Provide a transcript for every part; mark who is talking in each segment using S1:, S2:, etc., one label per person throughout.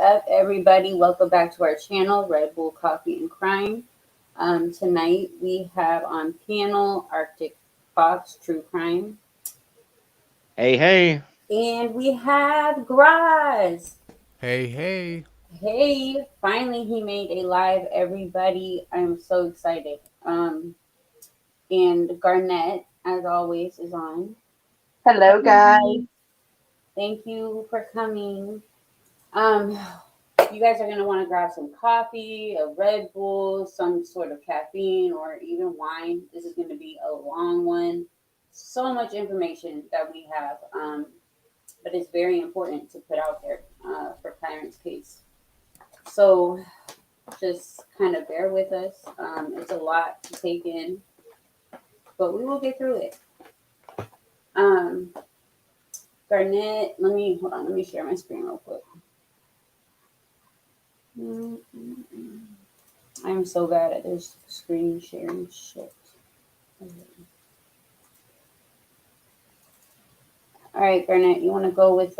S1: up, everybody? Welcome back to our channel, Red Bull Coffee and Crime. Tonight we have on panel Arctic Fox, True Crime,
S2: Hey, hey.
S1: and we have Graz.
S3: Hey, hey.
S1: Hey, finally he made a live, everybody. I'm so excited. And Garnett, as always, is on.
S4: Hello, guys.
S1: Thank you for coming. Um, you guys are going to want to grab some coffee, a Red Bull, some sort of caffeine, or even wine. This is going to be a long one. So much information that we have, but it's very important to put out there for Kyron's case. So just kind of bear with us. It's a lot to take in, but we will get through it. Um, Garnett, let me share my screen real quick. I'm so bad at this screen sharing shit. All right, Garnett, you want to go with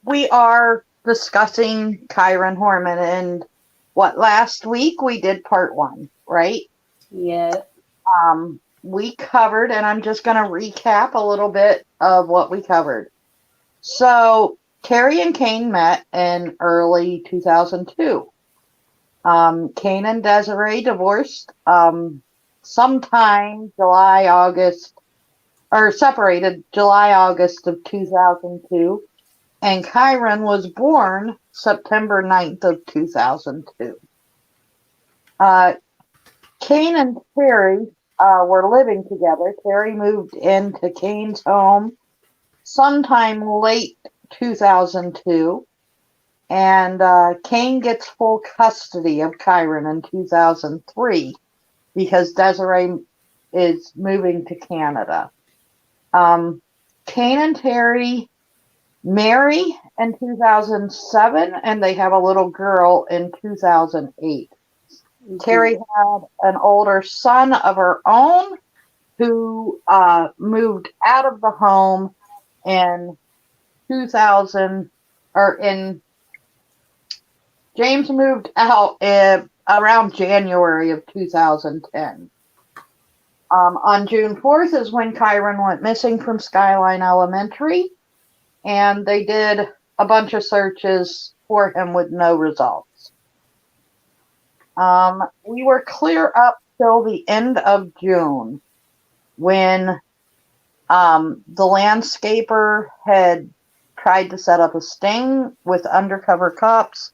S4: We are discussing Kyron Horman, and last week we did part 1, right?
S1: Yeah.
S4: We covered, and I'm just going to recap a little bit of what we covered. So, Terri and Kane met in early 2002. Kane and Desiree divorced sometime separated July, August of 2002. And Kyron was born September 9th of 2002. Kane and Terri were living together. Terri moved into Kane's home sometime late 2002. And Kane gets full custody of Kyron in 2003 because Desiree is moving to Canada. Kane and Terri marry in 2007, and they have a little girl in 2008. Mm-hmm. Terri had an older son of her own who moved out of the home in 2000, James moved out around January of 2010. On June 4th is when Kyron went missing from Skyline Elementary, and they did a bunch of searches for him with no results. We were clear up till the end of June when the landscaper had tried to set up a sting with undercover cops,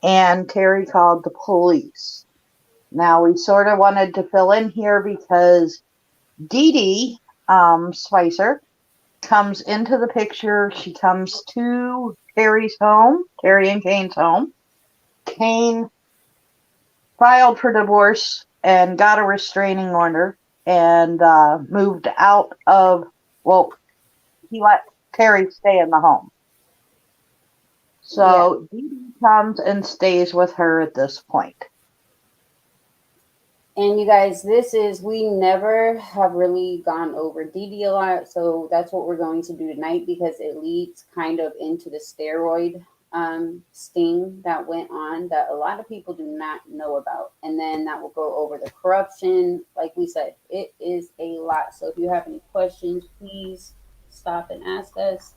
S4: and Terri called the police. Now, we sort of wanted to fill in here because Dee Dee Spicer comes into the picture. She comes to Terry's home, Terri and Kane's home. Kane filed for divorce and got a restraining order and moved out of, he let Terri stay in the home. So Dee Dee comes and stays with her at this point.
S1: And you guys, we never have really gone over Dee Dee a lot, so that's what we're going to do tonight because it leads kind of into the steroid sting that went on that a lot of people do not know about. And then that will go over the corruption. Like we said, it is a lot. So if you have any questions, please stop and ask us.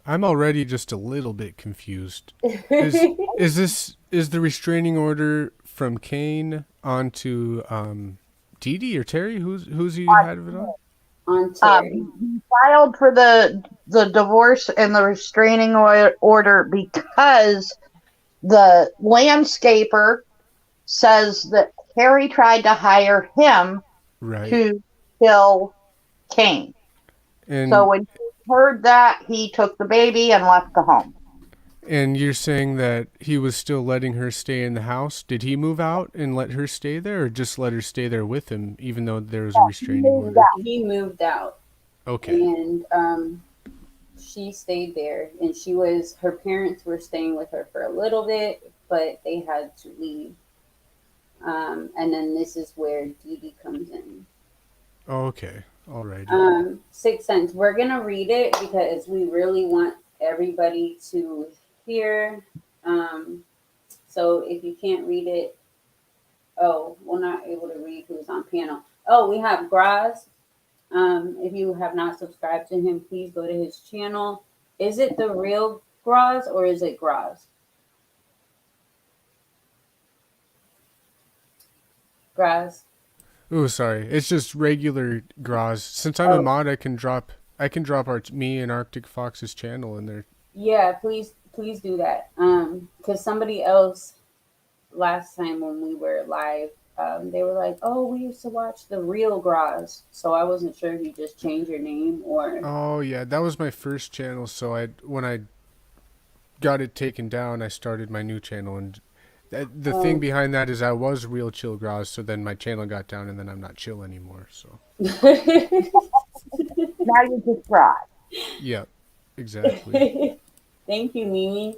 S3: I'm already just a little bit confused. Is the restraining order from Kane onto Dee Dee or Terri? Who's he had of it on?
S1: On Terri.
S4: He filed for the divorce and the restraining order because the landscaper says that Terri tried to hire him to kill Kane. And so when he heard that, he took the baby and left the home.
S3: And you're saying that he was still letting her stay in the house? Did he move out and let her stay there, or just let her stay there with him, even though there was a restraining order?
S1: He moved out.
S3: Okay.
S1: And she stayed there, and her parents were staying with her for a little bit, but they had to leave. And then this is where Dee Dee comes in.
S3: Oh, okay. All right.
S1: 6 cents. We're going to read it because we really want everybody to hear So if you can't read it, oh, we're not able to read who's on panel. Oh, we have Graz. If you have not subscribed to him, please go to his channel. Is it the real Graz or is it Graz? Graz.
S3: Oh, sorry. It's just regular Graz. Since I'm a mod, I can drop me and Arctic Fox's channel in there.
S1: Yeah, please do that. Because somebody else last time when we were live, they were like, "Oh, we used to watch the real Graz," so I wasn't sure if you just changed your name or.
S3: Oh yeah, that was my first channel. So when I got it taken down, I started my new channel, and the thing behind that is I was real chill Graz. So then my channel got down, and then I'm not chill anymore. So.
S4: Now you just cry.
S3: Yeah, exactly.
S1: Thank you, Mimi.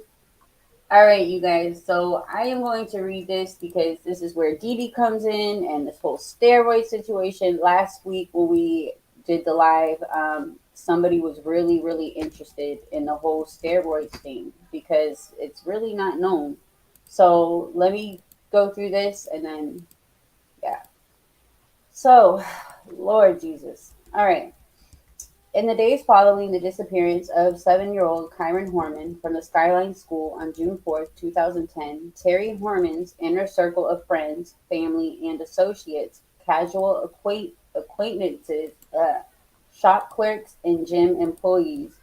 S1: All right, you guys. So I am going to read this because this is where Dee Dee comes in and this whole steroid situation. Last week when we did the live, somebody was really, really interested in the whole steroids thing because it's really not known. So let me go through this and then, yeah. So, Lord Jesus. All right. In the days following the disappearance of 7-year-old Kyron Horman from the Skyline School on June 4, 2010, Terri Horman's inner circle of friends, family, and associates, casual acquaintances, shop clerks, and gym employees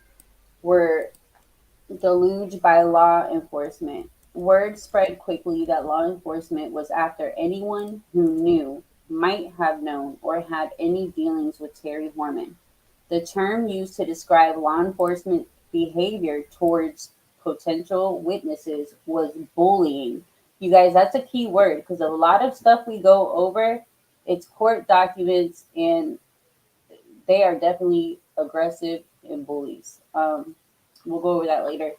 S1: were deluged by law enforcement. Word spread quickly that law enforcement was after anyone who knew, might have known, or had any dealings with Terri Horman. The term used to describe law enforcement behavior towards potential witnesses was bullying. You guys, that's a key word because a lot of stuff we go over, it's court documents and they are definitely aggressive and bullies. We'll go over that later.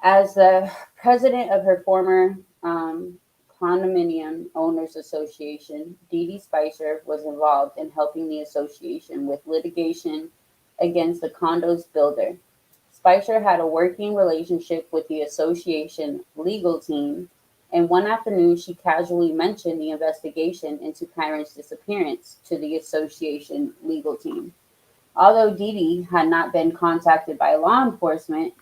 S1: As the president of her former condominium owners association, Dee Dee Spicer was involved in helping the association with litigation against the condo's builder. Spicer had a working relationship with the association legal team, and one afternoon she casually mentioned the investigation into Kyron's disappearance to the association legal team. Although Dee Dee had not been contacted by law enforcement,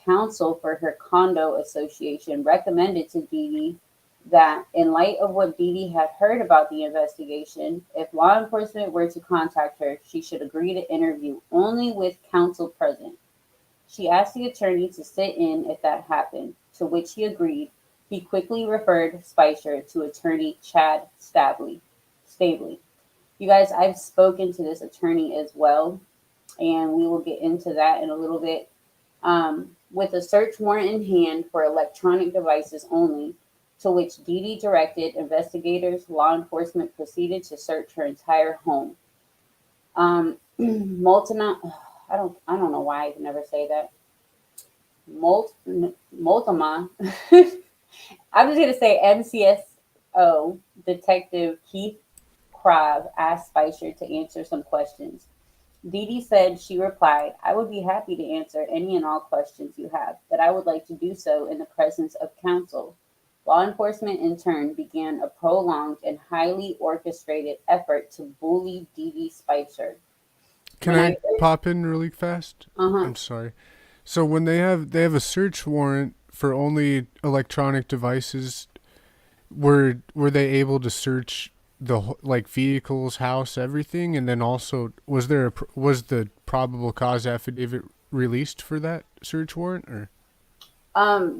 S1: counsel for her condo association recommended to Dee Dee that, in light of what Dee Dee had heard about the investigation, if law enforcement were to contact her, she should agree to interview only with counsel present. She asked the attorney to sit in if that happened, to which he agreed. He quickly referred Spicer to attorney Chad Stabley. You guys, I've spoken to this attorney as well, and we will get into that in a little bit. With a search warrant in hand for electronic devices only, to which Dee Dee directed investigators, law enforcement proceeded to search her entire home. Multana, I don't know why I can never say that. Multama. I'm just gonna say MCSO Detective Keith Krav asked Spicer to answer some questions. Dee Dee said she replied, "I would be happy to answer any and all questions you have, but I would like to do so in the presence of counsel." Law enforcement in turn began a prolonged and highly orchestrated effort to bully Dee Dee Spicer.
S3: Can I pop in really fast? I'm sorry. So when they have a search warrant for only electronic devices, were they able to search the vehicles, house, everything, and then also was the probable cause affidavit released for that search warrant or?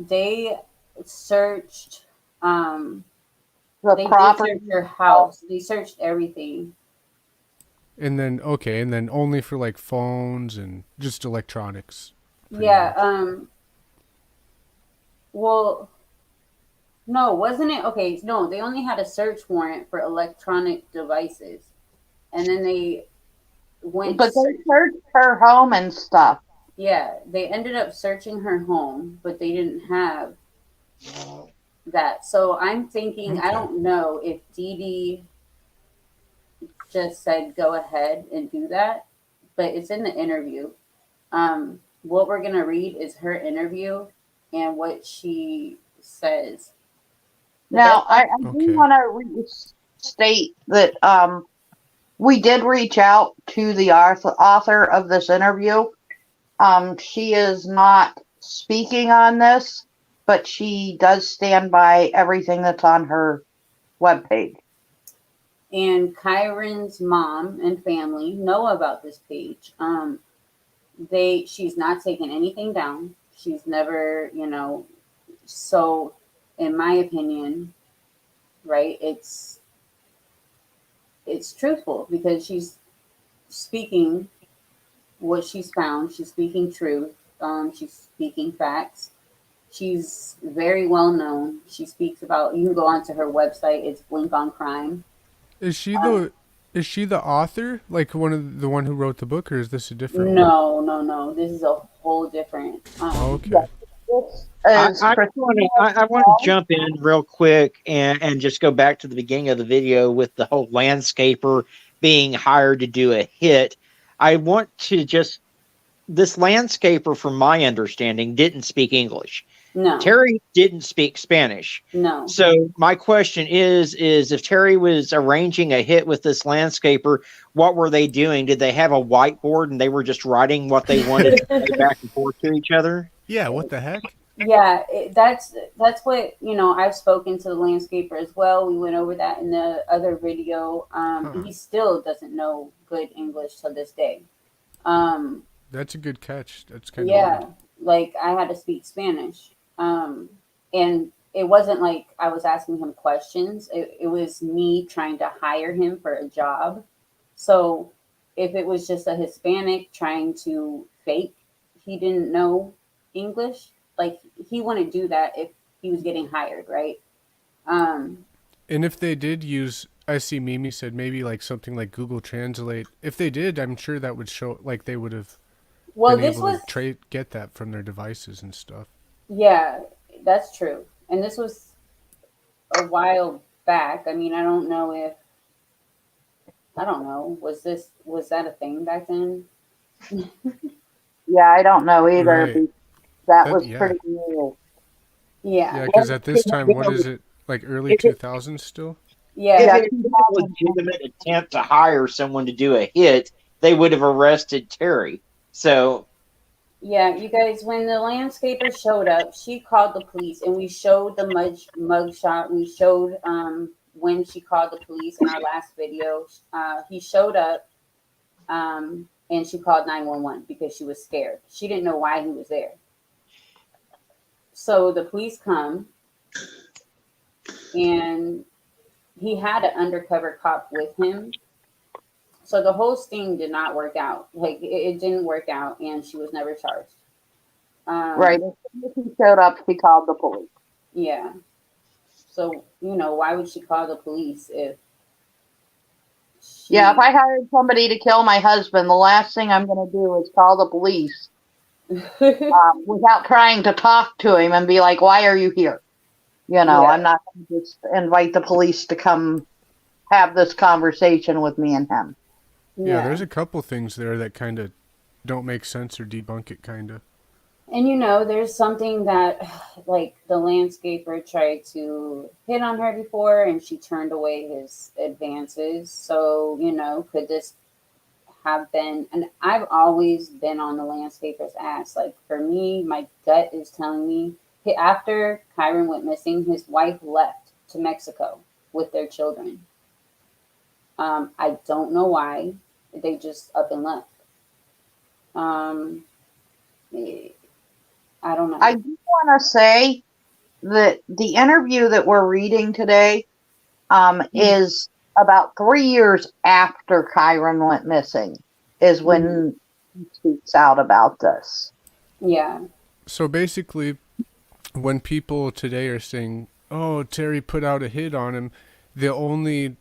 S1: They searched
S4: The
S1: they
S4: property.
S1: searched her house. They searched everything.
S3: And then only for phones and just electronics.
S1: Yeah, well, no, wasn't it? Okay, no, they only had a search warrant for electronic devices. And then they went
S4: But they searched her home and stuff.
S1: Yeah, they ended up searching her home, but they didn't have that. So I'm thinking, I don't know if Dee Dee just said go ahead and do that, but it's in the interview. What we're gonna read is her interview, and what she says.
S4: Now, I do
S3: Okay.
S4: want to state that we did reach out to the author of this interview. She is not speaking on this, but she does stand by everything that's on her webpage.
S1: And Kyron's mom and family know about this page. She's not taken anything down. She's never, so in my opinion, right, it's truthful because she's speaking what she's found. She's speaking truth. She's speaking facts. She's very well known. She speaks about, you can go onto her website, it's Blink on Crime.
S3: Is she the author? Like the one who wrote the book, or is this a different one?
S1: No. This is a whole different.
S3: Oh, okay.
S4: Yeah,
S2: I want to jump in real quick and just go back to the beginning of the video with the whole landscaper being hired to do a hit. I want to just, this landscaper, from my understanding, didn't speak English.
S1: No.
S2: Terri didn't speak Spanish.
S1: No.
S2: So my question is if Terri was arranging a hit with this landscaper, what were they doing? Did they have a whiteboard and they were just writing what they wanted to say back and forth to each other?
S3: Yeah, what the heck?
S1: Yeah, that's what, I've spoken to the landscaper as well. We went over that in the other video. He still doesn't know good English to this day.
S3: That's a good catch. That's kind of
S1: weird. Like I had to speak Spanish. And it wasn't like I was asking him questions. It was me trying to hire him for a job. So if it was just a Hispanic trying to fake he didn't know English, like he wouldn't do that if he was getting hired, right?
S3: And if they did use, I see Mimi said maybe like something like Google Translate. If they did, I'm sure that would show, like they would have been able to get that from their devices and stuff. Yeah,
S1: that's true. And this was a while back. I mean, I don't know. Was that a thing back then?
S4: Yeah, I don't know either.
S3: Right.
S4: That was pretty new.
S1: Yeah.
S3: Yeah, because at this time, what is it, like early 2000s still?
S1: Yeah.
S2: If it was a legitimate attempt to hire someone to do a hit, they would have arrested Terri. So
S1: yeah, you guys, when the landscaper showed up, she called the police, and we showed the mug shot. We showed when she called the police in our last video. He showed up, and she called 911 because she was scared. She didn't know why he was there. So the police come, and he had an undercover cop with him. So the whole sting did not work out. Like it didn't work out, and she was never charged.
S4: Right. As soon as he showed up, she called the police.
S1: Yeah. So why would she call the police if?
S4: Yeah, if I hired somebody to kill my husband, the last thing I'm going to do is call the police without trying to talk to him and be like, "Why are you here?" I'm not going to just invite the police to come have this conversation with me and him.
S3: Yeah, there's a couple things there that kind of don't make sense or debunk it, kind of.
S1: And there's something that, like, the landscaper tried to hit on her before, and she turned away his advances. So, could this have been? And I've always been on the landscaper's ass. Like, for me, my gut is telling me, after Kyron went missing, his wife left to Mexico with their children. I don't know why. They just up and left. I don't know.
S4: I do want to say that the interview that we're reading today is about 3 years after Kyron went missing is when he speaks out about this.
S1: Yeah.
S3: So basically, when people today are saying, "Oh, Terri put out a hit on him," the only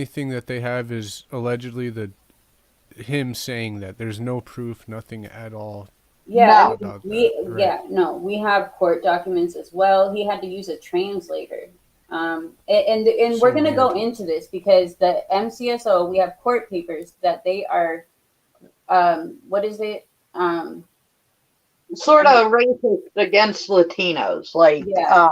S3: thing that they have is allegedly him saying that. There's no proof, nothing at all.
S1: Yeah,
S3: about
S1: we
S3: that, right?
S1: we have court documents as well. He had to use a translator. And
S3: So
S1: we're going to go
S3: weird.
S1: into this because the MCSO, we have court papers that they are what is it?
S4: sort of racist against Latinos. Like,
S1: Yeah.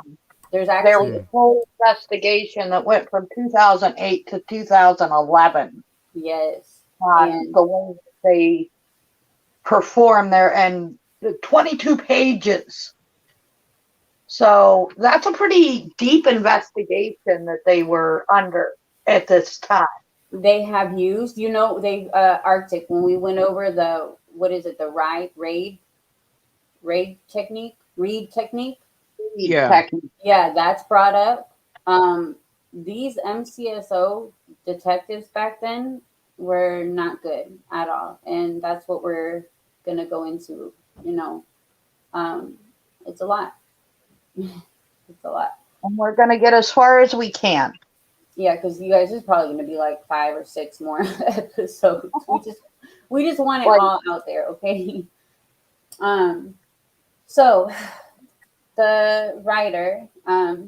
S1: There's
S4: there was
S1: actually,
S4: a whole investigation that went from 2008 to 2011
S1: yes.
S4: on
S1: And
S4: the way that they perform there, and the 22 pages. So that's a pretty deep investigation that they were under at this time.
S1: they have used, they, Arctic, when we went over the, what is it, the raid technique, read technique.
S2: Yeah.
S4: Technically.
S1: Yeah, that's brought up. These MCSO detectives back then were not good at all, and that's what we're gonna go into. You know, um, it's a lot. It's a lot.
S4: And we're going to get as far as we can.
S1: Yeah, because you guys, is probably gonna be like 5 or 6 more episodes. We just want it
S4: Like,
S1: all out there, okay? Um, so the writer,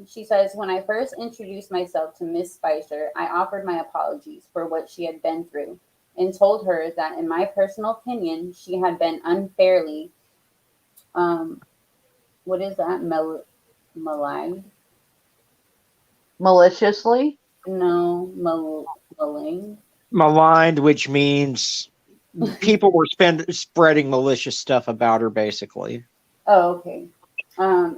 S1: she says, when I first introduced myself to Miss Spicer, I offered my apologies for what she had been through and told her that, in my personal opinion, she had been unfairly, um, what is that, maligned?
S4: maliciously.
S1: No, maligned.
S2: Maligned, which means people were spreading malicious stuff about her, basically.
S1: Oh, okay.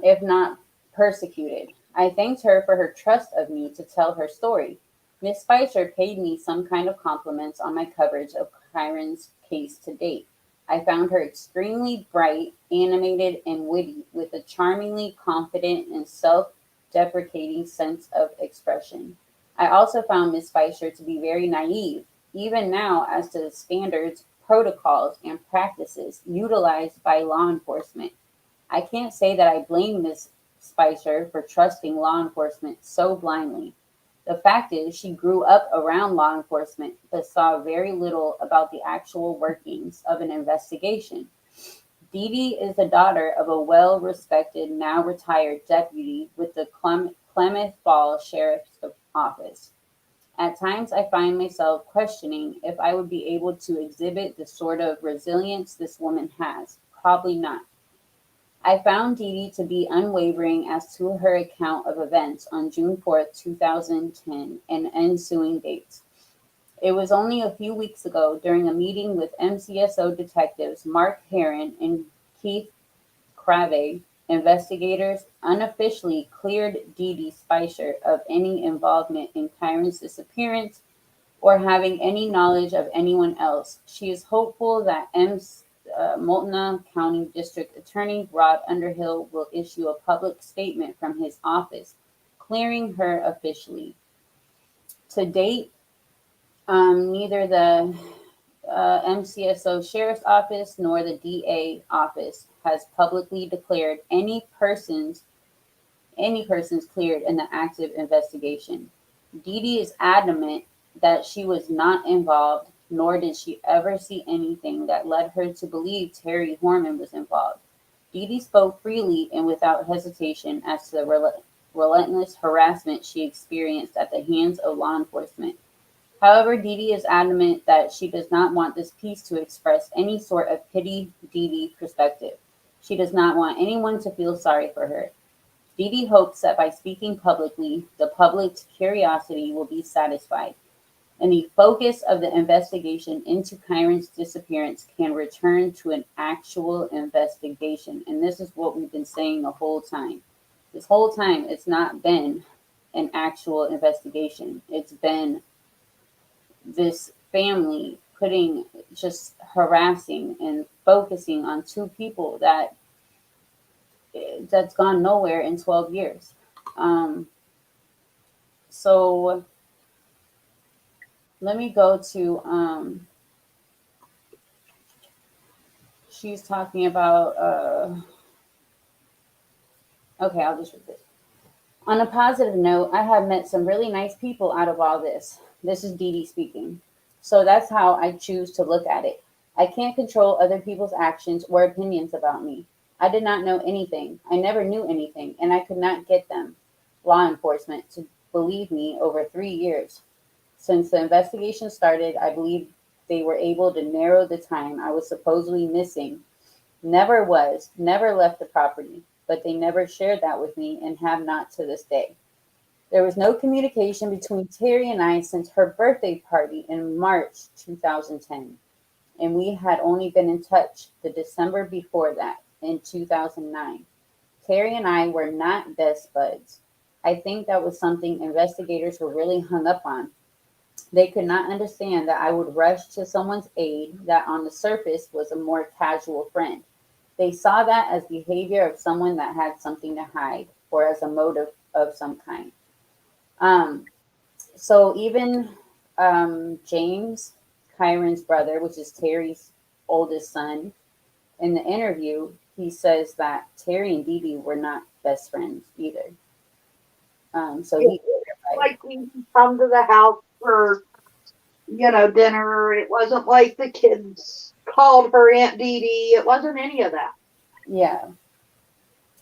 S1: If not persecuted. I thanked her for her trust of me to tell her story. Miss Spicer paid me some kind of compliments on my coverage of Kyron's case to date. I found her extremely bright, animated, and witty, with a charmingly confident and self deprecating sense of expression. I also found Miss Spicer to be very naive, even now, as to the standards, protocols, and practices utilized by law enforcement. I can't say that I blame Miss Spicer for trusting law enforcement so blindly. The fact is, she grew up around law enforcement but saw very little about the actual workings of an investigation. Dee Dee is the daughter of a well respected, now retired deputy with the Klamath Falls Sheriff's Office. At times, I find myself questioning if I would be able to exhibit the sort of resilience this woman has. Probably not. I found Dee Dee to be unwavering as to her account of events on June 4th, 2010, and ensuing dates. It was only a few weeks ago, during a meeting with MCSO detectives Mark Heron and Keith Crave, investigators unofficially cleared Dee Dee Spicer of any involvement in Kyron's disappearance or having any knowledge of anyone else. She is hopeful that Multnomah County District Attorney Rod Underhill will issue a public statement from his office clearing her officially. To date, neither the MCSO Sheriff's Office nor the DA office has publicly declared any persons cleared in the active investigation. Dee Dee is adamant that she was not involved, nor did she ever see anything that led her to believe Terri Horman was involved. Dee Dee spoke freely and without hesitation as to the relentless harassment she experienced at the hands of law enforcement. However, Dee Dee is adamant that she does not want this piece to express any sort of pity Dee Dee perspective. She does not want anyone to feel sorry for her. Dee Dee hopes that by speaking publicly, the public's curiosity will be satisfied, and the focus of the investigation into Kyron's disappearance can return to an actual investigation. And this is what we've been saying the whole time. This whole time, it's not been an actual investigation. It's been this family just harassing and focusing on two people that's gone nowhere in 12 years. So let me go to, she's talking about, okay, I'll just read this. On a positive note, I have met some really nice people out of all this. This is Dee Dee speaking. So that's how I choose to look at it. I can't control other people's actions or opinions about me. I did not know anything. I never knew anything, and I could not get them, law enforcement, to believe me over 3 years. Since the investigation started, I believe they were able to narrow the time I was supposedly missing Never was, never left the property, but they never shared that with me and have not to this day. There was no communication between Terri and I since her birthday party in March 2010, and we had only been in touch the December before that in 2009. Terri and I were not best buds. I think that was something investigators were really hung up on. They could not understand that I would rush to someone's aid that on the surface was a more casual friend. They saw that as behavior of someone that had something to hide or as a motive of some kind. Um, so even James, Kyron's brother, which is Terri's oldest son, in the interview, he says that Terri and Dee Dee were not best friends either. So he
S4: Like we come to the house for, dinner. It wasn't like the kids called her Aunt Dee Dee. It wasn't any of that.
S1: yeah.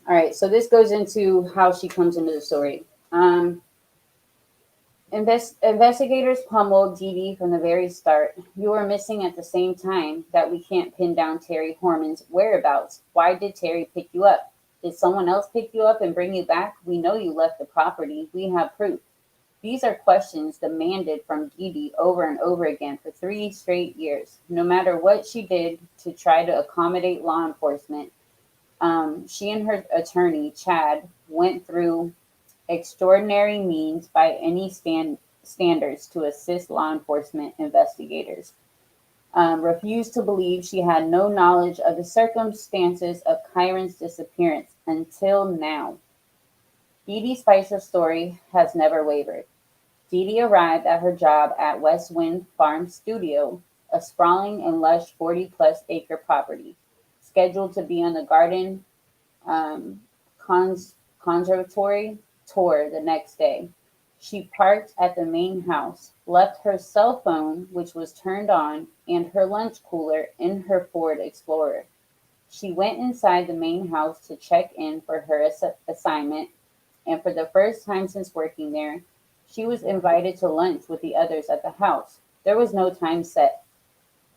S1: All right. So this goes into how she comes into the story. Investigators pummeled Dee Dee from the very start. You were missing at the same time that we can't pin down Terri Horman's whereabouts. Why did Terri pick you up? Did someone else pick you up and bring you back? We know you left the property. We have proof. These are questions demanded from Dee Dee over and over again for 3 straight years. No matter what she did to try to accommodate law enforcement, she and her attorney, Chad, went through extraordinary means by any standards to assist law enforcement investigators. Refused to believe she had no knowledge of the circumstances of Kyron's disappearance until now. Dee Dee Spicer's story has never wavered. Dee Dee arrived at her job at West Wind Farm Studio, a sprawling and lush 40-plus acre property, scheduled to be on the garden um, conservatory tour the next day. She parked at the main house, left her cell phone, which was turned on, and her lunch cooler in her Ford Explorer. She went inside the main house to check in for her assignment, and for the first time since working there, she was invited to lunch with the others at the house. There was no time set.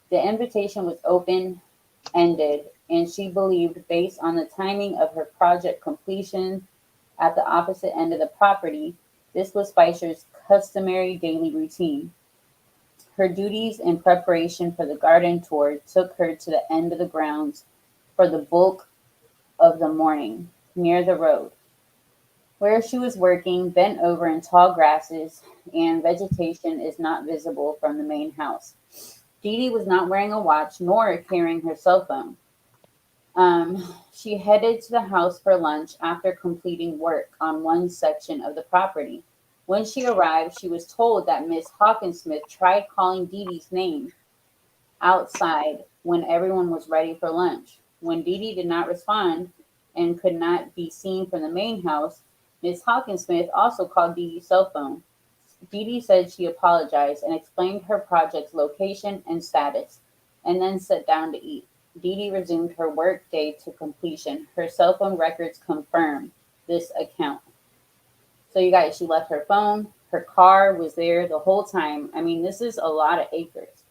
S1: The invitation was open-ended, and she believed, based on the timing of her project completion at the opposite end of the property, this was Spicer's customary daily routine. Her duties in preparation for the garden tour took her to the end of the grounds for the bulk of the morning, near the road, where she was working, bent over in tall grasses, and vegetation is not visible from the main house. Dee Dee was not wearing a watch nor carrying her cell phone. She headed to the house for lunch after completing work on one section of the property. When she arrived, she was told that Miss Hawkinsmith tried calling Dee Dee's name outside when everyone was ready for lunch. When Dee Dee did not respond and could not be seen from the main house, Miss Hawkinsmith also called Dee Dee's cell phone. Dee Dee said she apologized and explained her project's location and status, and then sat down to eat. Dee Dee resumed her work day to completion. Her cell phone records confirm this account. So you guys, she left her phone. Her car was there the whole time. I mean, this is a lot of acres.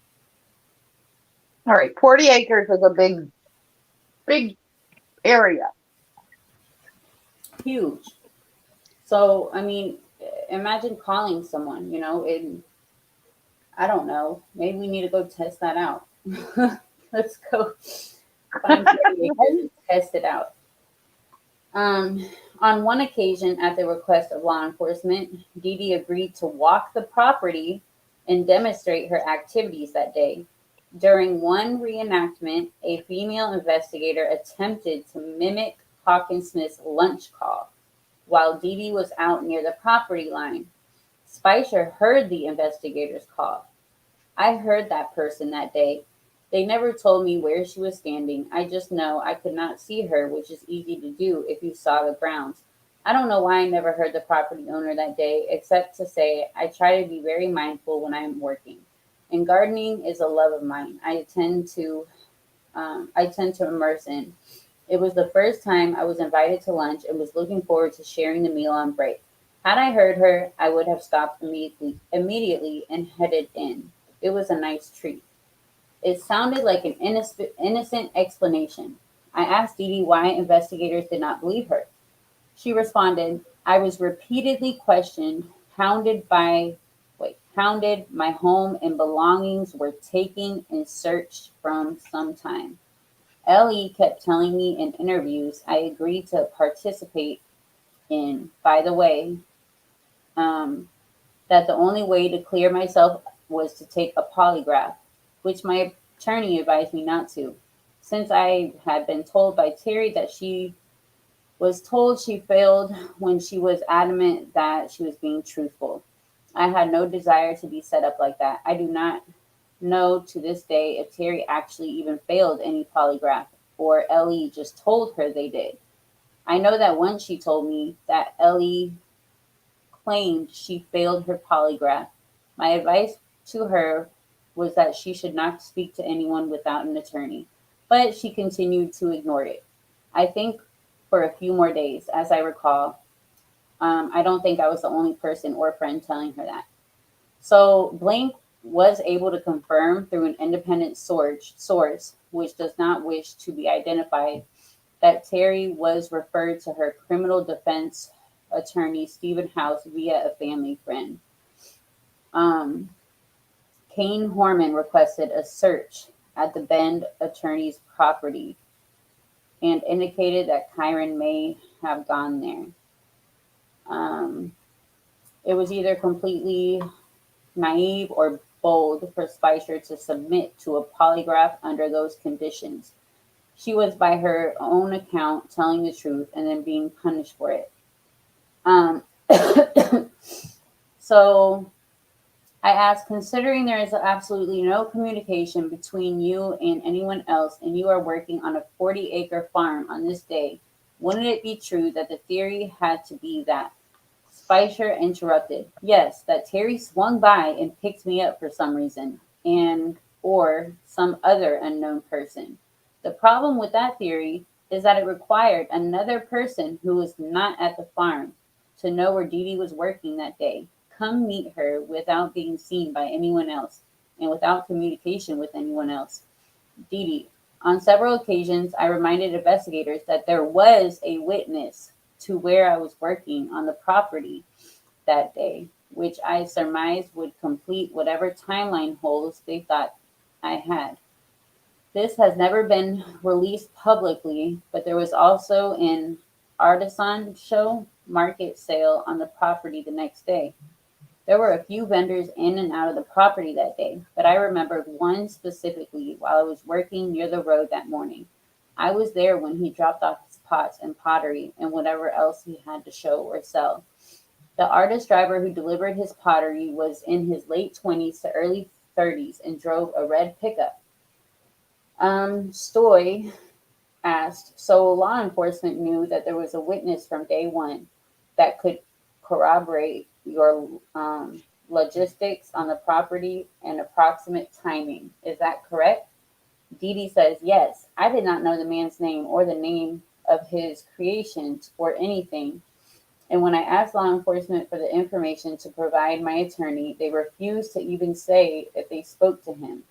S4: All right, 40 acres is a big area.
S1: Huge. So, I mean, imagine calling someone, and I don't know. Maybe we need to go test that out. Let's go find and test it out. On one occasion, at the request of law enforcement, Dee Dee agreed to walk the property and demonstrate her activities that day. During one reenactment, a female investigator attempted to mimic Hawkinsmith's lunch call while Dee Dee was out near the property line. Spicer heard the investigator's call. I heard that person that day. They never told me where she was standing. I just know I could not see her, which is easy to do if you saw the grounds. I don't know why I never heard the property owner that day, except to say I try to be very mindful when I am working. And gardening is a love of mine. I tend to immerse in. It was the first time I was invited to lunch and was looking forward to sharing the meal on break. Had I heard her, I would have stopped immediately and headed in. It was a nice treat. It sounded like an innocent explanation. I asked Dee Dee why investigators did not believe her. She responded, I was repeatedly questioned, hounded, my home and belongings were taken and searched from some time. Ellie kept telling me in interviews I agreed to participate in, by the way, that the only way to clear myself was to take a polygraph, which my attorney advised me not to. Since I had been told by Terri that she was told she failed when she was adamant that she was being truthful. I had no desire to be set up like that. I do not know to this day if Terri actually even failed any polygraph or Ellie just told her they did. I know that once she told me that Ellie claimed she failed her polygraph. My advice to her was that she should not speak to anyone without an attorney, but she continued to ignore it. I think for a few more days, as I recall. I don't think I was the only person or friend telling her that. So Blank was able to confirm through an independent source, which does not wish to be identified, that Terri was referred to her criminal defense attorney, Stephen House, via a family friend. Um, Kane Horman requested a search at the Bend attorney's property and indicated that Kyron may have gone there. Um, it was either completely naive or bold for Spicer to submit to a polygraph under those conditions. She was, by her own account, telling the truth and then being punished for it. Um, so I asked, considering there is absolutely no communication between you and anyone else, and you are working on a 40-acre farm on this day, wouldn't it be true that the theory had to be that? Spicer interrupted. Yes, that Terri swung by and picked me up for some reason, and or some other unknown person. The problem with that theory is that it required another person who was not at the farm to know where Dee Dee was working that day, come meet her without being seen by anyone else and without communication with anyone else. Dee Dee. On several occasions, I reminded investigators that there was a witness to where I was working on the property that day, which I surmised would complete whatever timeline holes they thought I had. This has never been released publicly, but there was also an artisan show market sale on the property the next day. There were a few vendors in and out of the property that day, but I remembered one specifically while I was working near the road that morning. I was there when he dropped off his pots and pottery and whatever else he had to show or sell. The artist driver who delivered his pottery was in his late 20s to early 30s and drove a red pickup. Stoy asked, so law enforcement knew that there was a witness from day one that could corroborate your logistics on the property and approximate timing. Is that correct? Dee Dee says, yes. I did not know the man's name or the name of his creations or anything. And when I asked law enforcement for the information to provide my attorney, they refused to even say if they spoke to him.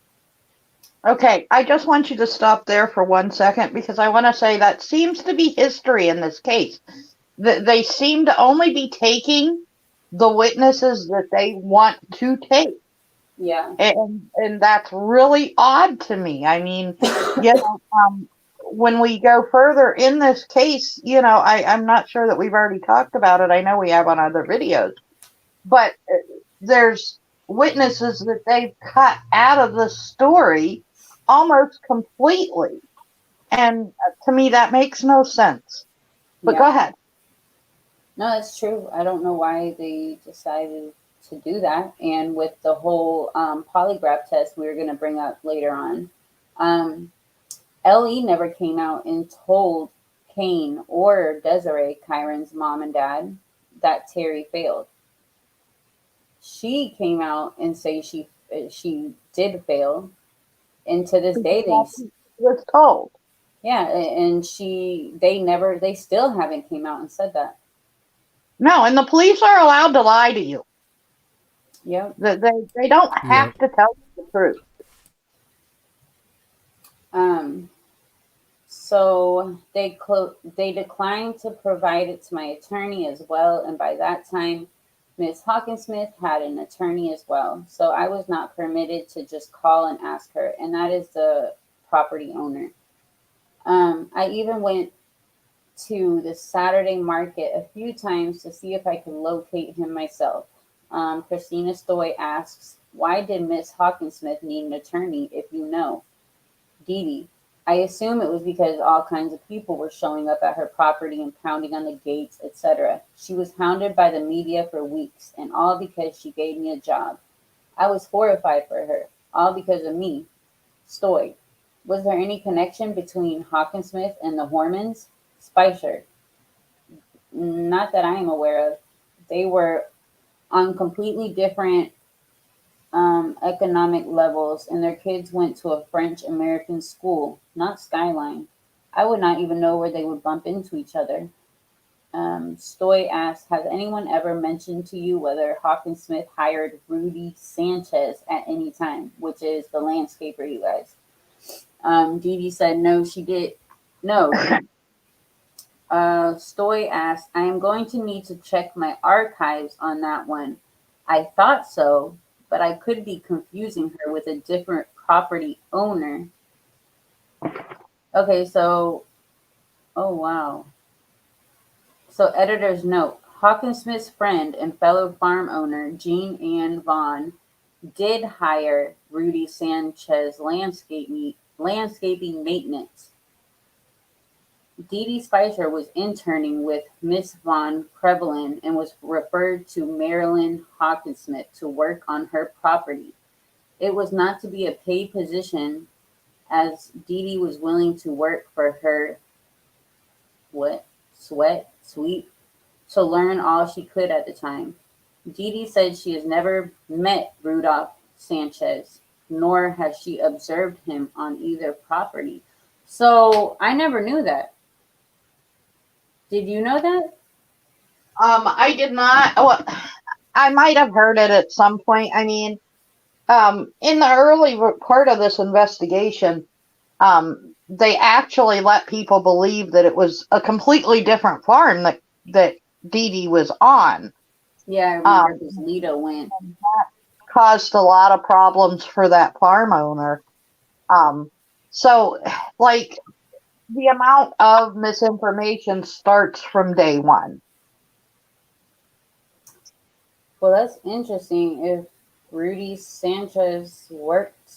S4: Okay, I just want you to stop there for 1 second because I want to say that seems to be history in this case. They seem to only be taking the witnesses that they want to take.
S1: Yeah.
S4: And that's really odd to me. I mean, when we go further in this case, I'm not sure that we've already talked about it. I know we have on other videos, but there's witnesses that they've cut out of the story almost completely. And to me, that makes no sense. But go ahead.
S1: No, that's true. I don't know why they decided to do that. And with the whole polygraph test we were going to bring up later on, LE never came out and told Kane or Desiree, Kyron's mom and dad, that Terri failed. She came out and say she did fail, and to this day they
S4: was told.
S1: Yeah, and they still haven't came out and said that.
S4: No, and the police are allowed to lie to you.
S1: Yep.
S4: They don't have to tell you the truth.
S1: So they declined to provide it to my attorney as well, and by that time, Miss Hawkinsmith had an attorney as well. So I was not permitted to just call and ask her, and that is the property owner. I even went to the Saturday market a few times to see if I could locate him myself. Christina Stoy asks, why did Miss Hawkinsmith need an attorney if you know? Dee Dee, I assume it was because all kinds of people were showing up at her property and pounding on the gates, etc. She was hounded by the media for weeks, and all because she gave me a job. I was horrified for her, all because of me. Stoy, was there any connection between Hawkinsmith and the Hormans? Spicer, not that I am aware of. They were on completely different economic levels, and their kids went to a French American school, not Skyline. I would not even know where they would bump into each other. Stoy asks, has anyone ever mentioned to you whether Hawkinsmith hired Rudy Sanchez at any time, which is the landscaper, you guys? Dee Dee said, no, she did. No. Stoy asked, I am going to need to check my archives on that one. I thought so, but I could be confusing her with a different property owner. Okay, so, oh wow. So, editor's note, Hawkinsmith's friend and fellow farm owner, Jean Ann Vaughn, did hire Rudy Sanchez landscaping maintenance. Dee Dee Spicer was interning with Miss Von Crevelin and was referred to Marilyn Hawkinsmith to work on her property. It was not to be a paid position, as Dee Dee was willing to work for her sweet, to learn all she could at the time. Dee Dee said she has never met Rudolph Sanchez, nor has she observed him on either property. So I never knew that. Did you know that?
S4: I did not. Well, I might have heard it at some point. I mean, in the early part of this investigation, they actually let people believe that it was a completely different farm that Dee Dee was on.
S1: Yeah, I remember because Lita went.
S4: Caused a lot of problems for that farm owner. So, like, the amount of misinformation starts from day one.
S1: Well, that's interesting. If Rudy Sanchez worked,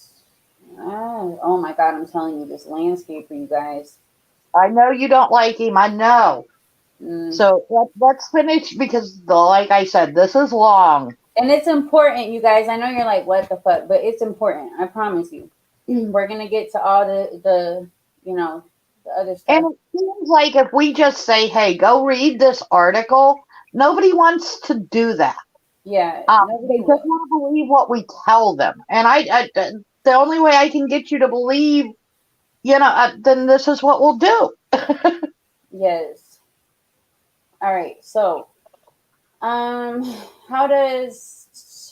S1: oh my God, I'm telling you, this landscaper, you guys.
S4: I know you don't like him. I know.
S1: Mm.
S4: So let's finish because, like I said, this is long.
S1: And it's important, you guys. I know you're like, what the fuck? But it's important. I promise you. We're going to get to all the other stuff.
S4: And it seems like if we just say, hey, go read this article, nobody wants to do that.
S1: Yeah.
S4: They just want to believe what we tell them. And I the only way I can get you to believe, then this is what we'll do.
S1: Yes. All right. So, how does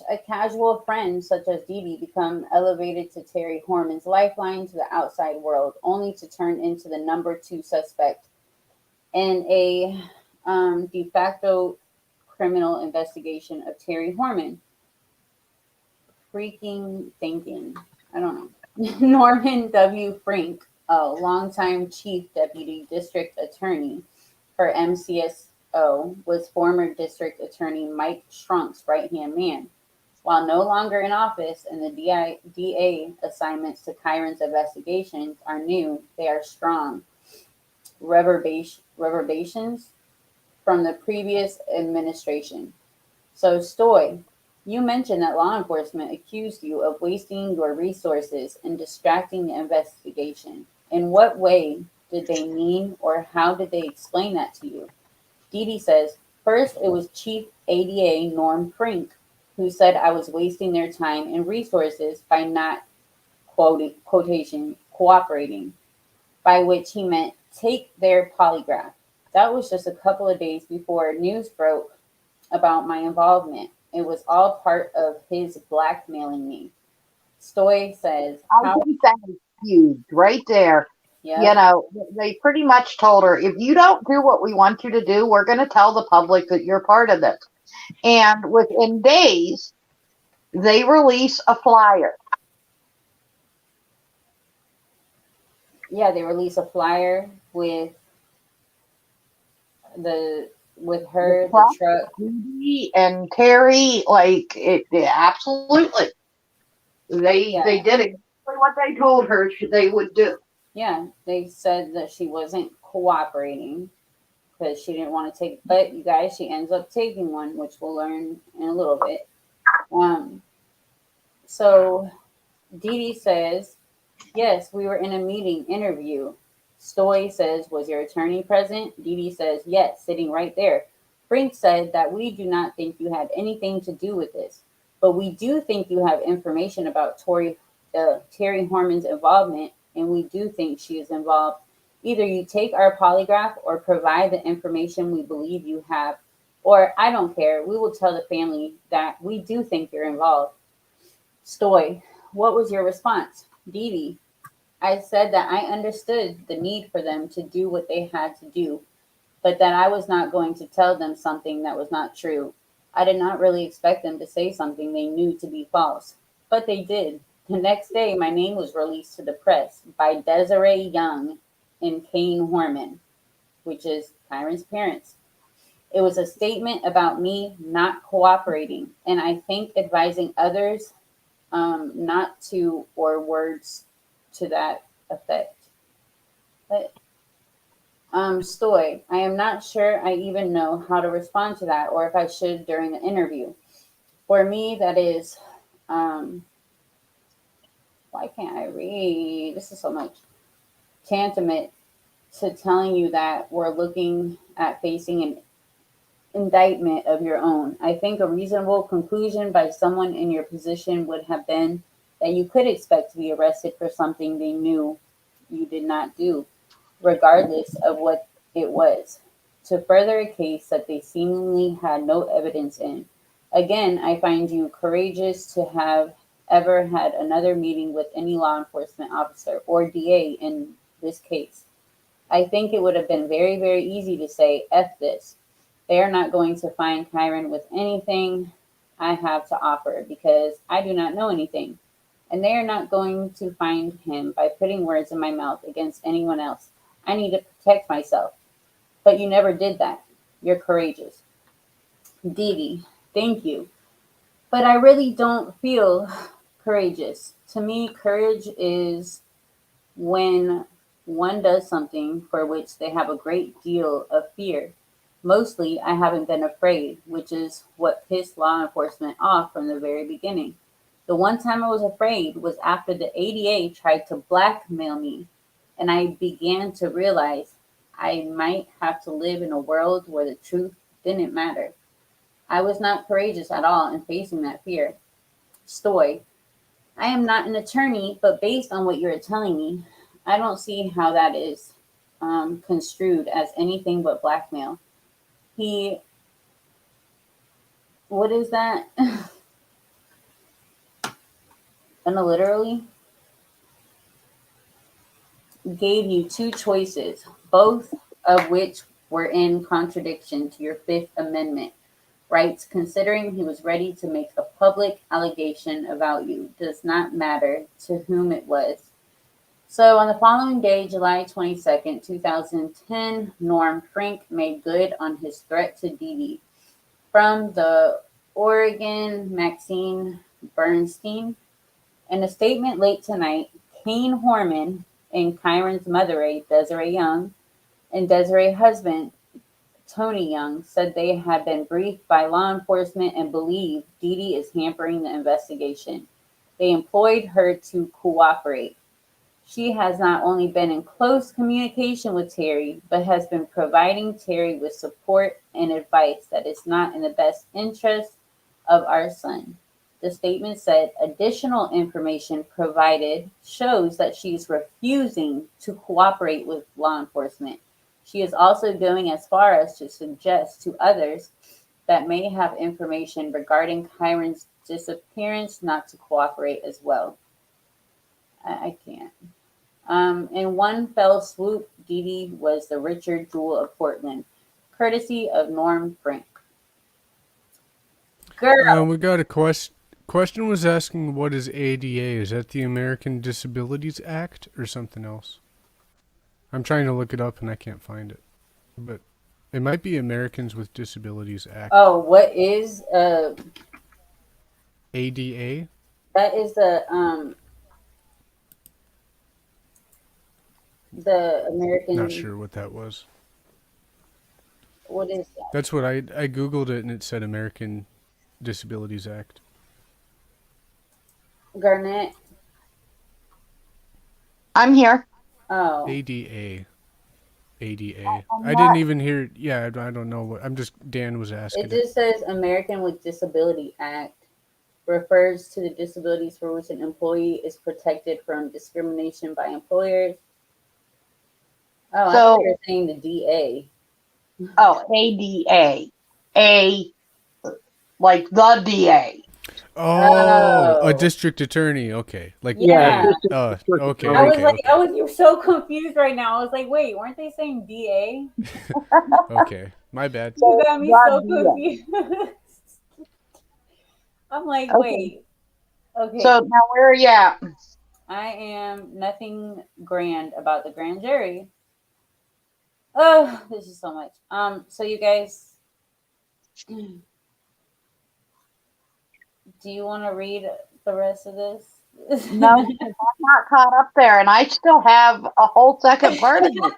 S1: a casual friend such as Dee Dee become elevated to Terri Horman's lifeline to the outside world, only to turn into the number 2 suspect in a de facto criminal investigation of Terri Horman? Freaking thinking. I don't know. Norman W. Frink, a longtime chief deputy district attorney for MCSO, was former district attorney Mike Schrunk's right-hand man. While no longer in office and the DA assignments to Kyron's investigations are new, they are strong reverberations from the previous administration. So, Stoy, you mentioned that law enforcement accused you of wasting your resources and distracting the investigation. In what way did they mean, or how did they explain that to you? Dee Dee says, first, it was Chief ADA Norm Frink who said I was wasting their time and resources by not, cooperating, by which he meant take their polygraph. That was just a couple of days before news broke about my involvement. It was all part of his blackmailing me. Stoy says,
S4: I think that is huge right there.
S1: Yep.
S4: They pretty much told her, if you don't do what we want you to do, we're going to tell the public that you're part of this. And within days, they release a flyer.
S1: Yeah, they release a flyer with her, the truck.
S4: Judy and Terri, like absolutely. They did exactly what they told her they would do.
S1: Yeah, they said that she wasn't cooperating because she didn't want to take. But you guys, she ends up taking one, which we'll learn in a little bit. So Dee Dee says, yes, we were in a meeting interview. Stoy says, was your attorney present? Dee Dee says, yes, sitting right there. Brink said that we do not think you had anything to do with this, but we do think you have information about Terri Horman's involvement, and we do think she is involved. Either you take our polygraph or provide the information we believe you have, or I don't care. We will tell the family that we do think you're involved. Stoy, what was your response? Dee Dee, I said that I understood the need for them to do what they had to do, but that I was not going to tell them something that was not true. I did not really expect them to say something they knew to be false, but they did. The next day, my name was released to the press by Desiree Young and Kane Horman, which is Kyron's parents. It was a statement about me not cooperating, and I think advising others not to, or words to that effect. But Stoy, I am not sure I even know how to respond to that, or if I should during the interview. For me, that is, why can't I read? This is so much. Tantamount to telling you that we're looking at facing an indictment of your own. I think a reasonable conclusion by someone in your position would have been that you could expect to be arrested for something they knew you did not do, regardless of what it was, to further a case that they seemingly had no evidence in. Again, I find you courageous to have ever had another meeting with any law enforcement officer or DA in this case. I think it would have been very, very easy to say, F this. They are not going to find Kyron with anything I have to offer because I do not know anything. And they are not going to find him by putting words in my mouth against anyone else. I need to protect myself. But you never did that. You're courageous. Dee Dee, thank you. But I really don't feel courageous. To me, courage is when one does something for which they have a great deal of fear. Mostly, I haven't been afraid, which is what pissed law enforcement off from the very beginning. The one time I was afraid was after the ADA tried to blackmail me, and I began to realize I might have to live in a world where the truth didn't matter. I was not courageous at all in facing that fear. Stoy, I am not an attorney, but based on what you're telling me, I don't see how that is construed as anything but blackmail. He, what is that? Literally gave you two choices, both of which were in contradiction to your Fifth Amendment rights, considering he was ready to make a public allegation about you. Does not matter to whom it was. So on the following day, July 22nd, 2010, Norm Frank made good on his threat to Dee Dee. From the Oregon, Maxine Bernstein. In a statement late tonight, Kane Horman and Kyron's mother, Desiree Young, and Desiree's husband, Tony Young, said they had been briefed by law enforcement and believe Dee Dee is hampering the investigation. They employed her to cooperate. She has not only been in close communication with Terri, but has been providing Terri with support and advice that is not in the best interest of our son. The statement said additional information provided shows that she is refusing to cooperate with law enforcement. She is also going as far as to suggest to others that may have information regarding Kyron's disappearance not to cooperate as well. I can't. In one fell swoop, Dee Dee was the Richard Jewell of Portland, courtesy of Norm Frank. Girl,
S3: We got a question. Question was asking, what is ADA? Is that the American Disabilities Act or something else? I'm trying to look it up and I can't find it. But it might be Americans with Disabilities Act.
S1: oh, what is
S3: ADA?
S1: that is the American.
S3: Not sure what that was.
S1: What is that?
S3: That's what I googled it and it said American Disabilities Act.
S1: Garnett.
S4: I'm here.
S1: Oh,
S3: ADA. ADA.
S4: I'm
S3: I
S4: not-
S3: didn't even hear. Yeah, I don't know what. Dan was asking.
S1: it just says American with Disability Act refers to the disabilities for which an employee is protected from discrimination by employers. Oh, I
S4: So-
S1: thought you were saying the DA.
S4: Oh, ADA. Like the DA.
S3: Oh,
S1: Oh.
S3: a district attorney. Okay, like
S1: Yeah.
S3: okay.
S1: I was
S3: Okay.
S1: like, you're so confused right now. I was like, wait, weren't they saying DA?
S3: Okay, my bad.
S1: You got me
S4: the
S1: so
S4: DA.
S1: confused. I'm like,
S4: Okay.
S1: wait. Okay.
S4: So now where are you at?
S1: I am nothing grand about the grand jury. Oh, this is so much. So you guys, do you want to read the rest of this?
S4: No, because I'm not caught up there, and I still have a whole second part of it.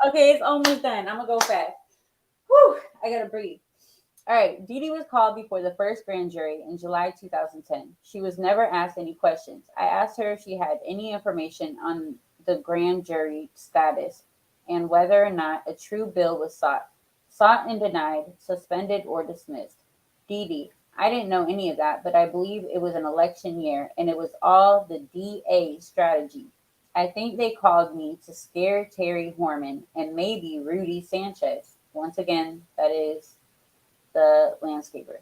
S1: Okay, it's almost done. I'm gonna go fast. Whew, I gotta breathe. All right, Dee Dee was called before the first grand jury in July 2010. She was never asked any questions. I asked her if she had any information on the grand jury status and whether or not a true bill was sought and denied, suspended or dismissed. Dee Dee, I didn't know any of that, but I believe it was an election year and it was all the DA strategy. I think they called me to scare Terri Horman and maybe Rudy Sanchez. Once again, that is the landscaper.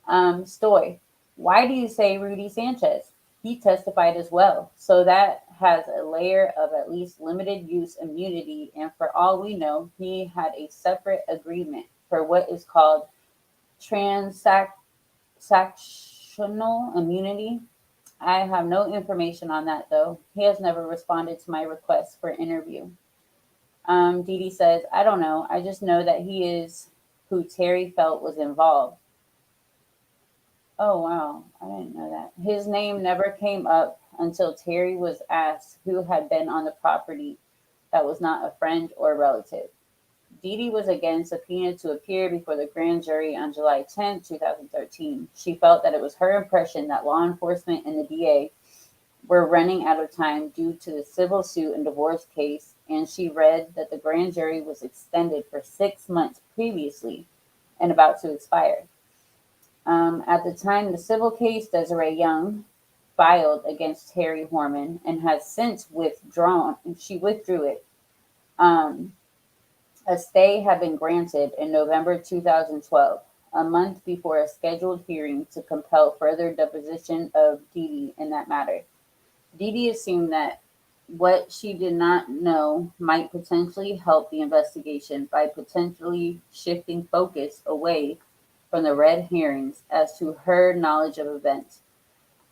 S1: Stoy, why do you say Rudy Sanchez? He testified as well. So that has a layer of at least limited use immunity. And for all we know, he had a separate agreement for what is called transactional immunity. I have no information on that though. He has never responded to my request for interview. Dee Dee says, I don't know. I just know that he is who Terri felt was involved. Oh, wow. I didn't know that. His name never came up until Terri was asked who had been on the property that was not a friend or relative. Dee Dee was again subpoenaed to appear before the grand jury on July 10, 2013. She felt that it was her impression that law enforcement and the DA were running out of time due to the civil suit and divorce case, and she read that the grand jury was extended for 6 months previously and about to expire. At the time, the civil case, Desiree Young filed against Terri Horman and has since withdrawn. She withdrew it. A stay had been granted in November 2012, a month before a scheduled hearing to compel further deposition of Dee Dee in that matter. Dee Dee assumed that what she did not know might potentially help the investigation by potentially shifting focus away from the red herrings as to her knowledge of events.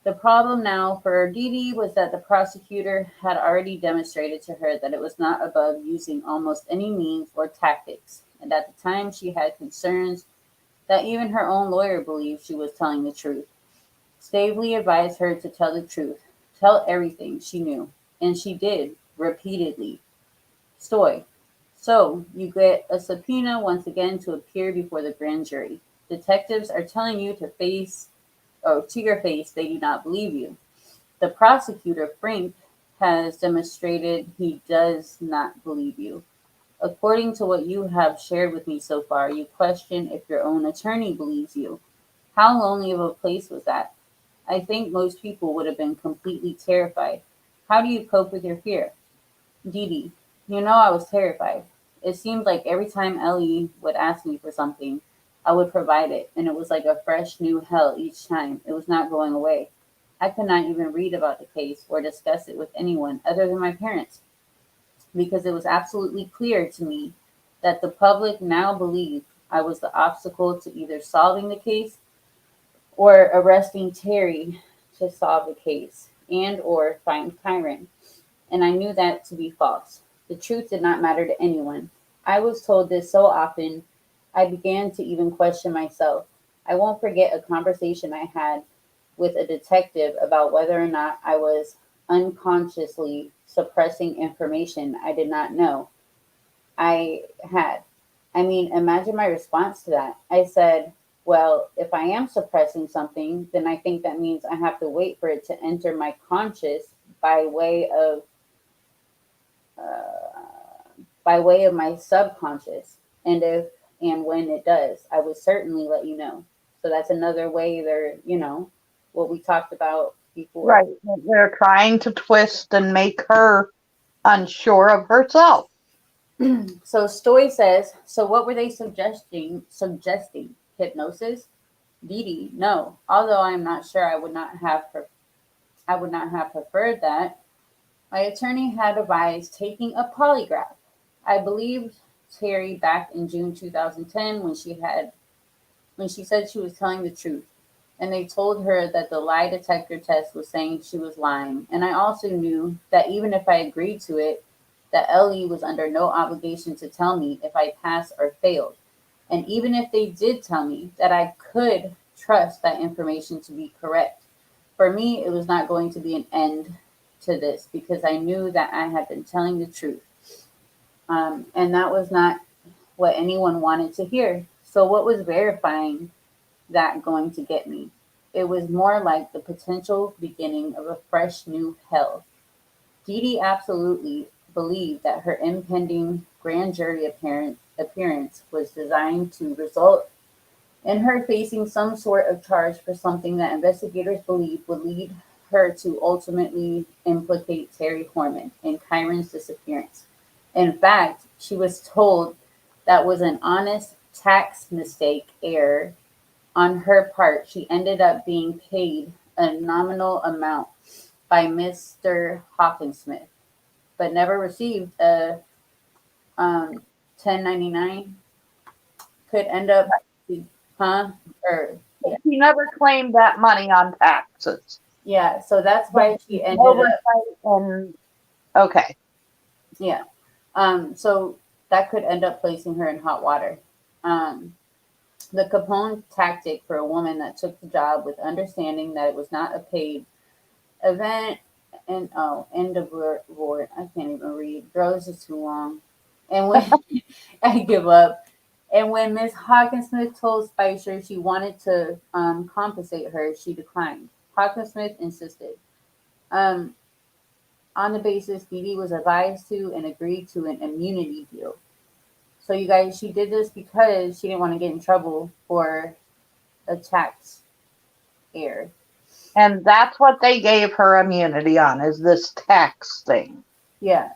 S1: The problem now for Dee Dee was that the prosecutor had already demonstrated to her that it was not above using almost any means or tactics, and at the time she had concerns that even her own lawyer believed she was telling the truth. Stavely advised her to tell the truth, tell everything she knew, and she did, repeatedly. Stoy. So, you get a subpoena once again to appear before the grand jury. Detectives are telling you to your face they do not believe you. The prosecutor, Frank, has demonstrated he does not believe you. According to what you have shared with me so far, you question if your own attorney believes you. How lonely of a place was that? I think most people would have been completely terrified. How do you cope with your fear? Dee Dee, you know I was terrified. It seemed like every time Ellie would ask me for something, I would provide it, and it was like a fresh new hell each time. It was not going away. I could not even read about the case or discuss it with anyone other than my parents because it was absolutely clear to me that the public now believed I was the obstacle to either solving the case or arresting Terri to solve the case and or find Kyron. And I knew that to be false. The truth did not matter to anyone. I was told this so often, I began to even question myself. I won't forget a conversation I had with a detective about whether or not I was unconsciously suppressing information I did not know I had. I mean, imagine my response to that. I said, well, if I am suppressing something, then I think that means I have to wait for it to enter my conscious by way of my subconscious. And if and when it does, I would certainly let you know. So that's another way they're, what we talked about before.
S4: Right. They're trying to twist and make her unsure of herself.
S1: So Stoy says, so what were they suggesting? Hypnosis? Dee Dee, no. Although I am not sure I would not have preferred that. My attorney had advised taking a polygraph. I believed Terri back in June 2010 when she said she was telling the truth. And they told her that the lie detector test was saying she was lying. And I also knew that even if I agreed to it, that Ellie was under no obligation to tell me if I passed or failed. And even if they did tell me that I could trust that information to be correct, for me, it was not going to be an end to this because I knew that I had been telling the truth. And that was not what anyone wanted to hear. So, what was verifying that going to get me? It was more like the potential beginning of a fresh new hell. Dee Dee absolutely believed that her impending grand jury appearance was designed to result in her facing some sort of charge for something that investigators believed would lead her to ultimately implicate Terri Horman in Kyron's disappearance. In fact, she was told that was an honest tax mistake error on her part. She ended up being paid a nominal amount by Mr. Hawkinsmith, but never received a 1099. Could end up, huh? Or yeah,
S4: She never claimed that money on taxes.
S1: yeah. So that's why she ended
S4: Oversight
S1: up.
S4: and okay.
S1: Yeah. So that could end up placing her in hot water. Um, the Capone tactic for a woman that took the job with understanding that it was not a paid event and end of word. I can't even read. Girl, this is too long. And when I give up. And when Miss Hawkinsmith told Spicer she wanted to compensate her, she declined. Hawkinsmith insisted. Um, on the basis Dee Dee was advised to and agreed to an immunity deal. So you guys, she did this because she didn't want to get in trouble for a tax error.
S4: And that's what they gave her immunity on, is this tax thing.
S1: Yeah.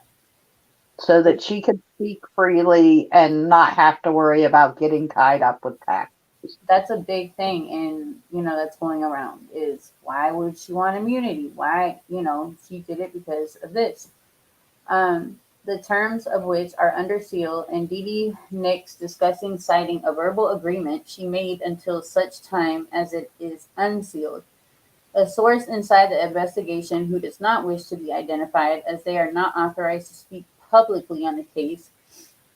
S4: So that she could speak freely and not have to worry about getting tied up with tax.
S1: That's a big thing, and that's going around is why would she want immunity? Why, she did it because of this. The terms of which are under seal, and Dee Dee Nix discussing citing a verbal agreement she made until such time as it is unsealed. A source inside the investigation who does not wish to be identified as they are not authorized to speak publicly on the case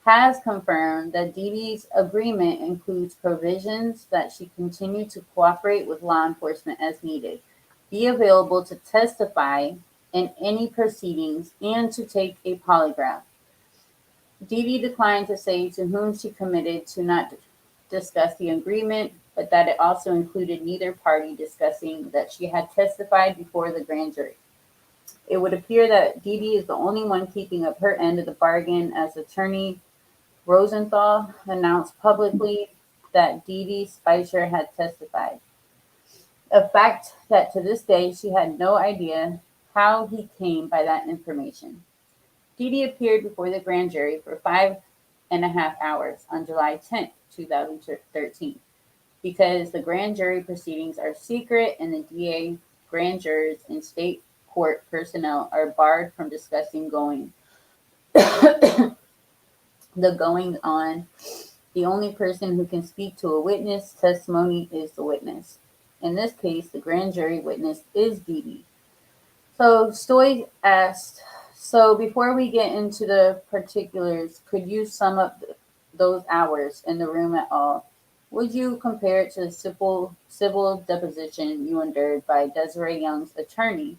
S1: has confirmed that Dee Dee's agreement includes provisions that she continue to cooperate with law enforcement as needed, be available to testify in any proceedings, and to take a polygraph. Dee Dee declined to say to whom she committed to not discuss the agreement, but that it also included neither party discussing that she had testified before the grand jury. It would appear that Dee Dee is the only one keeping up her end of the bargain, as attorney Rosenthal announced publicly that Dee Dee Spicer had testified. A fact that to this day she had no idea how he came by that information. Dee Dee appeared before the grand jury for 5.5 hours on July 10th, 2013, because the grand jury proceedings are secret and the DA grand jurors and state court personnel are barred from discussing the going on. The only person who can speak to a witness testimony is the witness. In this case, the grand jury witness is Dee Dee. So Stoy asked, so before we get into the particulars, could you sum up those hours in the room at all? Would you compare it to the civil deposition you endured by Desiree Young's attorney?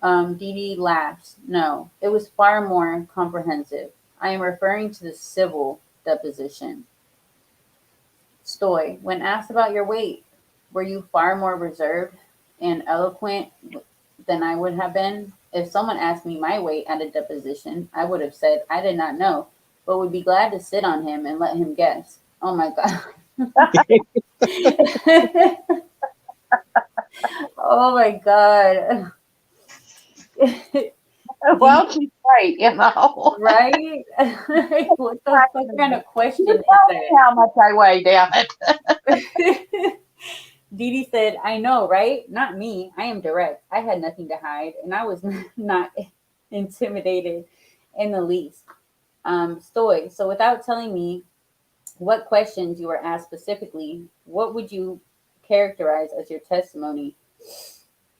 S1: Dee Dee laughs. No, it was far more comprehensive. I am referring to the civil deposition. Stoy, when asked about your weight, were you far more reserved and eloquent than I would have been? If someone asked me my weight at a deposition, I would have said I did not know, but would be glad to sit on him and let him guess. Oh my God. Oh my God.
S4: Well, she's right, you know.
S1: Right? What the fuck kind of question
S4: You
S1: is
S4: tell me
S1: that?
S4: how much I weigh, damn it.
S1: Dee Dee said, I know, right? Not me. I am direct. I had nothing to hide, and I was not intimidated in the least. Stoy, so without telling me what questions you were asked specifically, what would you characterize as your testimony?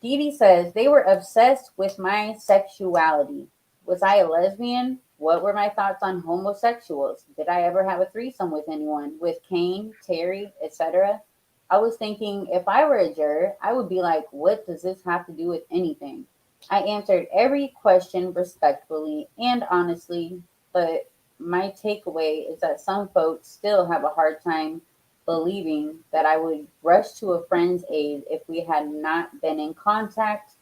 S1: Dee Dee says, they were obsessed with my sexuality. Was I a lesbian? What were my thoughts on homosexuals? Did I ever have a threesome with anyone? With Kane, Terri, etc.? I was thinking if I were a juror, I would be like, what does this have to do with anything? I answered every question respectfully and honestly, but my takeaway is that some folks still have a hard time believing that I would rush to a friend's aid if we had not been in contact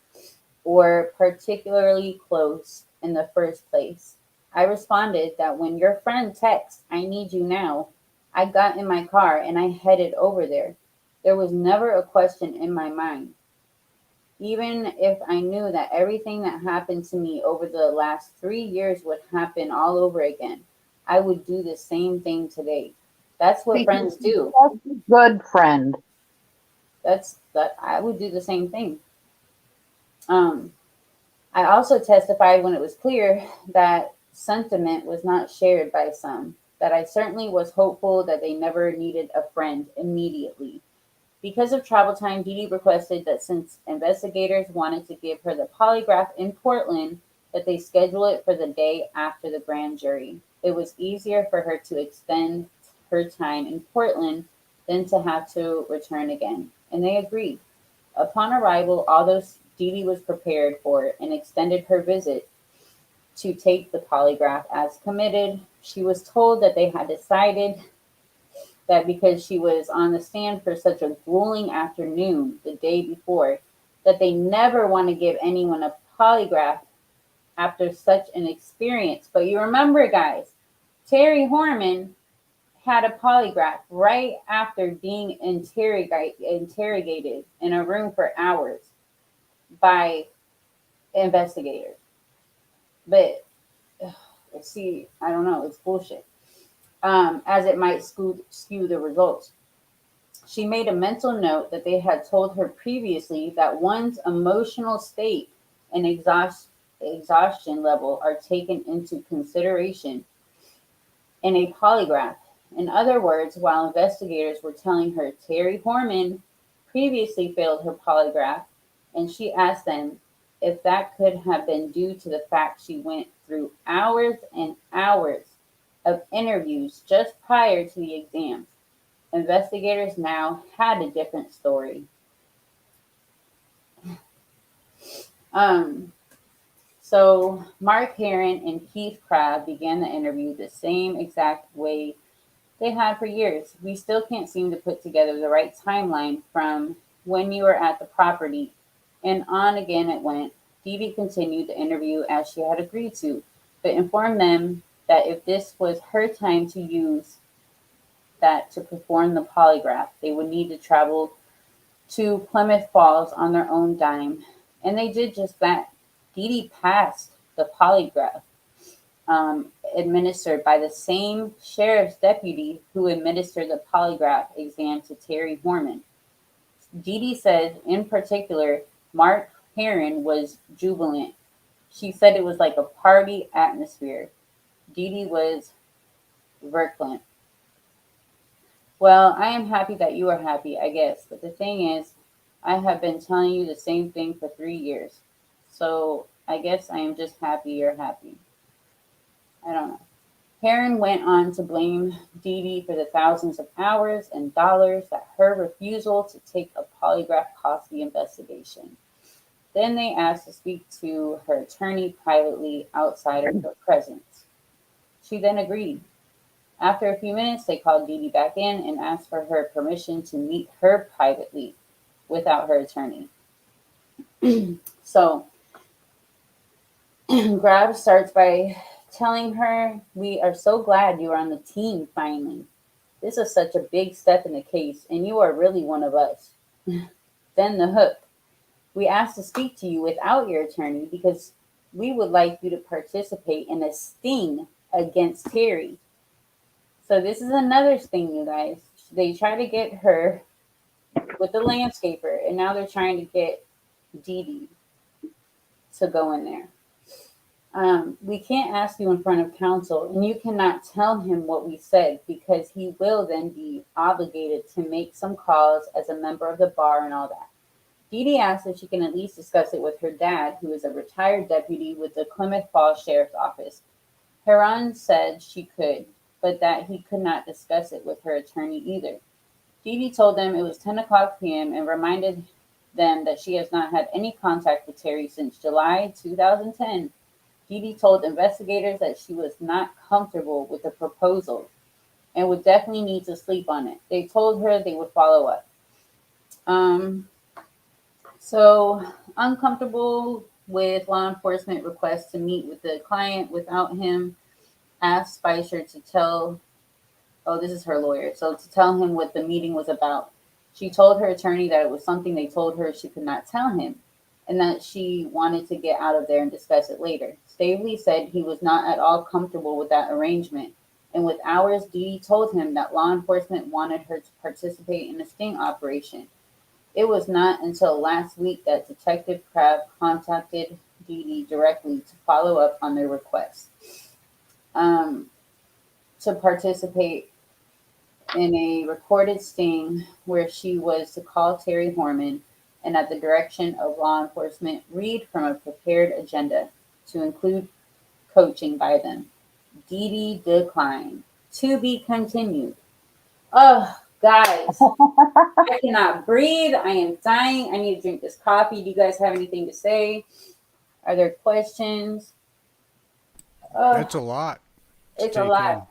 S1: or particularly close in the first place. I responded that when your friend texts, I need you now, I got in my car and I headed over there. There was never a question in my mind. Even if I knew that everything that happened to me over the last 3 years would happen all over again, I would do the same thing today. That's what friends do.
S4: That's a good friend.
S1: That I would do the same thing. I also testified when it was clear that sentiment was not shared by some, that I certainly was hopeful that they never needed a friend immediately. Because of travel time, Dee Dee requested that since investigators wanted to give her the polygraph in Portland, that they schedule it for the day after the grand jury. It was easier for her to extend her time in Portland than to have to return again, and they agreed. Upon arrival, although Dee Dee was prepared for it and extended her visit to take the polygraph as committed, she was told that they had decided that because she was on the stand for such a grueling afternoon the day before, that they never want to give anyone a polygraph after such an experience. But you remember, guys, Terri Horman had a polygraph right after being interrogated in a room for hours by investigators. But see, I don't know, it's bullshit. As it might skew the results. She made a mental note that they had told her previously that one's emotional state and exhaustion level are taken into consideration in a polygraph. In other words, while investigators were telling her Terri Horman previously failed her polygraph, and she asked them if that could have been due to the fact she went through hours and hours of interviews just prior to the exams. Investigators now had a different story. So Mark Heron and Keith Crabb began the interview the same exact way they had for years. We still can't seem to put together the right timeline from when you were at the property, and on again it went. Dee Dee continued the interview as she had agreed to, but informed them that if this was her time to use that to perform the polygraph, they would need to travel to Plymouth Falls on their own dime. And they did just that. Dee Dee passed the polygraph administered by the same sheriff's deputy who administered the polygraph exam to Terri Horman. Dee Dee said, in particular, Mark Heron was jubilant. She said it was like a party atmosphere. Dee Dee was verklempt. Well, I am happy that you are happy, I guess. But the thing is, I have been telling you the same thing for 3 years. So I guess I am just happy you're happy. I don't know. Heron went on to blame Dee Dee for the thousands of hours and dollars that her refusal to take a polygraph cost the investigation. Then they asked to speak to her attorney privately outside of her presence. She then agreed. After a few minutes, they called Dee Dee back in and asked for her permission to meet her privately without her attorney. So, Grab starts by telling her, "We are so glad you are on the team finally. This is such a big step in the case, and you are really one of us." Then the hook. "We asked to speak to you without your attorney because we would like you to participate in a sting against Terri." So this is another sting, you guys. They try to get her with the landscaper, and now they're trying to get Dee Dee to go in there. "We can't ask you in front of counsel, and you cannot tell him what we said because he will then be obligated to make some calls as a member of the bar and all that." Dee Dee asked if she can at least discuss it with her dad, who is a retired deputy with the Plymouth Falls Sheriff's Office. Heron said she could, but that he could not discuss it with her attorney either. Dee Dee told them it was 10 o'clock p.m. and reminded them that she has not had any contact with Terri since July 2010. Dee Dee told investigators that she was not comfortable with the proposal and would definitely need to sleep on it. They told her they would follow up. So uncomfortable with law enforcement requests to meet with the client without him, asked Spicer to tell, oh, this is her lawyer, so to tell him what the meeting was about. She told her attorney that it was something they told her she could not tell him, and that she wanted to get out of there and discuss it later. Stavely said he was not at all comfortable with that arrangement, and with hours, Dee Dee told him that law enforcement wanted her to participate in a sting operation. It was not until last week that Detective Crabb contacted Dee Dee directly to follow up on their request to participate in a recorded sting where she was to call Terri Horman and, at the direction of law enforcement, read from a prepared agenda to include coaching by them. Dee Dee declined. To be continued. Oh, guys, I cannot breathe. I am dying. I need to drink this coffee. Do you guys have anything to say? Are there questions?
S3: That's a lot.
S1: It's a lot.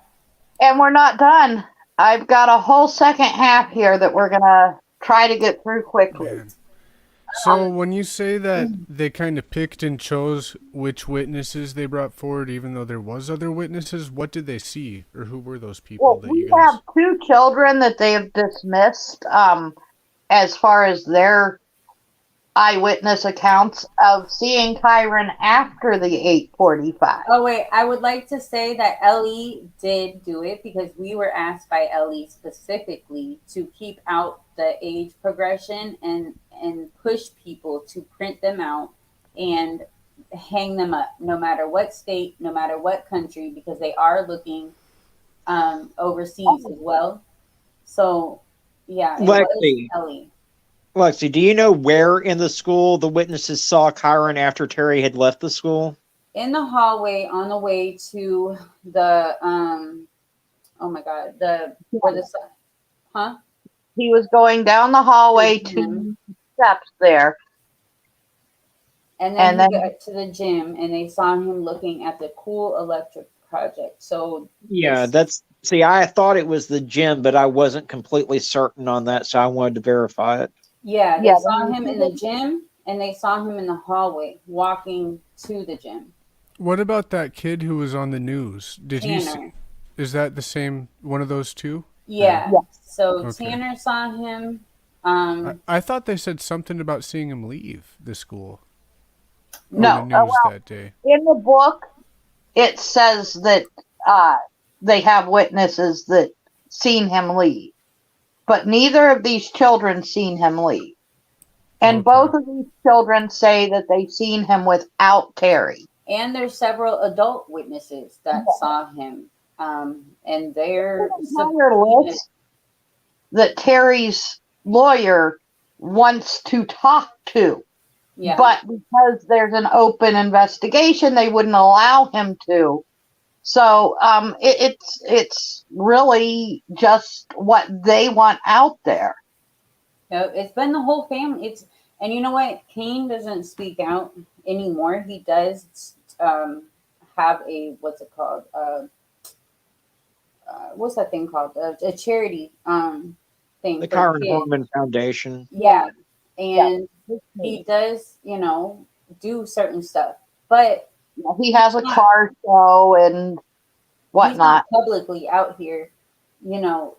S4: And we're not done. I've got a whole second half here that we're going to try to get through quickly.
S3: Man. So when you say that they kind of picked and chose which witnesses they brought forward, even though there was other witnesses, what did they see, or who were those people
S4: Well,
S3: that
S4: we
S3: you guys?
S4: have 2 children that they have dismissed as far as their eyewitness accounts of seeing Kyron after the 8:45.
S1: Oh, wait. I would like to say that Ellie did do it because we were asked by Ellie specifically to keep out the age progression and push people to print them out and hang them up, no matter what state, no matter what country, because they are looking overseas as well. So, yeah, it was Ellie.
S2: Lexi, do you know where in the school the witnesses saw Kyron after Terri had left the school?
S1: In the hallway on the way to the oh my god,
S4: He was going down the hallway to steps there.
S1: And then he got to the gym and they saw him looking at the Cool Electric project. So
S2: yeah, I thought it was the gym, but I wasn't completely certain on that, so I wanted to verify it.
S1: Yeah, they saw him in the gym and they saw him in the hallway walking to the gym.
S3: What about that kid who was on the news? Did
S1: Tanner.
S3: he see, is that the same one of those two?
S1: Yeah. So
S3: Okay.
S1: Tanner saw him.
S3: I thought they said something about seeing him leave the school.
S4: No,
S3: on the news that day.
S4: In the book, it says that they have witnesses that seen him leave, but neither of these children seen him leave. And
S3: Okay.
S4: both of these children say that they've seen him without Terri.
S1: And there's several adult witnesses that saw him. And they're
S4: Entire list that Terry's lawyer wants to talk to.
S1: yeah.
S4: But because there's an open investigation, they wouldn't allow him to. So it's really just what they want out there.
S1: It's been the whole family. And you know what? Kane doesn't speak out anymore. He does have a what's it called? What's that thing called? A charity thing.
S2: The
S1: for
S2: Kyron
S1: kids.
S2: Horman Foundation.
S1: Yeah, and
S4: Yeah.
S1: he does, do certain stuff, but
S4: He has a car show and whatnot.
S1: he's not publicly out here,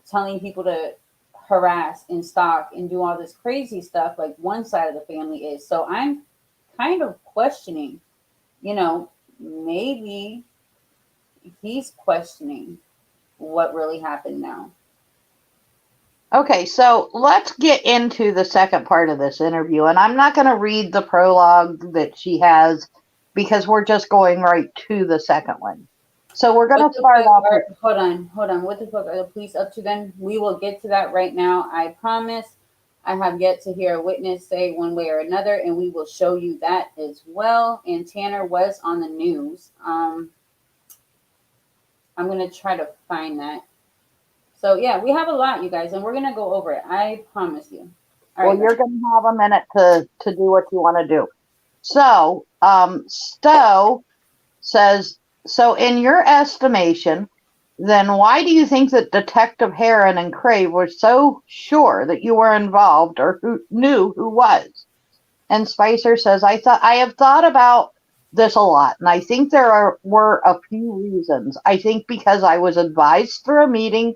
S1: telling people to harass and stalk and do all this crazy stuff like one side of the family is. So I'm kind of questioning, maybe he's questioning what really happened now.
S4: Okay, so let's get into the second part of this interview. And I'm not going to read the prologue that she has because we're just going right to the second one. So we're going to start off with...
S1: Hold on. What the fuck are the police up to then? We will get to that right now. I promise. I have yet to hear a witness say one way or another, and we will show you that as well. And Tanner was on the news. I'm going to try to find that. So, yeah, we have a lot, you guys, and we're going to go over it. I promise you. All
S4: Well,
S1: right,
S4: you're going to have a minute to do what you want to do. So, Stowe says, so in your estimation, then why do you think that Detective Heron and Crave were so sure that you were involved or who knew who was? And Spicer says, I have thought about this a lot, and I think were a few reasons. I think because I was advised through a meeting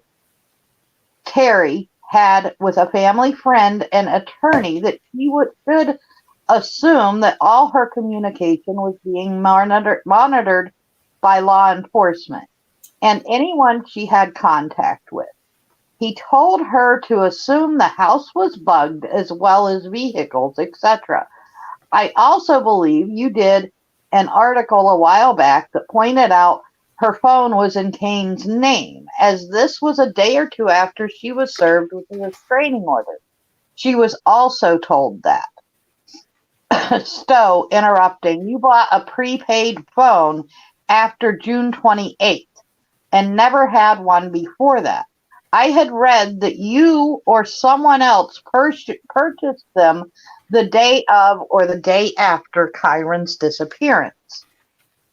S4: Terri had with a family friend and attorney that she should assume that all her communication was being monitored by law enforcement and anyone she had contact with. He told her to assume the house was bugged as well as vehicles, etc. I also believe you did an article a while back that pointed out her phone was in Kane's name, as this was a day or two after she was served with a restraining order. She was also told that. Stowe interrupting, you bought a prepaid phone after June 28th and never had one before that. I had read that you or someone else purchased them the day of or the day after Kyron's disappearance.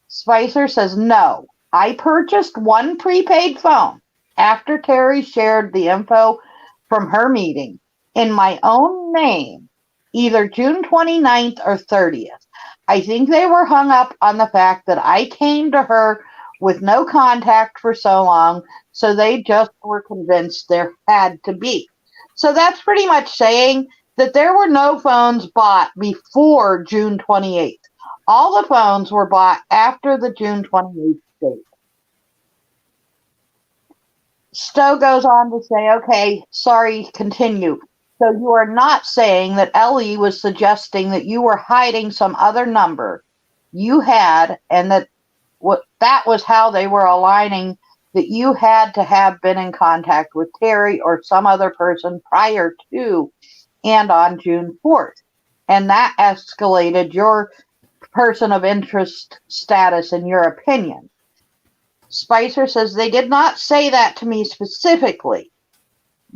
S4: Spicer says, no, I purchased one prepaid phone after Terri shared the info from her meeting in my own name, either June 29th or 30th. I think they were hung up on the fact that I came to her with no contact for so long, so they just were convinced there had to be. So that's pretty much saying that there were no phones bought before June 28th. All the phones were bought after the June 28th date. Stowe goes on to say, okay, sorry, continue. So you are not saying that Ellie was suggesting that you were hiding some other number you had and that was how they were aligning that you had to have been in contact with Terri or some other person prior to and on June 4th. And that escalated your person of interest status in your opinion. Spicer says they did not say that to me specifically,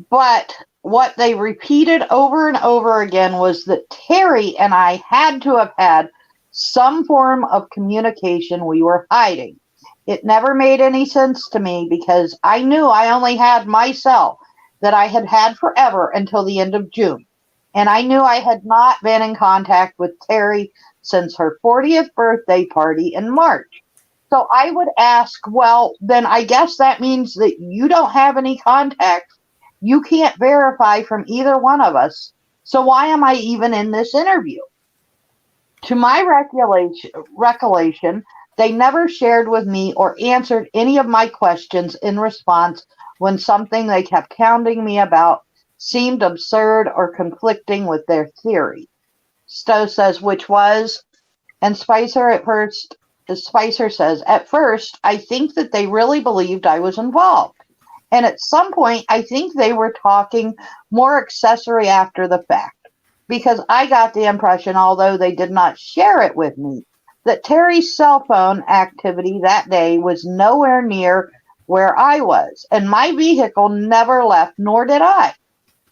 S4: but what they repeated over and over again was that Terri and I had to have had some form of communication we were hiding. It never made any sense to me because I knew I only had myself that I had had forever until the end of June. And I knew I had not been in contact with Terri since her 40th birthday party in March. So I would ask, well, then I guess that means that you don't have any contact. You can't verify from either one of us. So why am I even in this interview? To my recollection, they never shared with me or answered any of my questions in response when something they kept hounding me about seemed absurd or conflicting with their theory. Stowe says, which was, and Spicer says, at first, I think that they really believed I was involved. And at some point, I think they were talking more accessory after the fact. Because I got the impression, although they did not share it with me, that Terri's cell phone activity that day was nowhere near where I was, and my vehicle never left, nor did I.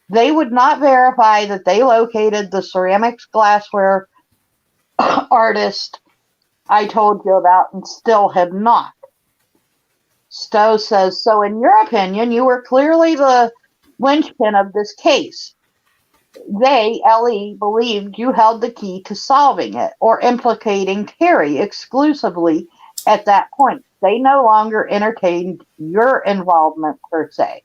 S4: They would not verify that they located the ceramics glassware artist I told you about and still have not. Stowe says, so in your opinion, you were clearly the linchpin of this case. They, Ellie, believed you held the key to solving it or implicating Terri exclusively at that point. They no longer entertained your involvement per se.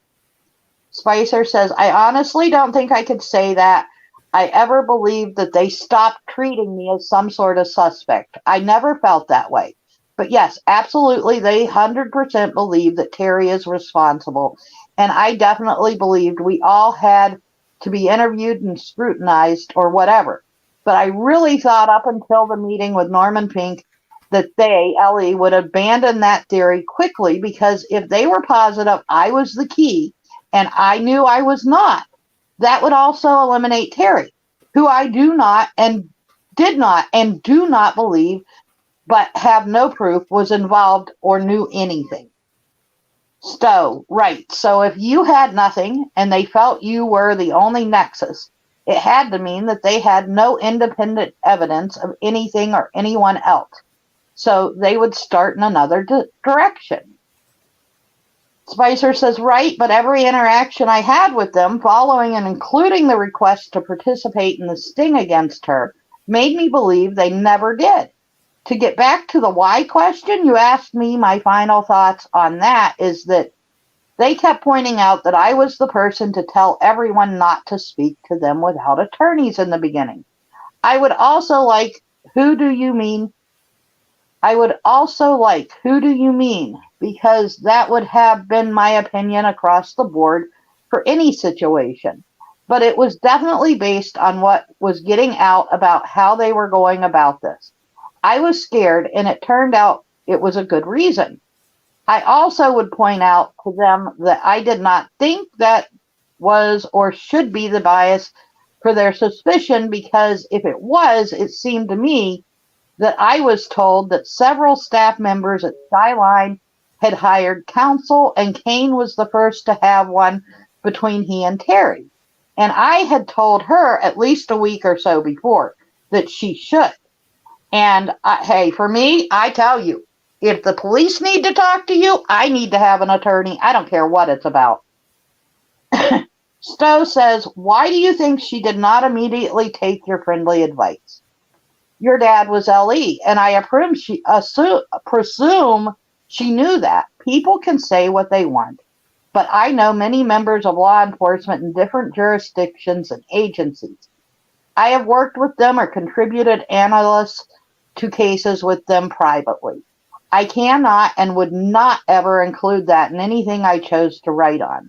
S4: Spicer says, I honestly don't think I could say that I ever believed that they stopped treating me as some sort of suspect. I never felt that way. But yes, absolutely, they 100% believe that Terri is responsible. And I definitely believed we all had to be interviewed and scrutinized or whatever. But I really thought up until the meeting with Norman Pink that they, Ellie, would abandon that theory quickly because if they were positive I was the key and I knew I was not, that would also eliminate Terri, who I do not and did not and do not believe but have no proof was involved or knew anything. Stowe, right. So if you had nothing and they felt you were the only nexus, it had to mean that they had no independent evidence of anything or anyone else. So they would start in another direction. Spicer says, right, but every interaction I had with them, following and including the request to participate in the sting against her, made me believe they never did. To get back to the why question you asked me, my final thoughts on that is that they kept pointing out that I was the person to tell everyone not to speak to them without attorneys in the beginning. I would also like, who do you mean? Because that would have been my opinion across the board for any situation. But it was definitely based on what was getting out about how they were going about this. I was scared, and it turned out it was a good reason. I also would point out to them that I did not think that was or should be the bias for their suspicion, because if it was, it seemed to me that I was told that several staff members at Skyline had hired counsel, and Kane was the first to have one between he and Terri. And I had told her at least a week or so before that she should. And hey, for me, I tell you, if the police need to talk to you, I need to have an attorney. I don't care what it's about. Stowe says, why do you think she did not immediately take your friendly advice? Your dad was LE, and I presume she knew that. People can say what they want. But I know many members of law enforcement in different jurisdictions and agencies. I have worked with them or contributed analysts to cases with them privately. I cannot and would not ever include that in anything I chose to write on.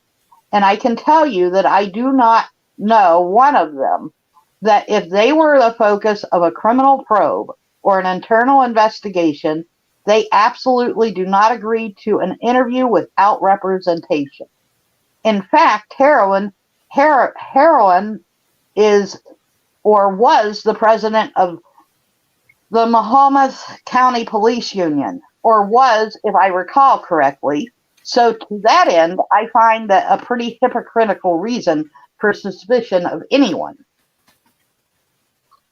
S4: And I can tell you that I do not know one of them that if they were the focus of a criminal probe or an internal investigation, they absolutely do not agree to an interview without representation. In fact, Heroin is or was the president of the Mahomet County Police Union, or was, if I recall correctly. So to that end, I find that a pretty hypocritical reason for suspicion of anyone.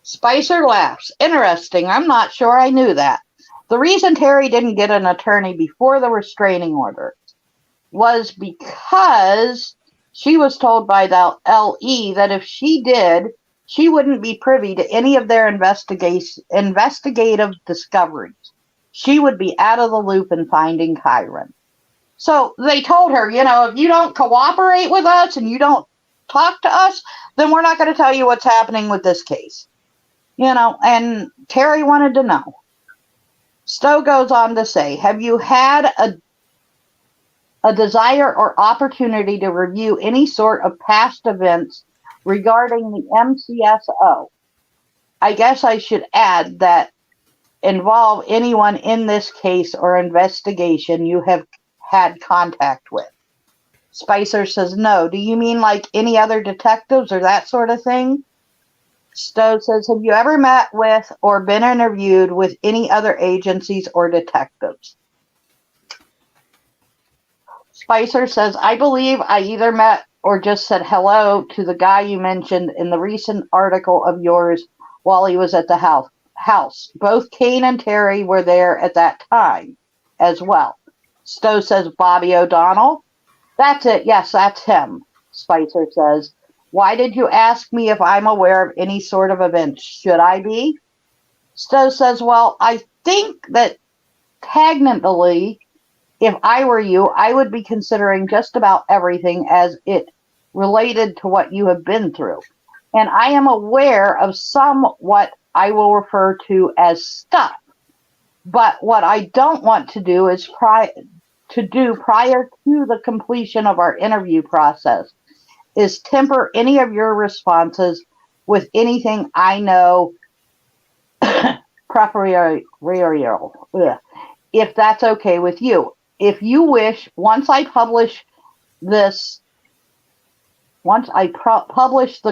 S4: Spicer laughs. Interesting. I'm not sure I knew that. The reason Terri didn't get an attorney before the restraining order was because she was told by the LE that if she did, she wouldn't be privy to any of their investigative discoveries. She would be out of the loop in finding Kyron. So they told her, if you don't cooperate with us and you don't talk to us, then we're not going to tell you what's happening with this case. And Terri wanted to know. Stowe goes on to say, have you had a desire or opportunity to review any sort of past events regarding the MCSO? I guess I should add that involve anyone in this case or investigation you have had contact with. Spicer says, no. Do you mean like any other detectives or that sort of thing? Stowe says, have you ever met with or been interviewed with any other agencies or detectives? Spicer says, I believe I either met or just said hello to the guy you mentioned in the recent article of yours while he was at the house. Both Kane and Terri were there at that time as well. Stowe says, Bobby O'Donnell? That's it. Yes, that's him, Spicer says. Why did you ask me if I'm aware of any sort of events? Should I be? Stowe says, well, I think that technically, if I were you, I would be considering just about everything as it related to what you have been through. And I am aware of some what I will refer to as stuff. But what I don't want to do is prior to the completion of our interview process is temper any of your responses with anything I know preferential, if that's okay with you. If you wish, once I publish the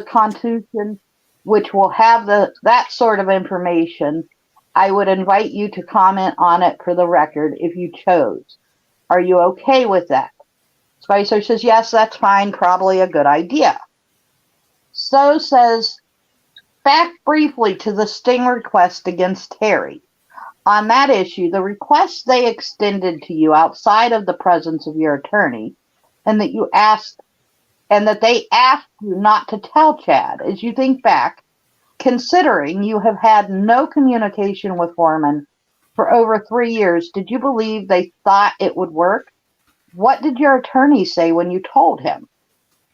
S4: Constitution, which will have that sort of information, I would invite you to comment on it for the record if you chose. Are you okay with that? Spicer says, yes, that's fine, probably a good idea. Stowe says, back briefly to the sting request against Terri. On that issue, the request they extended to you outside of the presence of your attorney, and that they asked you not to tell Chad, as you think back, considering you have had no communication with Horman for over 3 years, did you believe they thought it would work? What did your attorney say when you told him?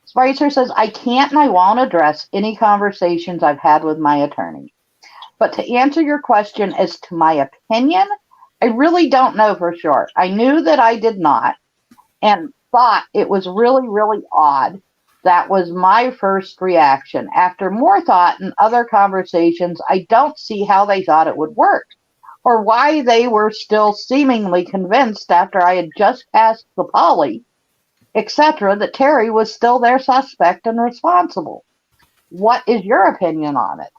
S4: Spicer says, I can't and I won't address any conversations I've had with my attorney. But to answer your question as to my opinion, I really don't know for sure. I knew that I did not and thought it was really, really odd. That was my first reaction. After more thought and other conversations, I don't see how they thought it would work or why they were still seemingly convinced after I had just passed the poly, etc., that Terri was still their suspect and responsible. What is your opinion on it?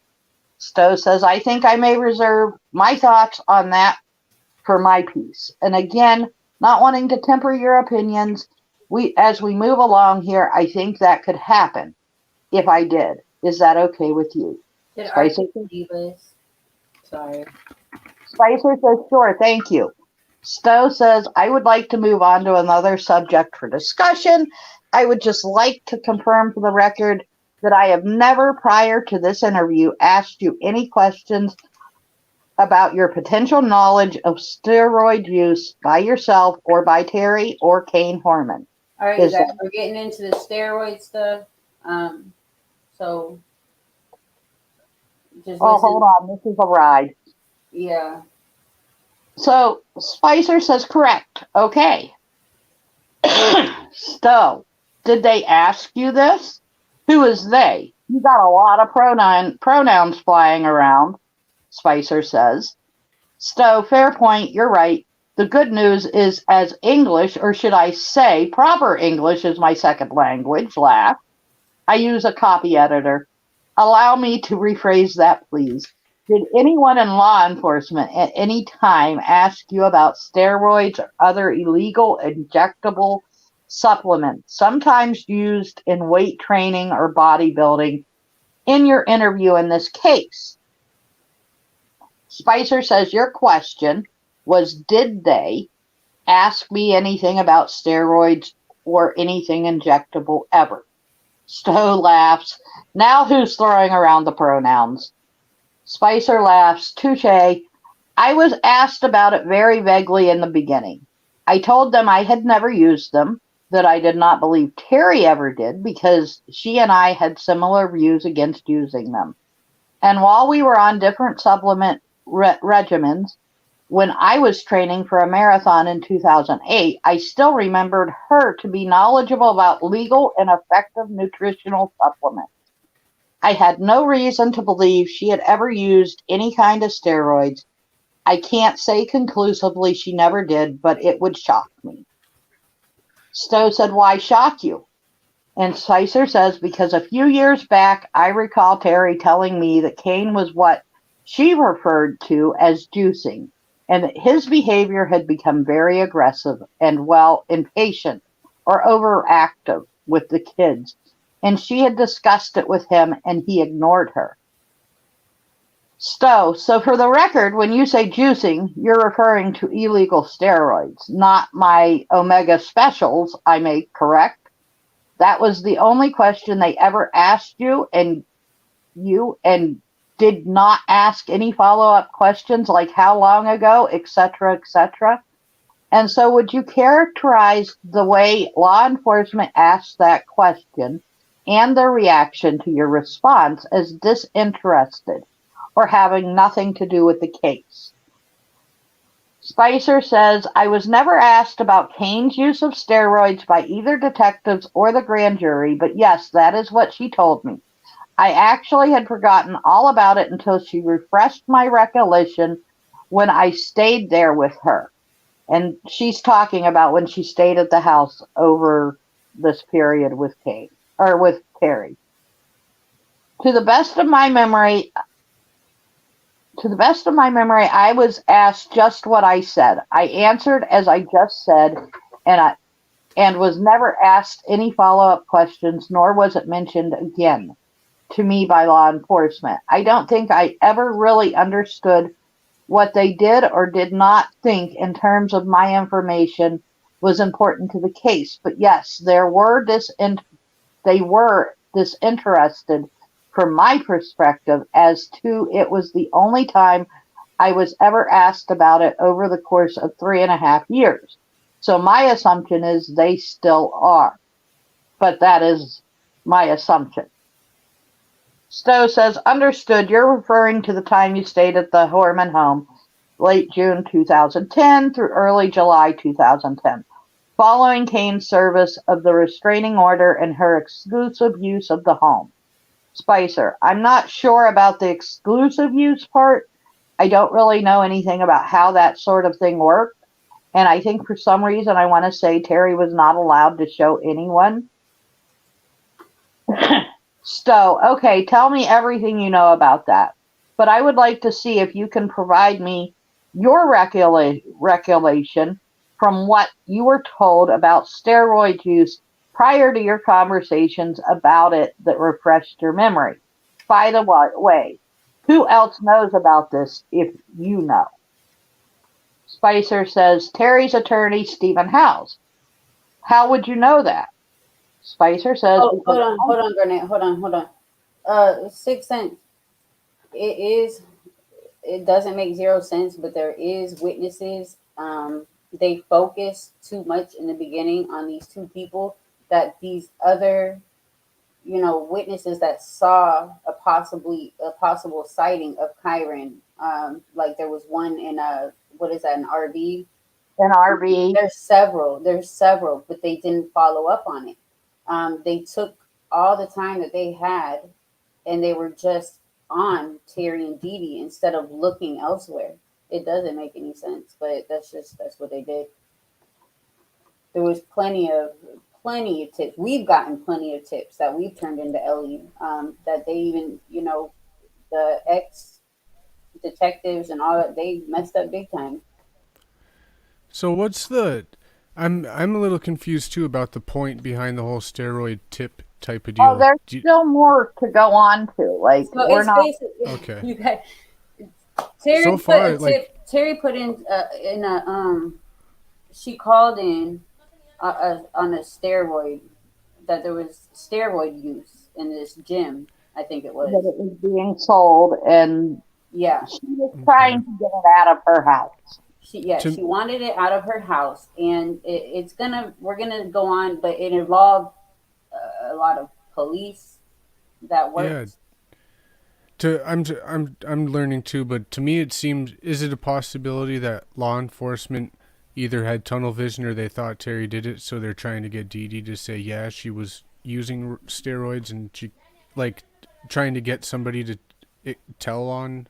S4: Stowe says, I think I may reserve my thoughts on that for my piece. And again, not wanting to temper your opinions, as we move along here, I think that could happen if I did. Is that okay with you?
S1: Did
S4: Spicer
S1: leave us? Sorry.
S4: Spicer says, sure, thank you. Stowe says, I would like to move on to another subject for discussion. I would just like to confirm for the record that I have never prior to this interview asked you any questions about your potential knowledge of steroid use by yourself or by Terri or Kane Horman.
S1: All right, you guys, we're getting into the steroid stuff. So just
S4: hold on, this is a ride.
S1: Yeah.
S4: So Spicer says correct. Okay. Stowe, did they ask you this? Who is they? You got a lot of pronouns flying around, Spicer says. Stowe, fair point, you're right. The good news is as English, or should I say proper English is my second language, laugh. I use a copy editor. Allow me to rephrase that, please. Did anyone in law enforcement at any time ask you about steroids or other illegal injectable supplements, sometimes used in weight training or bodybuilding, in your interview in this case? Spicer says your question was, did they ask me anything about steroids or anything injectable ever? Stowe laughs. Now who's throwing around the pronouns? Spicer laughs. Touche. I was asked about it very vaguely in the beginning. I told them I had never used them, that I did not believe Terri ever did because she and I had similar views against using them. And while we were on different supplement regimens, when I was training for a marathon in 2008, I still remembered her to be knowledgeable about legal and effective nutritional supplements. I had no reason to believe she had ever used any kind of steroids. I can't say conclusively she never did, but it would shock me. Stowe said, why shock you? And Spicer says, because a few years back, I recall Terri telling me that Kane was what she referred to as juicing, and that his behavior had become very aggressive and, well, impatient or overactive with the kids. And she had discussed it with him, and he ignored her. Stowe, so for the record, when you say juicing, you're referring to illegal steroids, not my omega specials, I make, correct? That was the only question they ever asked you and did not ask any follow-up questions like how long ago, etc., etc. And so would you characterize the way law enforcement asked that question and their reaction to your response as disinterested or having nothing to do with the case? Spicer says, I was never asked about Kane's use of steroids by either detectives or the grand jury, but yes, that is what she told me. I actually had forgotten all about it until she refreshed my recollection when I stayed there with her. And she's talking about when she stayed at the house over this period with Kane, or with Terri. To the best of my memory, I was asked just what I said. I answered as I just said, and was never asked any follow-up questions, nor was it mentioned again to me by law enforcement. I don't think I ever really understood what they did or did not think in terms of my information was important to the case. But yes, they were disinterested from my perspective, as to it was the only time I was ever asked about it over the course of 3.5 years. So my assumption is they still are. But that is my assumption. Stowe says, understood, you're referring to the time you stayed at the Horman home, late June 2010 through early July 2010, following Kane's service of the restraining order and her exclusive use of the home. Spicer, I'm not sure about the exclusive use part. I don't really know anything about how that sort of thing worked. And I think for some reason I want to say Terri was not allowed to show anyone. Stowe, okay, tell me everything you know about that. But I would like to see if you can provide me your recollection from what you were told about steroid use prior to your conversations about it that refreshed your memory. By the way, who else knows about this if you know? Spicer says, Terry's attorney, Stephen Howes. How would you know that? Spicer says...
S1: Oh, hold on, Garnett. Hold on. 6 cents. It doesn't make zero sense, but there is witnesses. They focus too much in the beginning on these two people that these other, witnesses that saw a possible sighting of Kyron. Like there was one in an RV.
S4: An RV.
S1: There's several, but they didn't follow up on it. They took all the time that they had, and they were just on Terri and Dee instead of looking elsewhere. It doesn't make any sense, but that's what they did. There was plenty of tips. We've gotten plenty of tips that we've turned into Ellie. That they even, the ex detectives and all that, they messed up big time.
S3: So what's the? I'm a little confused too about the point behind the whole steroid tip type of deal.
S4: Oh, there's still more to go on to. Like
S1: so
S4: we're not
S3: okay.
S1: You got Terri.
S3: So far,
S1: Terri put in a she called in on a steroid, that there was steroid use in this gym. I think it was
S4: that it was being sold, and
S1: yeah,
S4: she was trying to get it out of her house.
S1: She wanted it out of her house, and we're gonna go on, but it involved a lot of police that worked.
S3: Yeah. I'm learning too, but to me it seems, is it a possibility that law enforcement either had tunnel vision or they thought Terri did it, so they're trying to get Dee to say, yeah, she was using steroids, and she, like, trying to get somebody to tell on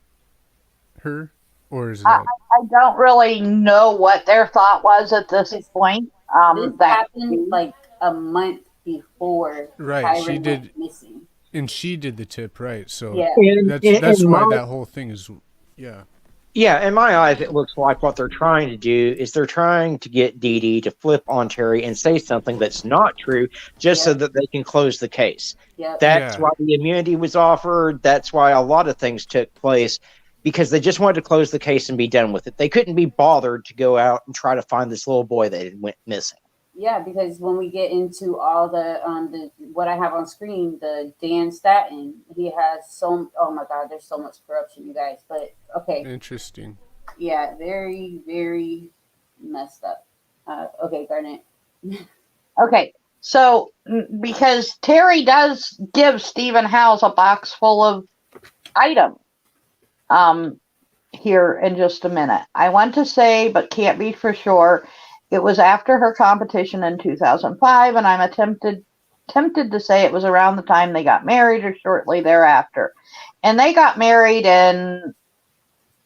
S3: her, or is
S4: I,
S3: that
S4: I don't really know what their thought was at this
S1: This,
S4: point.
S1: this
S4: That
S1: happened like a month before
S3: right? She
S1: Kyron went
S3: did,
S1: missing.
S3: and she did the tip, right? So
S1: Yeah.
S3: that's
S2: In
S3: why
S2: my
S3: that whole thing is, yeah.
S2: Yeah, in my eyes, it looks like what they're trying to do is they're trying to get Dee Dee to flip on Terry and say something that's not true, just so
S1: Yep.
S2: that they can close the case.
S1: Yep.
S2: That's
S3: Yeah,
S2: why the immunity was offered. That's why a lot of things took place because they just wanted to close the case and be done with it. They couldn't be bothered to go out and try to find this little boy that had went missing.
S1: Yeah, because when we get into all the what I have on screen, the Dan Staten, he has so, oh my God, there's so much corruption, you guys. But okay,
S3: interesting.
S1: yeah, very, very messed up. Okay, Garnet.
S4: Okay, so because Terry does give Stephen Howes a box full of items here in just a minute. I want to say, but can't be for sure, it was after her competition in 2005, and I'm tempted to say it was around the time they got married or shortly thereafter. And they got married in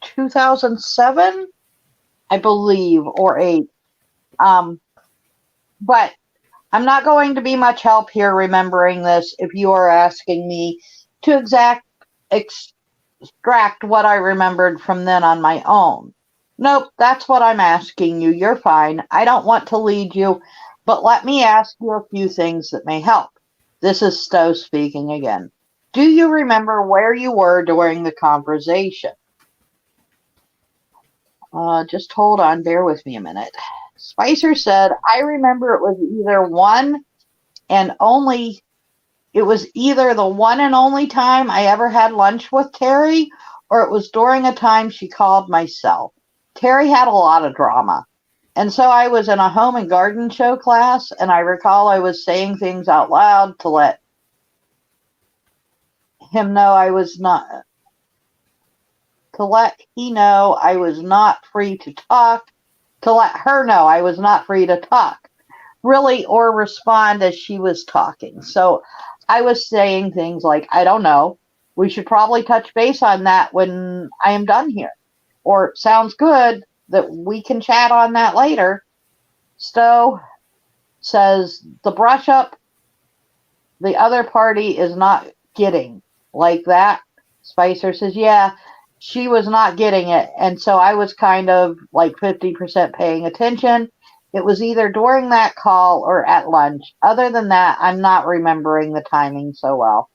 S4: 2007, I believe, or 8. But I'm not going to be much help here remembering this if you are asking me to extract what I remembered from then on my own. Nope, that's what I'm asking you. You're fine. I don't want to lead you, but let me ask you a few things that may help. This is Stowe speaking again. Do you remember where you were during the conversation? Just hold on, bear with me a minute. Spicer said, I remember it was either the one and only time I ever had lunch with Terri, or it was during a time she called myself. Terri had a lot of drama. And so I was in a home and garden show class, and I recall I was saying things out loud to let him know I was not, to let he know I was not free to talk, to let her know I was not free to talk, really, or respond as she was talking. So I was saying things like, I don't know, we should probably touch base on that when I am done here. Or sounds good that we can chat on that later. Stowe says the brush up the other party is not getting like that. Spicer says, yeah, she was not getting it. And so I was kind of like 50% paying attention. It was either during that call or at lunch. Other than that, I'm not remembering the timing so well.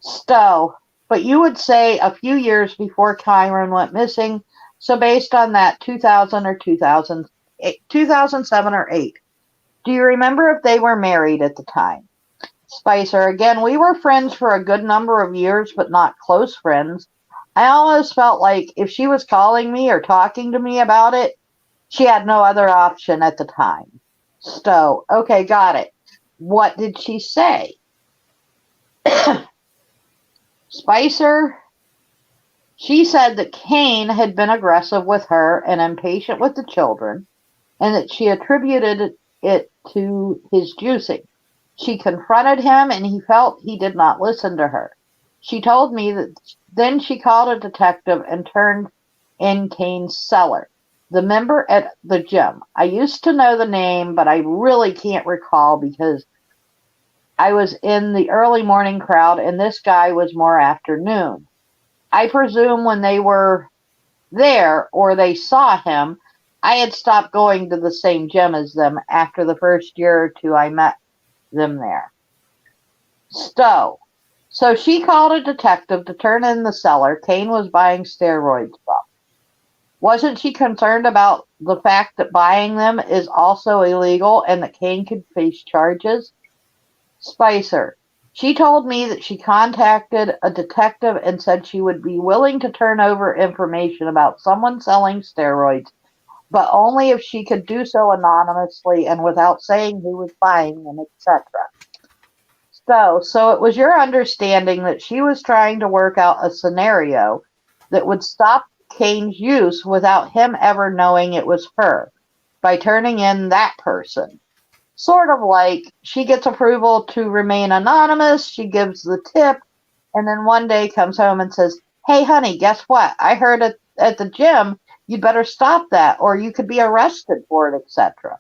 S4: Stowe, but you would say a few years before Kyron went missing. So based on that, 2000 or 2007 or 8. Do you remember if they were married at the time? Spicer, again, we were friends for a good number of years, but not close friends. I almost felt like if she was calling me or talking to me about it, she had no other option at the time. Stowe, okay, got it. What did she say? Spicer, she said that Kane had been aggressive with her and impatient with the children, and that she attributed it to his juicing. She confronted him, and he felt he did not listen to her. She told me that then she called a detective and turned in Kane's cellar, the member at the gym. I used to know the name, but I really can't recall because I was in the early morning crowd, and this guy was more afternoon. I presume when they were there or they saw him, I had stopped going to the same gym as them after the first year or two I met them there. Stowe. So she called a detective to turn in the cellar. Kane was buying steroids from. Wasn't she concerned about the fact that buying them is also illegal and that Kane could face charges? Spicer. She told me that she contacted a detective and said she would be willing to turn over information about someone selling steroids, but only if she could do so anonymously and without saying who was buying them, etc. So it was your understanding that she was trying to work out a scenario that would stop Kane's use without him ever knowing it was her by turning in that person. Sort of like she gets approval to remain anonymous, she gives the tip, and then one day comes home and says, "Hey, honey, guess what? I heard at the gym you'd better stop that or you could be arrested for it, etc."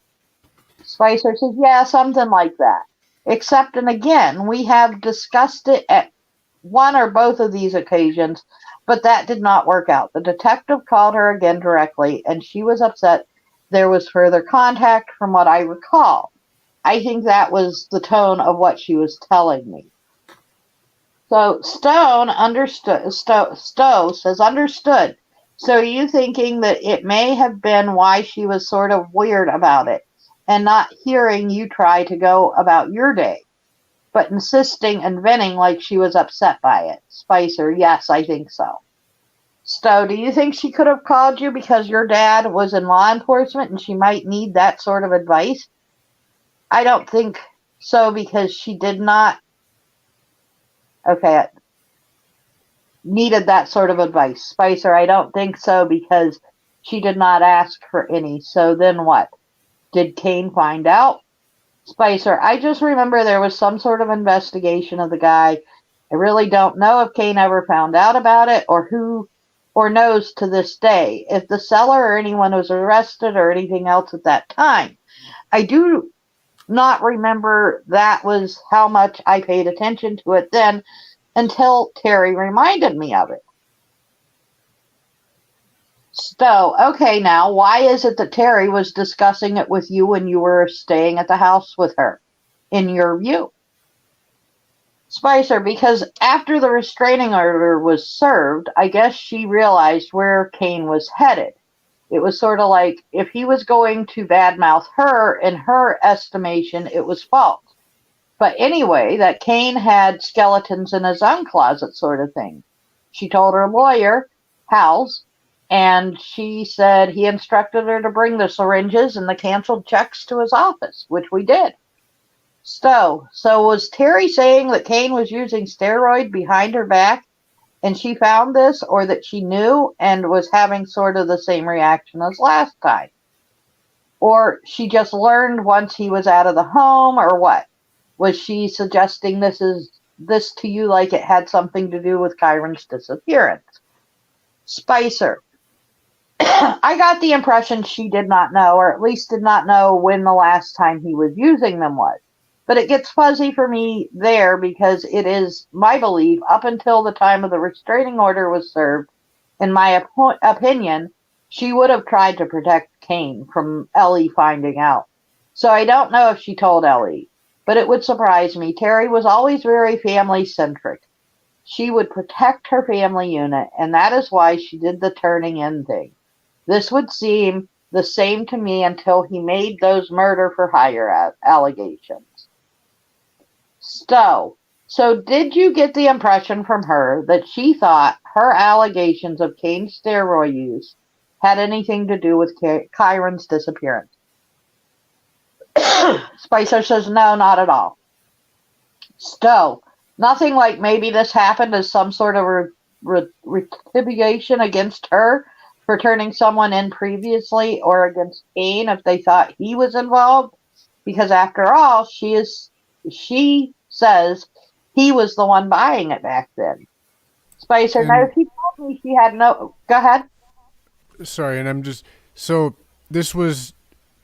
S4: Spicer says, "Yeah, something like that. Except, and again, we have discussed it at one or both of these occasions, but that did not work out. The detective called her again directly, and she was upset there was further contact from what I recall. I think that was the tone of what she was telling me." So Stowe says, "Understood. So are you thinking that it may have been why she was sort of weird about it and not hearing you try to go about your day, but insisting and venting like she was upset by it?" Spicer, "Yes, I think so." Stowe, "Do you think she could have called you because your dad was in law enforcement and she might need that sort of advice?" "I don't think so because she did not." Okay, needed that sort of advice. Spicer, "I don't think so because she did not ask for any. So then what? Did Kane find out?" Spicer, "I just remember there was some sort of investigation of the guy. I really don't know if Kane ever found out about it or who or knows to this day if the seller or anyone was arrested or anything else at that time. I do not remember that was how much I paid attention to it then until Terri reminded me of it." Stowe, "Okay, now, why is it that Terri was discussing it with you when you were staying at the house with her, in your view?" Spicer, "Because after the restraining order was served, I guess she realized where Kane was headed. It was sort of like if he was going to badmouth her, in her estimation, it was false. But anyway, that Kane had skeletons in his own closet sort of thing. She told her lawyer, House, and she said he instructed her to bring the syringes and the canceled checks to his office, which we did." Stowe, "So was Terri saying that Kane was using steroid behind her back and she found this, or that she knew and was having sort of the same reaction as last time? Or she just learned once he was out of the home, or what? Was she suggesting this to you like it had something to do with Kyron's disappearance?" Spicer, "I got the impression she did not know, or at least did not know when the last time he was using them was. But it gets fuzzy for me there because it is my belief up until the time of the restraining order was served, in my opinion, she would have tried to protect Kane from Ellie finding out. So I don't know if she told Ellie, but it would surprise me. Terri was always very family-centric. She would protect her family unit, and that is why she did the turning in thing. This would seem the same to me until he made those murder for hire allegations." Stowe, "So did you get the impression from her that she thought her allegations of Kane's steroid use had anything to do with Kyron's disappearance?" Spicer says, "No, not at all." Stowe, "Nothing like maybe this happened as some sort of retribution against her for turning someone in previously, or against Kane if they thought he was involved? Because after all, she says he was the one buying it back then." Spicer, "No,
S3: And
S4: she told me she had no..." Go ahead.
S3: sorry, and I'm just so this was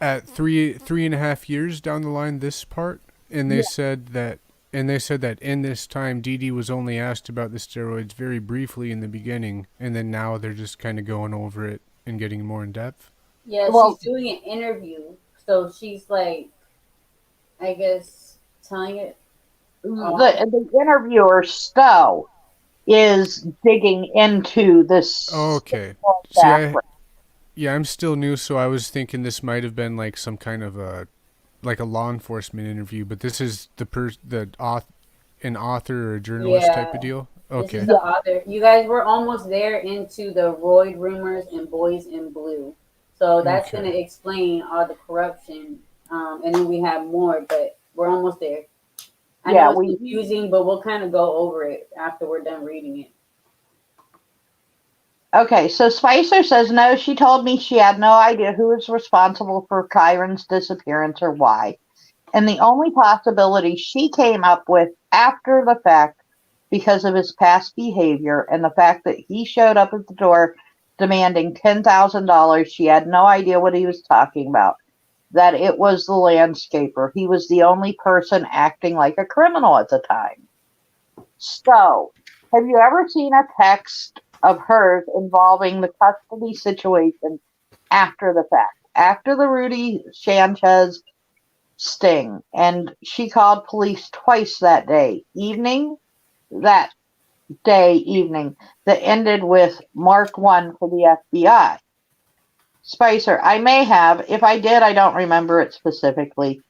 S3: at 3.5 years down the line. This part, and they said that, in this time, Dee Dee was only asked about the steroids very briefly in the beginning, and then now they're just kind of going over it and getting more in depth.
S1: Yeah,
S4: Well,
S1: she's doing an interview, so she's like, I guess, telling it all.
S4: the interviewer, Stowe, is digging into this
S3: Okay. See,
S4: background.
S3: I'm still new, so I was thinking this might have been like some kind of a law enforcement interview, but this is an author or a journalist type of
S1: Yeah,
S3: deal.
S1: this is
S3: Okay.
S1: the author. You guys, we're almost there into the Royd rumors and Boys in Blue. So that's going
S3: Okay.
S1: to explain all the corruption. And then we have more, but we're almost there. I
S4: Yeah,
S1: know it's confusing, but we'll kind of go over it after we're done reading it.
S4: Okay, so Spicer says, "No, she told me she had no idea who was responsible for Kyron's disappearance or why. And the only possibility she came up with after the fact because of his past behavior and the fact that he showed up at the door demanding $10,000. She had no idea what he was talking about. That it was the landscaper. He was the only person acting like a criminal at the time. So, have you ever seen a text of hers involving the custody situation after the fact? After the Rudy Sanchez sting, and she called police twice that evening, that ended with Mark 1 for the FBI. Spicer, I may have. If I did, I don't remember it specifically.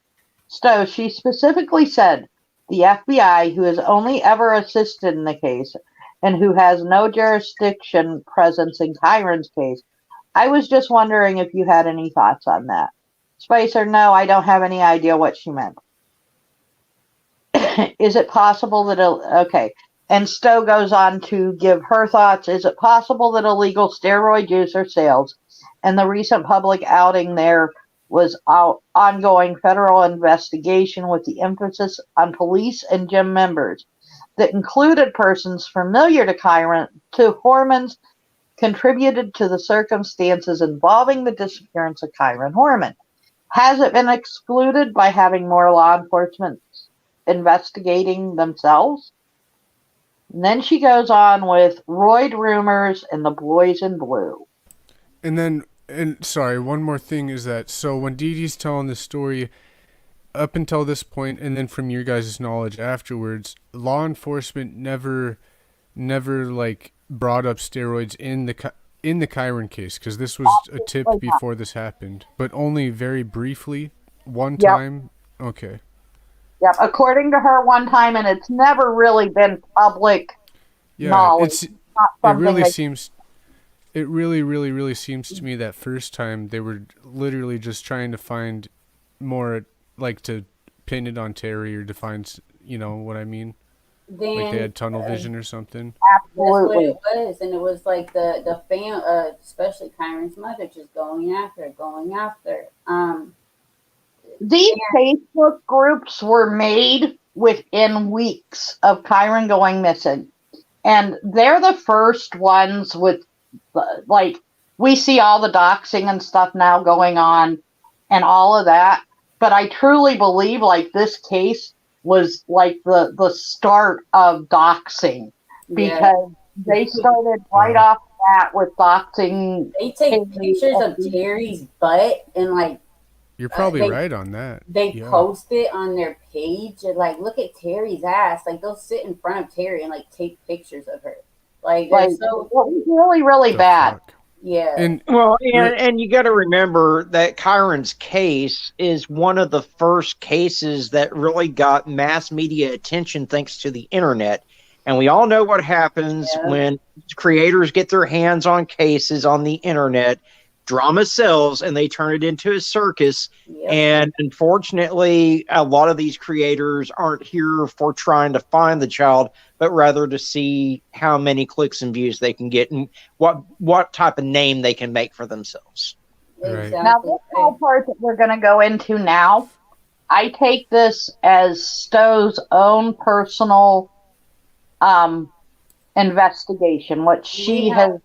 S4: Stowe, she specifically said the FBI, who has only ever assisted in the case and who has no jurisdiction presence in Kyron's case. I was just wondering if you had any thoughts on that. Spicer, no, I don't have any idea what she meant. Is it possible that... Okay. And Stowe goes on to give her thoughts. Is it possible that illegal steroid use or sales and the recent public outing there was ongoing federal investigation with the emphasis on police and gym members that included persons familiar to Horman's contributed to the circumstances involving the disappearance of Kyron Horman? Has it been excluded by having more law enforcement investigating themselves? And then she goes on with roid rumors and the boys in blue.
S3: And sorry, one more thing is that, so when Dee Dee's telling the story up until this point, and then from your guys' knowledge afterwards, law enforcement never like brought up steroids in the Kyron case, because this was a tip before this happened, but only very briefly, one time. Okay.
S4: Yep, according to her one time, and it's never really been public knowledge.
S3: It really seems to me that first time they were literally just trying to find more, like, to pin it on Terri or to find, you know what I mean?
S1: Then,
S3: like they had tunnel vision or something.
S4: Absolutely.
S1: That's what it was, and it was like the fam, especially Kyron's mother, just going after.
S4: These Facebook groups were made within weeks of Kyron going missing. And they're the first ones with, like, we see all the doxing and stuff now going on and all of that. But I truly believe, like, this case was, like, the start of doxing. Because they started right off that with doxing.
S1: They take pictures of Terry's butt and, like,
S3: you're probably right on that.
S1: They post it on their page and, like, look at Terry's ass. Like, they'll sit in front of Terry and, like, take pictures of her. Like so
S4: really, really bad.
S3: Fuck?
S1: Yeah.
S2: And you got to remember that Kyron's case is one of the first cases that really got mass media attention thanks to the internet. And we all know what happens when creators get their hands on cases on the internet. Drama sells, and they turn it into a circus. Yep. And unfortunately, a lot of these creators aren't here for trying to find the child, but rather to see how many clicks and views they can get and what type of name they can make for themselves.
S1: Exactly.
S4: Now, this whole part that we're going to go into now, I take this as Stowe's own personal investigation, what she has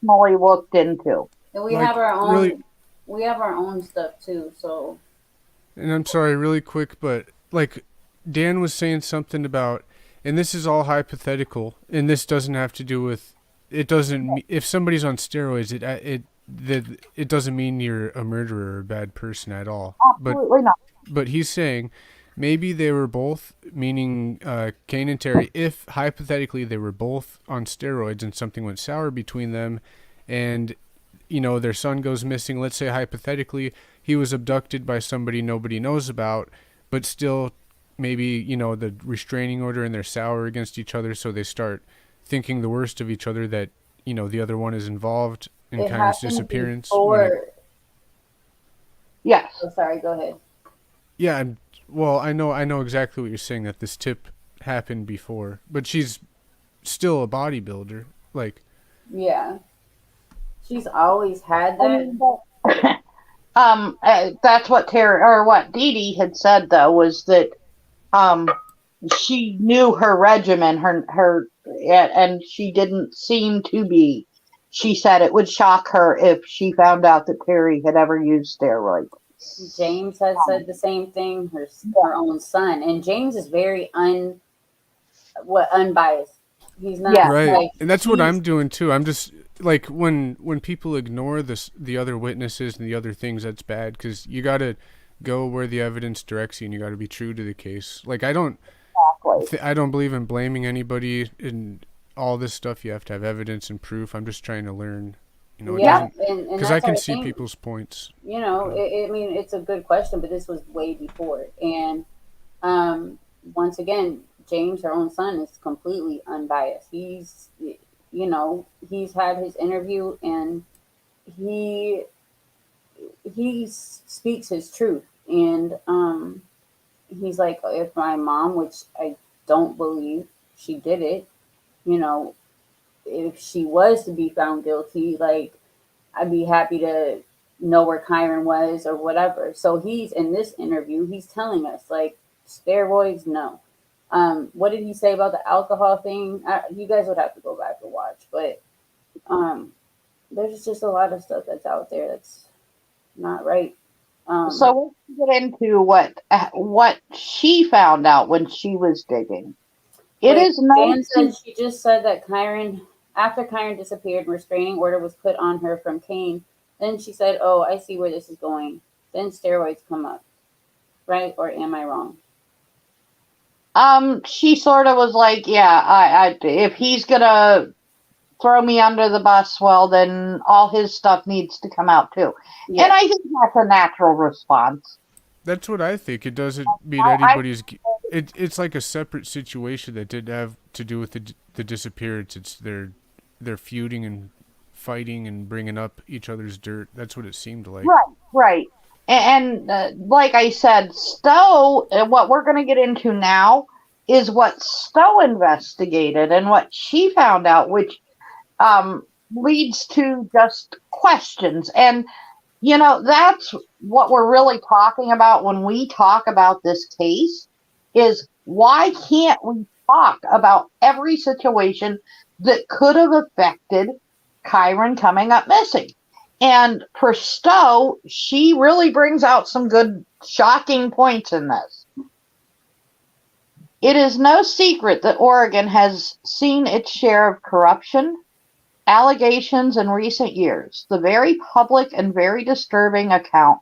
S4: personally looked into.
S1: And we have our own. We have our own stuff too. So.
S3: And I'm sorry, really quick, but like Dan was saying something about, and this is all hypothetical, and this doesn't have to do with. It doesn't. If somebody's on steroids, it doesn't mean you're a murderer or a bad person at all.
S4: Absolutely not.
S3: But he's saying maybe they were both, meaning Kane and Terri, if hypothetically they were both on steroids and something went sour between them, and you know, their son goes missing. Let's say hypothetically he was abducted by somebody nobody knows about, but still maybe, you know, the restraining order and they're sour against each other, so they start thinking the worst of each other, that, you know, the other one is involved in Kyron's disappearance.
S4: Yes.
S1: Oh, sorry, go ahead.
S3: Yeah, well, I know exactly what you're saying, that this tip happened before, but she's still a bodybuilder. Like,
S1: yeah. She's always had that.
S4: That's what Terri, or what Dee Dee had said, though, was that she knew her regimen, and she didn't seem to be. She said it would shock her if she found out that Terri had ever used steroids.
S1: James had said the same thing. Her own son, and James is very unbiased. He's not
S4: Yeah.
S3: Right.
S1: like
S3: And that's what
S1: he's
S3: I'm doing too. I'm just like when people ignore the other witnesses and the other things, that's bad, cuz you got to go where the evidence directs you and you got to be true to the case. Like I don't believe in blaming anybody and all this stuff. You have to have evidence and proof. I'm just trying to learn, you know,
S1: yeah, and
S3: because I
S1: that's
S3: can
S1: our
S3: see
S1: thing.
S3: people's points.
S1: You know, I mean, it's a good question, but this was way before. And once again, James, her own son, is completely unbiased. He's, you know, he's had his interview, and he speaks his truth. And he's like, if my mom, which I don't believe she did it, you know, if she was to be found guilty, like, I'd be happy to know where Kyron was or whatever. So he's in this interview, he's telling us, like, steroids, no. What did he say about the alcohol thing? You guys would have to go back and watch, but there's just a lot of stuff that's out there that's not right.
S4: So let's get into what she found out when she was digging. It
S1: Wait,
S4: is no
S1: Dan said she just said that after Kyron disappeared, restraining order was put on her from Kane. Then she said, "Oh, I see where this is going." Then steroids come up, right? Or am I wrong?
S4: She sort of was like, yeah, if he's gonna throw me under the bus, well, then all his stuff needs to come out too.
S1: Yeah.
S4: And I think that's a natural response.
S3: That's what I think. It doesn't mean anybody's. It's like a separate situation that didn't have to do with the disappearance. It's they're feuding and fighting and bringing up each other's dirt. That's what it seemed like.
S4: Right. And like I said, Stowe, what we're going to get into now is what Stowe investigated and what she found out, which leads to just questions. And, you know, that's what we're really talking about when we talk about this case, is why can't we talk about every situation that could have affected Kyron coming up missing? And for Stowe, she really brings out some good, shocking points in this. It is no secret that Oregon has seen its share of corruption, allegations in recent years. The very public and very disturbing account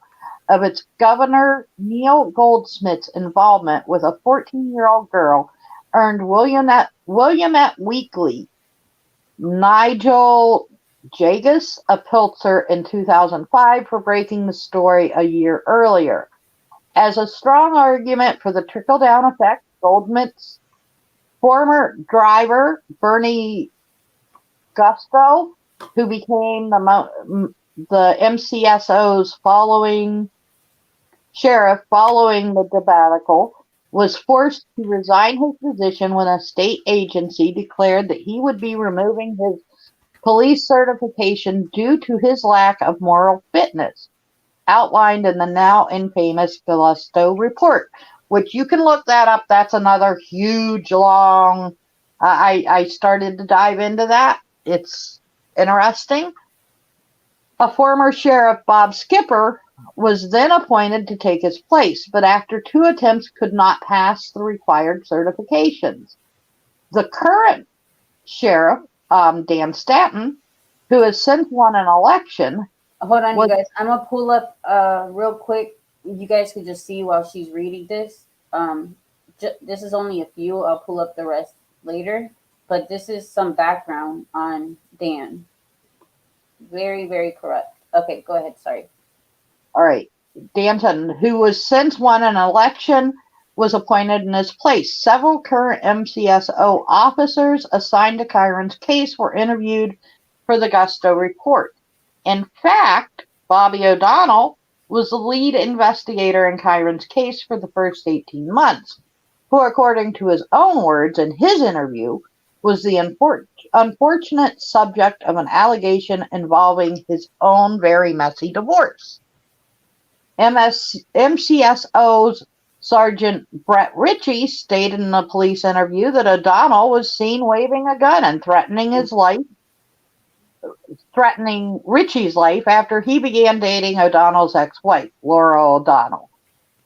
S4: of its Governor Neil Goldsmith's involvement with a 14-year-old girl earned Williamette Weekly Nigel Jagus a Pulitzer in 2005 for breaking the story a year earlier. As a strong argument for the trickle-down effect, Goldsmith's former driver, Bernie Gusto, who became the MCSO's sheriff following the debacle, was forced to resign his position when a state agency declared that he would be removing his police certification due to his lack of moral fitness, outlined in the now infamous Gusto report, which you can look that up. That's another huge, long. I started to dive into that. It's interesting. A former sheriff, Bob Skipper, was then appointed to take his place, but after 2 attempts could not pass the required certifications. The current sheriff, Dan Stanton, who has since won an election.
S1: Hold on, you guys. I'm going to pull up real quick. You guys can just see while she's reading this. This is only a few. I'll pull up the rest later. But this is some background on Dan. Very, very corrupt. Okay, go ahead. Sorry.
S4: All right. Danton, who has since won an election, was appointed in his place. Several current MCSO officers assigned to Kyron's case were interviewed for the Gusto report. In fact, Bobby O'Donnell was the lead investigator in Kyron's case for the first 18 months, who, according to his own words in his interview, was the unfortunate subject of an allegation involving his own very messy divorce. MCSO's Sergeant Brett Ritchie stated in a police interview that O'Donnell was seen waving a gun and threatening Ritchie's life after he began dating O'Donnell's ex-wife, Laura O'Donnell.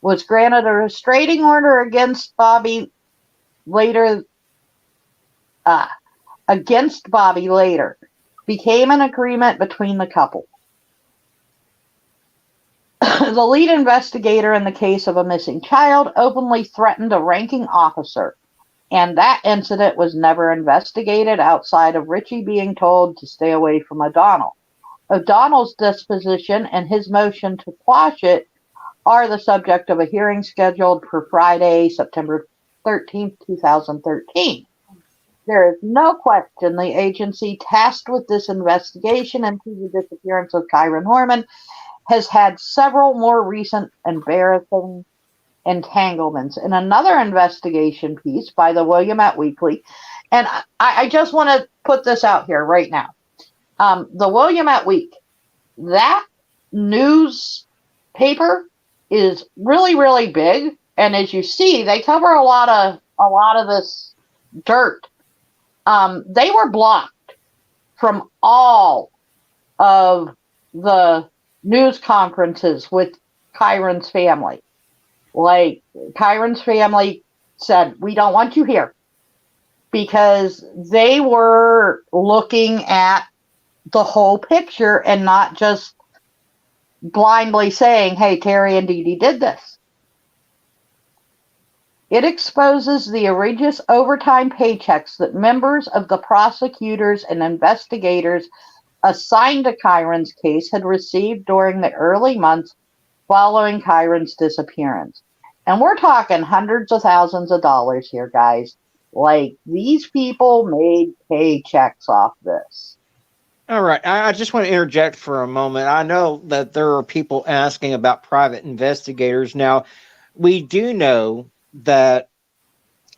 S4: Was granted a restraining order against Bobby later. Became an agreement between the couple. The lead investigator in the case of a missing child openly threatened a ranking officer, and that incident was never investigated outside of Ritchie being told to stay away from O'Donnell. O'Donnell's disposition and his motion to quash it are the subject of a hearing scheduled for Friday, September 13th, 2013. There is no question the agency tasked with this investigation into the disappearance of Kyron Horman has had several more recent embarrassing entanglements. In another investigation piece by the Willamette Weekly, and I just want to put this out here right now. The Willamette Week, that newspaper is really, really big, and as you see, they cover a lot of this dirt. They were blocked from all of the news conferences with Kyron's family. Like, Kyron's family said, we don't want you here, because they were looking at the whole picture and not just blindly saying, hey, Terri and Dee Dee did this. It exposes the egregious overtime paychecks that members of the prosecutors and investigators assigned to Kyron's case had received during the early months following Kyron's disappearance. And we're talking hundreds of thousands of dollars here, guys. Like, these people made paychecks off this.
S2: All right. I just want to interject for a moment. I know that there are people asking about private investigators. Now, we do know that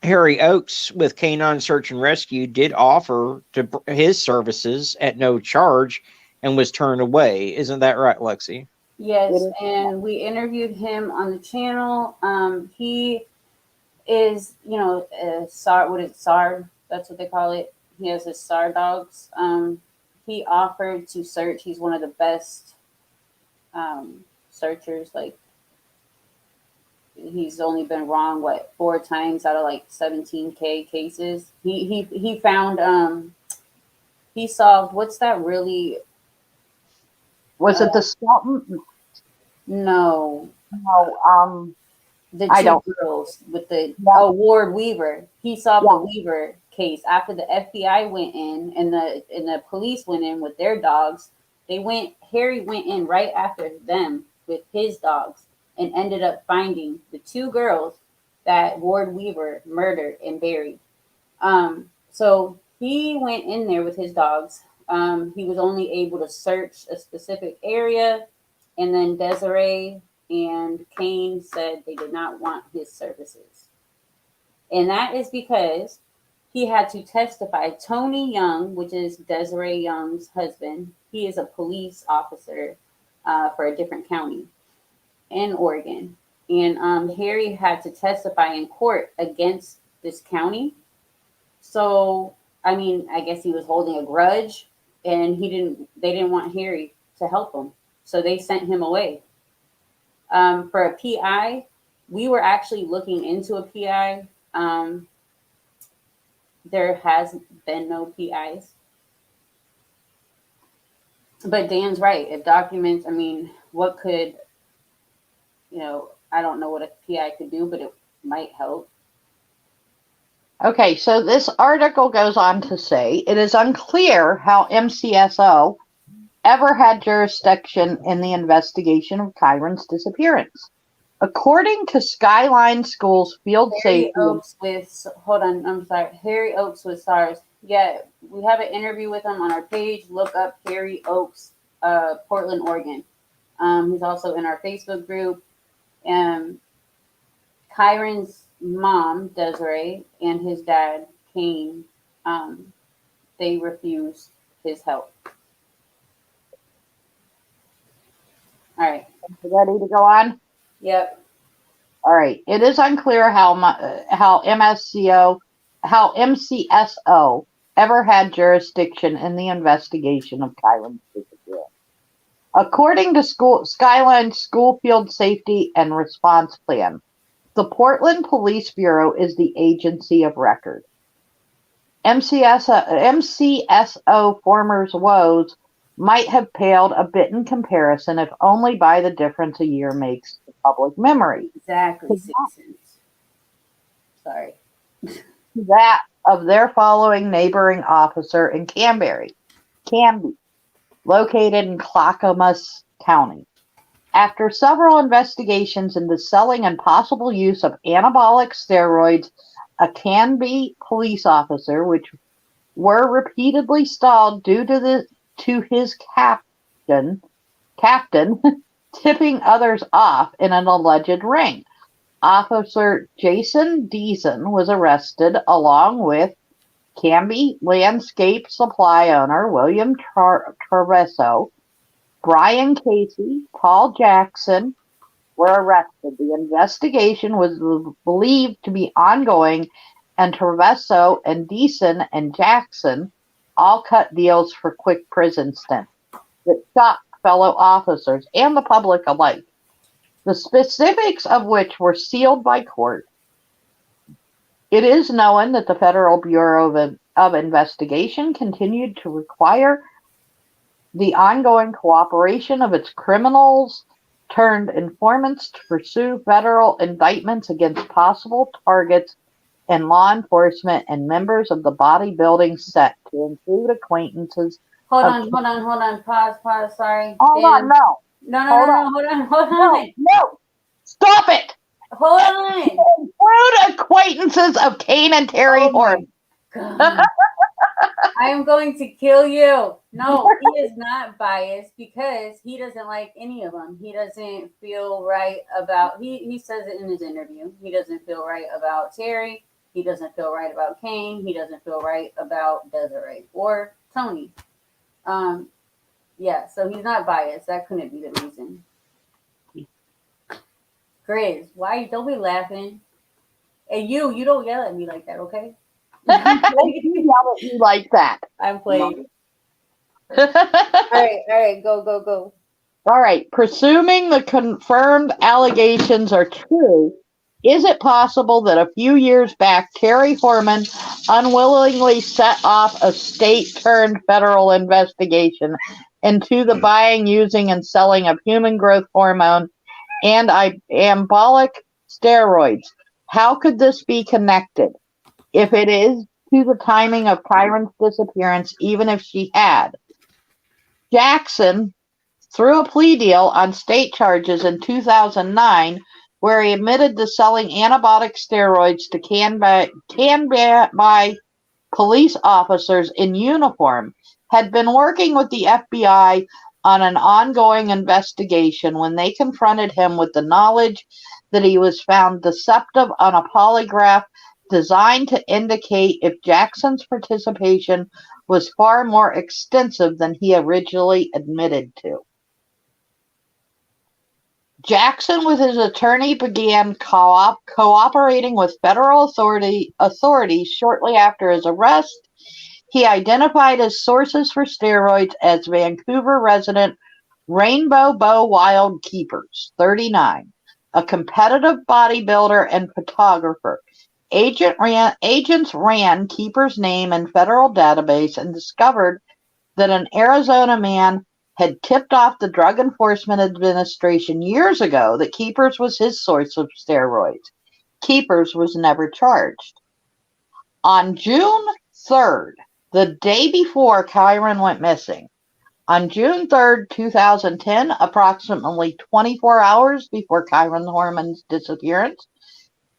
S2: Harry Oakes with Canine Search and Rescue did offer to his services at no charge and was turned away. Isn't that right, Lexi?
S1: Yes, and we interviewed him on the channel. He is, SAR, what is it, SAR? That's what they call it. He has his SAR dogs. He offered to search. He's one of the best searchers. Like, he's only been wrong 4 times out of like 17K cases. He found he solved, what's that really?
S4: Was it the Skelton?
S1: No.
S4: No.
S1: The
S4: I
S1: two
S4: don't.
S1: girls with the Ward Weaver. He solved the Weaver case after the FBI went in and the police went in with their dogs. Harry went in right after them with his dogs and ended up finding the 2 girls that Ward Weaver murdered and buried. So he went in there with his dogs. He was only able to search a specific area, and then Desiree and Kane said they did not want his services. And that is because he had to testify. Tony Young, which is Desiree Young's husband, he is a police officer for a different county in Oregon. And Harry had to testify in court against this county. So, I mean, I guess he was holding a grudge, and they didn't want Harry to help him. So they sent him away. For a PI, we were actually looking into a PI. There has been no PIs. But Dan's right. If documents, I mean, what could, I don't know what a PI could do, but it might help.
S4: Okay, so this article goes on to say, it is unclear how MCSO ever had jurisdiction in the investigation of Kyron's disappearance. According to Skyline School's field safety... Harry
S1: Oakes with SARS. Yeah, we have an interview with him on our page. Look up Harry Oakes, Portland, Oregon. He's also in our Facebook group. Kyron's mom, Desiree, and his dad, Kane, they refused his help. All right.
S4: Ready to go on?
S1: Yep.
S4: All right. It is unclear how MCSO ever had jurisdiction in the investigation of Kyron's disappearance. According to Skyline's Schoolfield Safety and Response Plan, the Portland Police Bureau is the agency of record. MCSO former's woes might have paled a bit in comparison, if only by the difference a year makes to public memory.
S1: Exactly 6 cents. Sorry.
S4: That of their following neighboring officer in Canby, located in Clackamas County. After several investigations into selling and possible use of anabolic steroids, a Canby police officer, which were repeatedly stalled due to his captain tipping others off in an alleged ring. Officer Jason Deason was arrested along with Canby landscape supply owner William Traverso. Brian Casey, Paul Jackson were arrested. The investigation was believed to be ongoing, and Traverso and Deason and Jackson all cut deals for quick prison stints that shocked fellow officers and the public alike, the specifics of which were sealed by court. It is known that the Federal Bureau of Investigation continued to require the ongoing cooperation of its criminals-turned-informants to pursue federal indictments against possible targets and law enforcement and members of the bodybuilding set, to include acquaintances.
S1: Hold on. Pause. Sorry.
S4: Hold on, no.
S1: No. Hold on.
S4: No. Stop it.
S1: Hold on.
S4: Include acquaintances of Kane and Terri Horman.
S1: God. I am going to kill you. No, he is not biased because he doesn't like any of them. He doesn't feel right about, he says it in his interview. He doesn't feel right about Terri. He doesn't feel right about Kane. He doesn't feel right about Desiree or Tony. Yeah, so he's not biased. That couldn't be the reason. Grizz, why? Don't be laughing. And you don't yell at me like that, okay?
S4: You yell at me like that.
S1: I'm playing. All right, go.
S4: All right, presuming the confirmed allegations are true, is it possible that a few years back, Terri Horman unwillingly set off a state-turned-federal investigation into the buying, using, and selling of human growth hormone and anabolic steroids? How could this be connected, if it is, to the timing of Kyron's disappearance, even if she had? Jackson threw a plea deal on state charges in 2009, where he admitted to selling anabolic steroids to Canby police officers in uniform, had been working with the FBI on an ongoing investigation when they confronted him with the knowledge that he was found deceptive on a polygraph designed to indicate if Jackson's participation was far more extensive than he originally admitted to. Jackson, with his attorney, began cooperating with federal authorities shortly after his arrest. He identified his sources for steroids as Vancouver resident Rainbow Bow Wild Keepers, 39, a competitive bodybuilder and photographer. Agents ran Keeper's name in federal database and discovered that an Arizona man had tipped off the Drug Enforcement Administration years ago that Keepers was his source of steroids. Keepers was never charged. On June 3rd, the day before Kyron went missing, on June 3rd, 2010, approximately 24 hours before Kyron Horman's disappearance,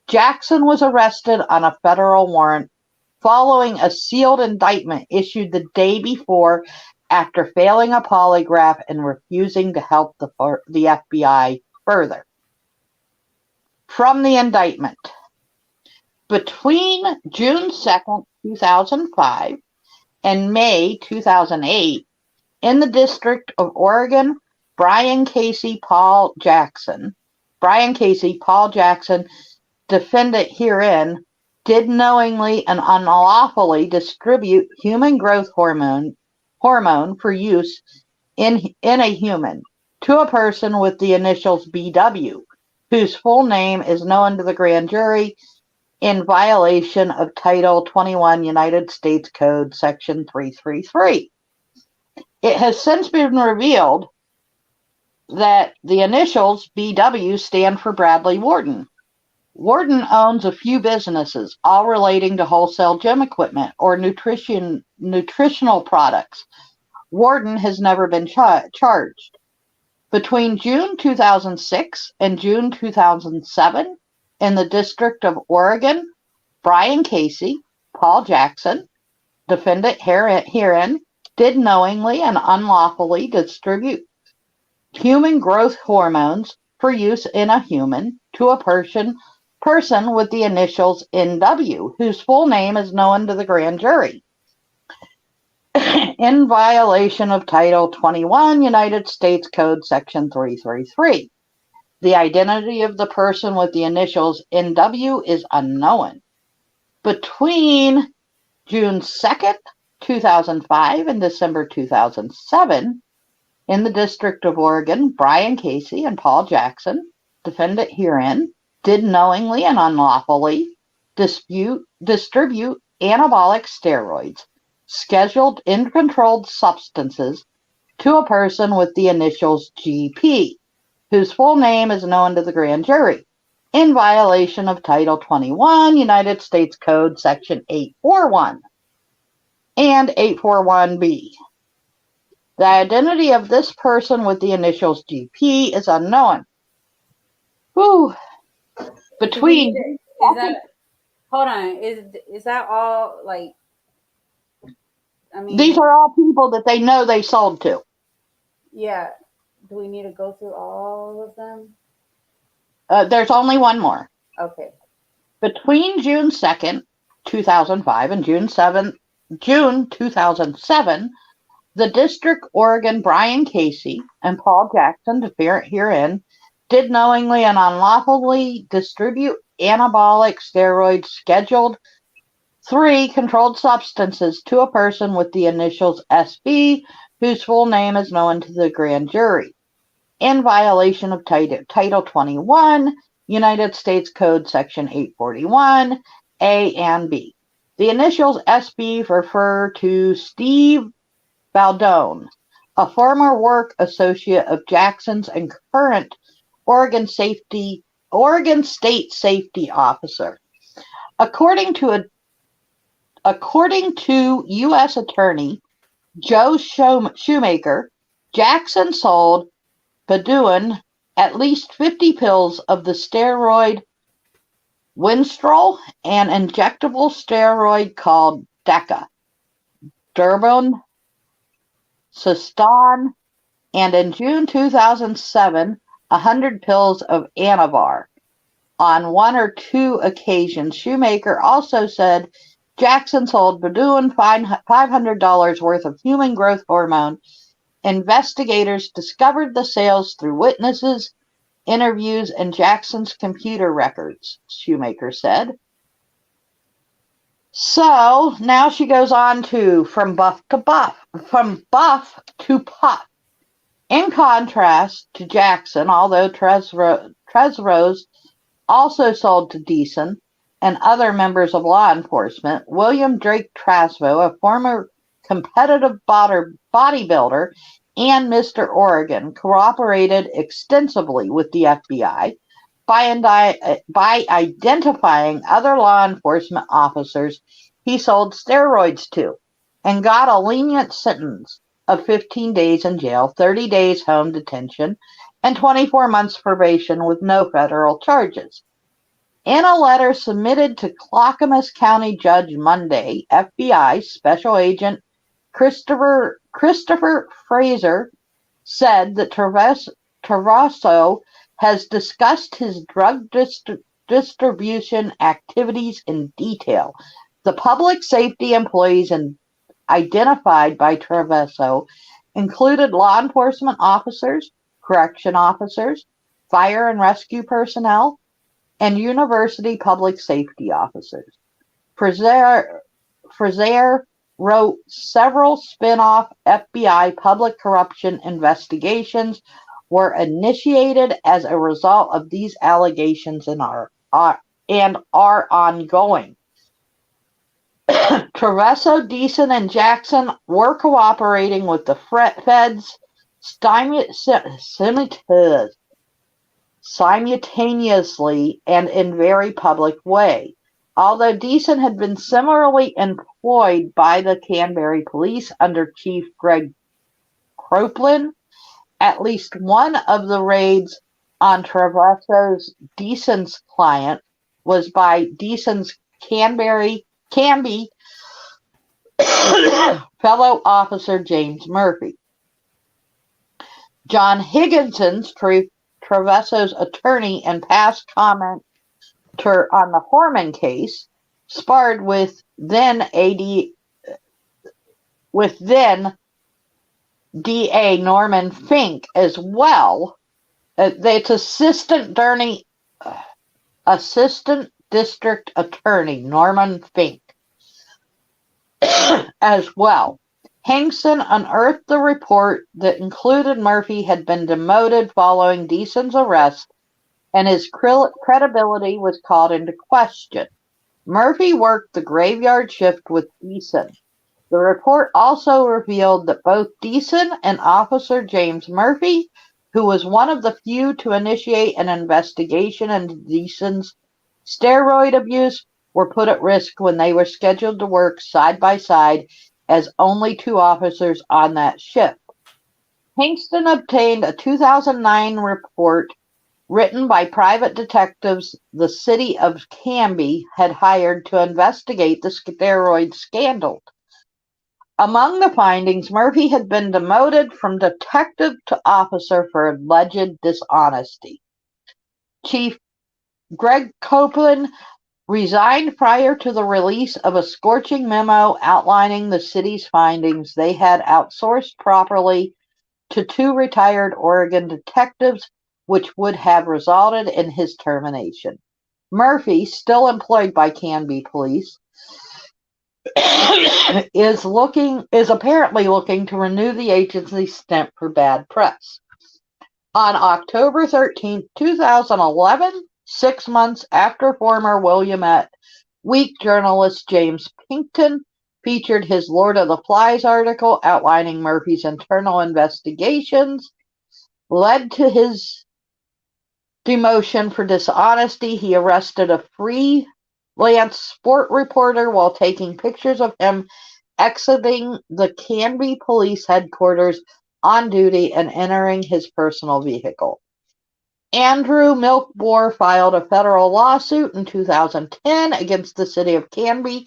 S4: Jackson was arrested on a federal warrant following a sealed indictment issued the day before after failing a polygraph and refusing to help the FBI further. From the indictment, between June 2nd, 2005 and May 2008, in the District of Oregon, Brian Casey Paul Jackson Brian Casey, Paul Jackson, defendant herein, did knowingly and unlawfully distribute human growth hormone for use in a human to a person with the initials BW, whose full name is known to the grand jury in violation of Title 21 United States Code Section 333. It has since been revealed that the initials BW stand for Bradley Warden. Warden owns a few businesses, all relating to wholesale gym equipment or nutritional products. Warden has never been charged. Between June 2006 and June 2007, in the District of Oregon, Brian Casey, Paul Jackson, defendant herein, did knowingly and unlawfully distribute human growth hormones for use in a human to a person with the initials NW, whose full name is known to the grand jury, in violation of Title 21 United States Code Section 333. The identity of the person with the initials NW is unknown. Between June 2nd, 2005 and December 2007, in the District of Oregon, Brian Casey and Paul Jackson, defendant herein, did knowingly and unlawfully distribute anabolic steroids, scheduled in controlled substances, to a person with the initials GP, whose full name is known to the grand jury, in violation of Title 21 United States Code Section 841 and 841B. The identity of this person with the initials GP is unknown. Whew. Between
S1: hold on, is that all, like, I mean,
S4: these are all people that they know they sold to.
S1: Yeah. Do we need to go through all of them?
S4: There's only one more.
S1: Okay.
S4: Between June 2nd, 2005 and June 2007, the District Oregon Brian Casey and Paul Jackson, defendant herein, did knowingly and unlawfully distribute anabolic steroids scheduled 3 controlled substances to a person with the initials SB, whose full name is known to the grand jury, in violation of Title 21 United States Code Section 841 A and B. The initials SB refer to Steve Baldone, a former work associate of Jackson's and current Oregon State Safety Officer. According to U.S. Attorney Joe Shoemaker, Jackson sold Bedouin at least 50 pills of the steroid Winstrol, an injectable steroid called Deca, Durbin, Sistan, and in June 2007, 100 pills of Anavar. On 1 or 2 occasions, Shoemaker also said Jackson sold Bedouin $500 worth of human growth hormone. Investigators discovered the sales through witnesses, interviews, and Jackson's computer records, Shoemaker said. So now she goes on to from buff to puff. In contrast to Jackson, although Trezrose also sold to Deason and other members of law enforcement, William Drake Trasvo, a former competitive bodybuilder and Mr. Oregon, cooperated extensively with the FBI by identifying other law enforcement officers he sold steroids to, and got a lenient sentence of 15 days in jail, 30 days home detention, and 24 months probation with no federal charges. In a letter submitted to Clackamas County Judge Monday, FBI Special Agent Christopher Fraser said that Travasso has discussed his drug distribution activities in detail. The public safety employees identified by Travasso included law enforcement officers, correction officers, fire and rescue personnel, and university public safety officers. Frazier wrote several spin-off FBI public corruption investigations were initiated as a result of these allegations and are ongoing. Traverso, Deason, and Jackson were cooperating with the feds simultaneously and in very public way. Although Deason had been similarly employed by the Canberra police under Chief Greg Croplin, at least one of the raids on Traverso's Deason's client was by Deason's Canby fellow officer James Murphy. John Higginson's Traverso's attorney and past commenter on the Horman case sparred with then DA Norman Fink as well. It's Assistant District Attorney Norman Fink as well. Hinkson unearthed the report that included Murphy had been demoted following Deason's arrest, and his credibility was called into question. Murphy worked the graveyard shift with Deason. The report also revealed that both Deason and Officer James Murphy, who was one of the few to initiate an investigation into Deason's steroid abuse, were put at risk when they were scheduled to work side by side as only two officers on that shift. Hingston obtained a 2009 report written by private detectives the city of Canby had hired to investigate the steroid scandal. Among the findings, Murphy had been demoted from detective to officer for alleged dishonesty. Chief Greg Copeland resigned prior to the release of a scorching memo outlining the city's findings. They had outsourced properly to two retired Oregon detectives, which would have resulted in his termination. Murphy, still employed by Canby Police, is apparently looking to renew the agency's stint for bad press. On October 13, 2011, 6 months after former Willamette Week journalist James Pinkton featured his Lord of the Flies article outlining Murphy's internal investigations, led to his demotion for dishonesty, he arrested a freelance sport reporter while taking pictures of him exiting the Canby Police headquarters on duty and entering his personal vehicle. Andrew Milkbour filed a federal lawsuit in 2010 against the city of Canby,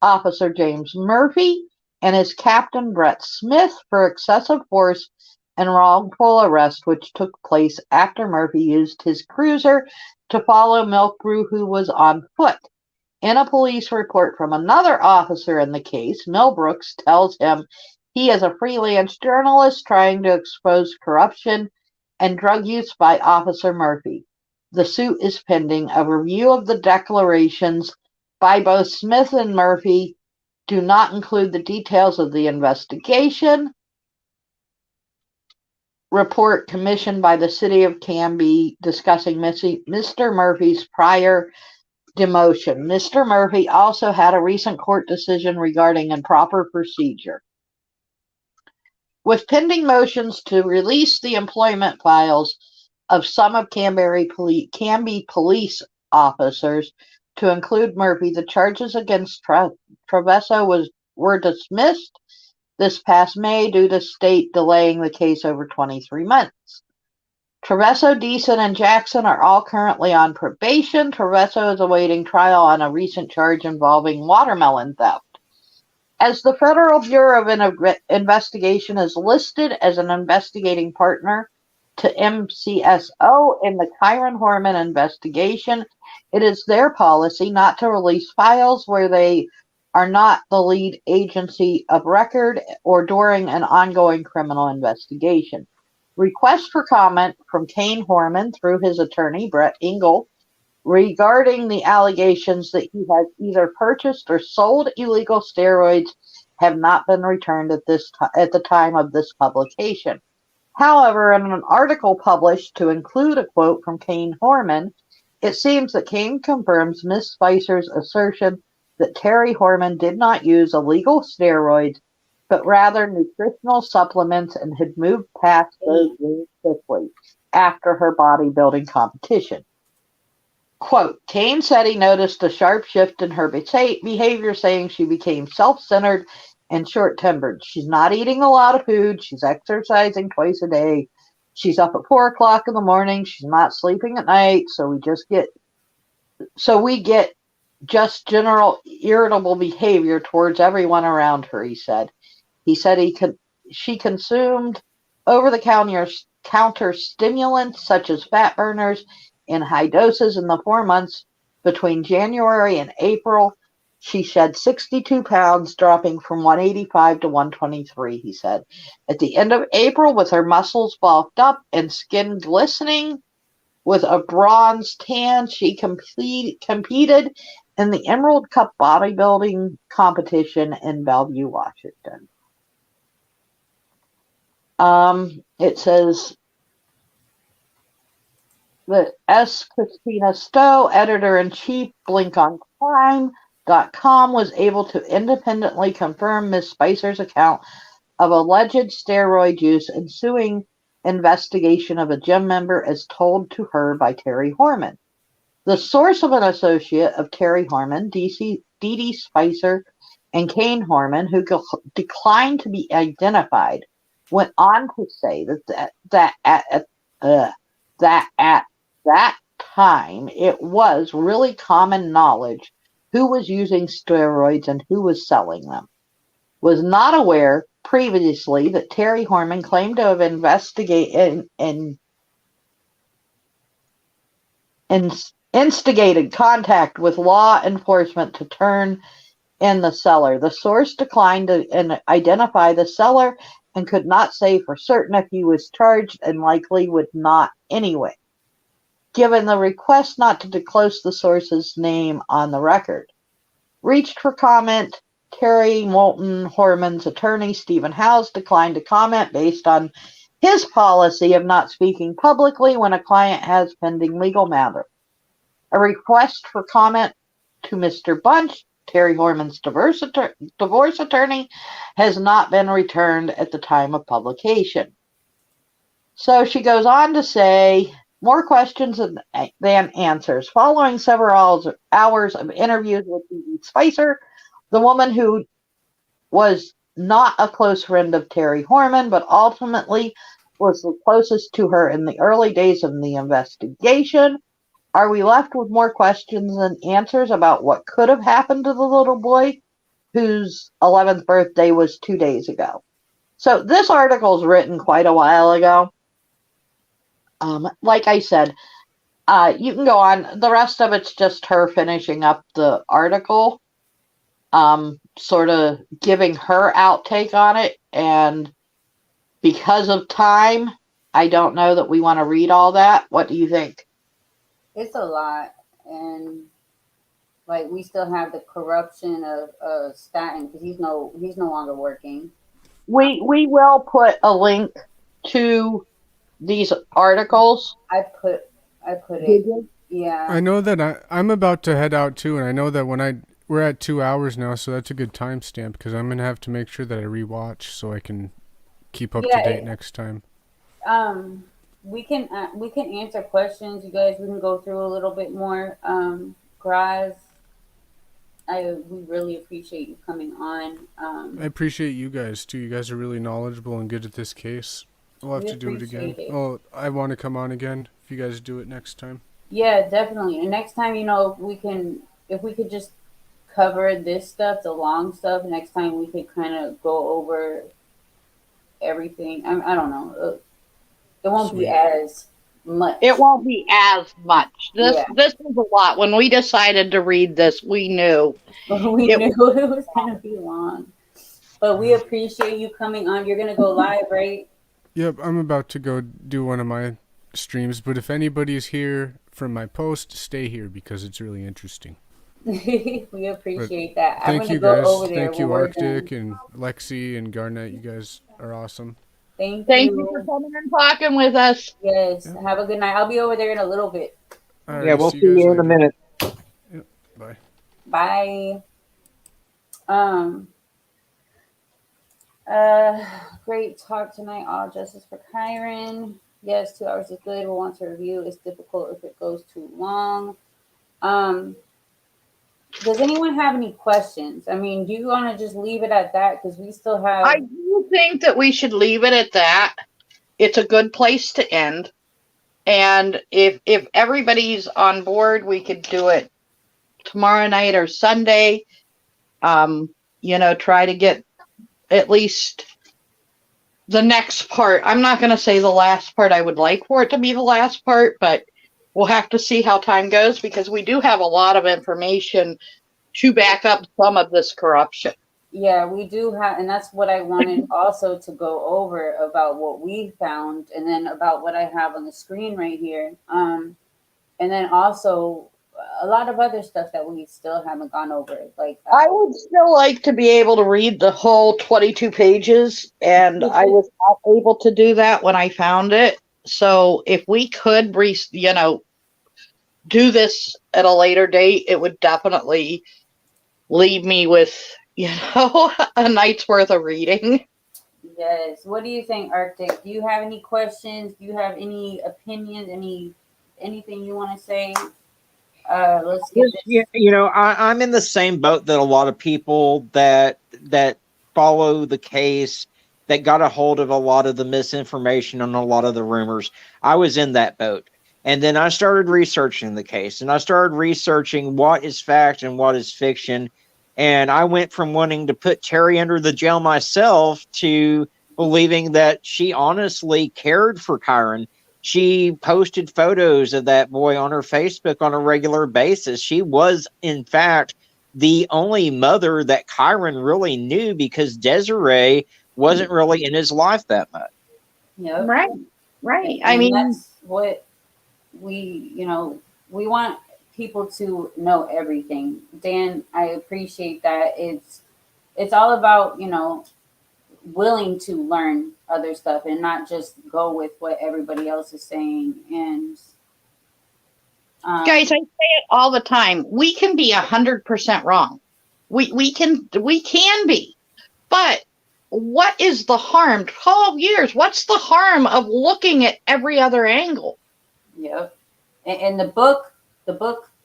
S4: Officer James Murphy, and his captain Brett Smith for excessive force and wrongful arrest, which took place after Murphy used his cruiser to follow Milkbour, who was on foot. In a police report from another officer in the case, Milbrooks tells him he is a freelance journalist trying to expose corruption and drug use by Officer Murphy. The suit is pending. A review of the declarations by both Smith and Murphy do not include the details of the investigation. Report commissioned by the city of Canby discussing Mr. Murphy's prior demotion. Mr. Murphy also had a recent court decision regarding improper procedure. With pending motions to release the employment files of some of Canby police officers to include Murphy, the charges against Traverso were dismissed this past May due to state delaying the case over 23 months. Traverso, Deason, and Jackson are all currently on probation. Traverso is awaiting trial on a recent charge involving watermelon theft. As the Federal Bureau of Investigation is listed as an investigating partner to MCSO in the Kyron Horman investigation, it is their policy not to release files where they are not the lead agency of record or during an ongoing criminal investigation. Request for comment from Kane Horman through his attorney, Brett Engel, regarding the allegations that he has either purchased or sold illegal steroids have not been returned at the time of this publication. However, in an article published to include a quote from Kane Horman, it seems that Kane confirms Ms. Spicer's assertion that Terri Horman did not use illegal steroids, but rather nutritional supplements and had moved past those really quickly after her bodybuilding competition. Quote, Kane said he noticed a sharp shift in her behavior, saying she became self-centered and short-tempered. She's not eating a lot of food. She's exercising twice a day. She's up at 4 o'clock in the morning. She's not sleeping at night. So we get just general irritable behavior towards everyone around her, he said. He said she consumed over-the-counter stimulants such as fat burners in high doses in the 4 months between January and April. She shed 62 pounds, dropping from 185 to 123, he said. At the end of April, with her muscles bulked up and skin glistening with a bronze tan, she competed in the Emerald Cup bodybuilding competition in Bellevue, Washington. It says that S. Christina Stowe, editor-in-chief, BlinkOnCrime.com, was able to independently confirm Ms. Spicer's account of alleged steroid use ensuing investigation of a gym member as told to her by Terri Horman. The source of an associate of Terri Horman, Dee Dee Spicer, and Kane Horman, who declined to be identified, went on to say that at that time it was really common knowledge who was using steroids and who was selling them. Was not aware previously that Terri Horman claimed to have instigated contact with law enforcement to turn in the seller. The source declined to identify the seller and could not say for certain if he was charged and likely would not anyway, given the request not to disclose the source's name on the record. Reached for comment, Terry Moulton Horman's attorney, Stephen Howes, declined to comment based on his policy of not speaking publicly when a client has pending legal matter. A request for comment to Mr. Bunch, Terri Horman's divorce attorney, has not been returned at the time of publication. So she goes on to say, more questions than answers. Following several hours of interviews with Dee Dee Spicer, the woman who was not a close friend of Terri Horman, but ultimately was the closest to her in the early days of the investigation, are we left with more questions than answers about what could have happened to the little boy whose 11th birthday was 2 days ago. So this article is written quite a while ago. Like I said, you can go on. The rest of it's just her finishing up the article, sort of giving her outtake on it. And because of time, I don't know that we want to read all that. What do you think?
S1: It's a lot, and like we still have the corruption of Staten because he's no longer working.
S4: We will put a link to these articles.
S1: I put it. Yeah.
S3: I know that I'm about to head out too, and I know that we're at 2 hours now, so that's a good timestamp because I'm gonna have to make sure that I rewatch so I can keep up to date next time.
S1: We can answer questions, you guys. We can go through a little bit more. Graz, we really appreciate you coming on.
S3: I appreciate you guys too. You guys are really knowledgeable and good at this case. We'll have to do it again. Oh, I want to come on again if you guys do it next time.
S1: Yeah, definitely. And next time, if we could just cover this stuff, the long stuff. Next time we could kind of go over everything. I don't know. It won't be as much.
S4: It won't be as much. This was a lot. When we decided to read this, we knew.
S1: It was going to be long. But we appreciate you coming on. You're going to go live, right?
S3: Yep, I'm about to go do one of my streams, but if anybody's here from my post, stay here because it's really interesting.
S1: We
S3: But
S1: appreciate that. I'm
S3: thank
S1: gonna
S3: you
S1: go
S3: guys.
S1: over there
S3: Thank
S1: when
S3: you,
S1: we're done.
S3: Arctic and Lexi and Garnet. You guys are awesome.
S1: Thank
S4: Thank you for
S1: you.
S4: coming and talking with us.
S1: Yes.
S3: Yep.
S1: Have a good night. I'll be over there in a little bit.
S2: Yeah,
S3: Alrighty,
S2: we'll
S3: see
S2: see
S3: you guys
S2: you in a
S3: later.
S2: minute.
S3: Yep, bye.
S1: Bye. Um. Great talk tonight. All justice for Kyron. Yes, 2 hours is good. We'll want to review. It's difficult if it goes too long. Um. Does anyone have any questions? I mean, do you want to just leave it at that? Because we still have.
S4: I do think that we should leave it at that. It's a good place to end. And if everybody's on board, we could do it tomorrow night or Sunday. Try to get at least the next part. I'm not going to say the last part. I would like for it to be the last part, but we'll have to see how time goes because we do have a lot of information to back up some of this corruption.
S1: Yeah, we do have, and that's what I wanted also to go over about what we found, and then about what I have on the screen right here. And then also a lot of other stuff that we still haven't gone over. Like
S4: I would still like to be able to read the whole 22 pages, and I was not able to do that when I found it. So if we could, do this at a later date, it would definitely leave me with, a night's worth of reading.
S1: yes. What do you think, Arctic? Do you have any questions? Do you have any opinions? Anything you want to say? Let's get this.
S2: Yeah, I'm in the same boat that a lot of people that follow the case, that got a hold of a lot of the misinformation and a lot of the rumors. I was in that boat. And then I started researching the case, and I started researching what is fact and what is fiction. And I went from wanting to put Terri under the jail myself to believing that she honestly cared for Kyron. She posted photos of that boy on her Facebook on a regular basis. She was, in fact, the only mother that Kyron really knew because Desiree wasn't really in his life that much.
S1: Yep.
S4: Right.
S1: And that's what we want people to know everything. Dan, I appreciate that. It's all about willing to learn other stuff and not just go with what everybody else is saying. And
S4: guys, I say it all the time. We can be 100% wrong. We can be, but what is the harm? 12 years. What's the harm of looking at every other angle?
S1: Yep. And the book,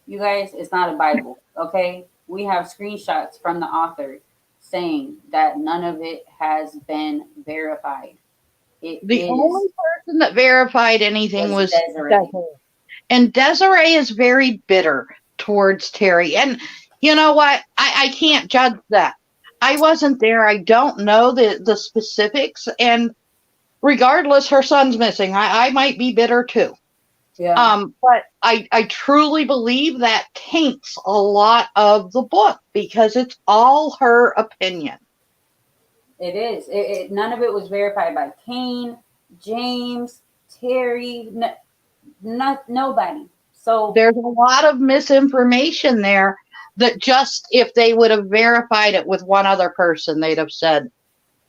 S1: you guys, is not a Bible. Okay, we have screenshots from the author saying that none of it has been verified.
S4: The only person that verified anything was
S1: Desiree.
S4: And Desiree is very bitter towards Terri. And you know what? I can't judge that. I wasn't there. I don't know the specifics. And regardless, her son's missing. I might be bitter too.
S1: Yeah.
S4: But I truly believe that taints a lot of the book because it's all her opinion.
S1: It is. None of it was verified by Kane, James, Terri, nobody. So
S4: there's a lot of misinformation there that just if they would have verified it with one other person, they'd have said,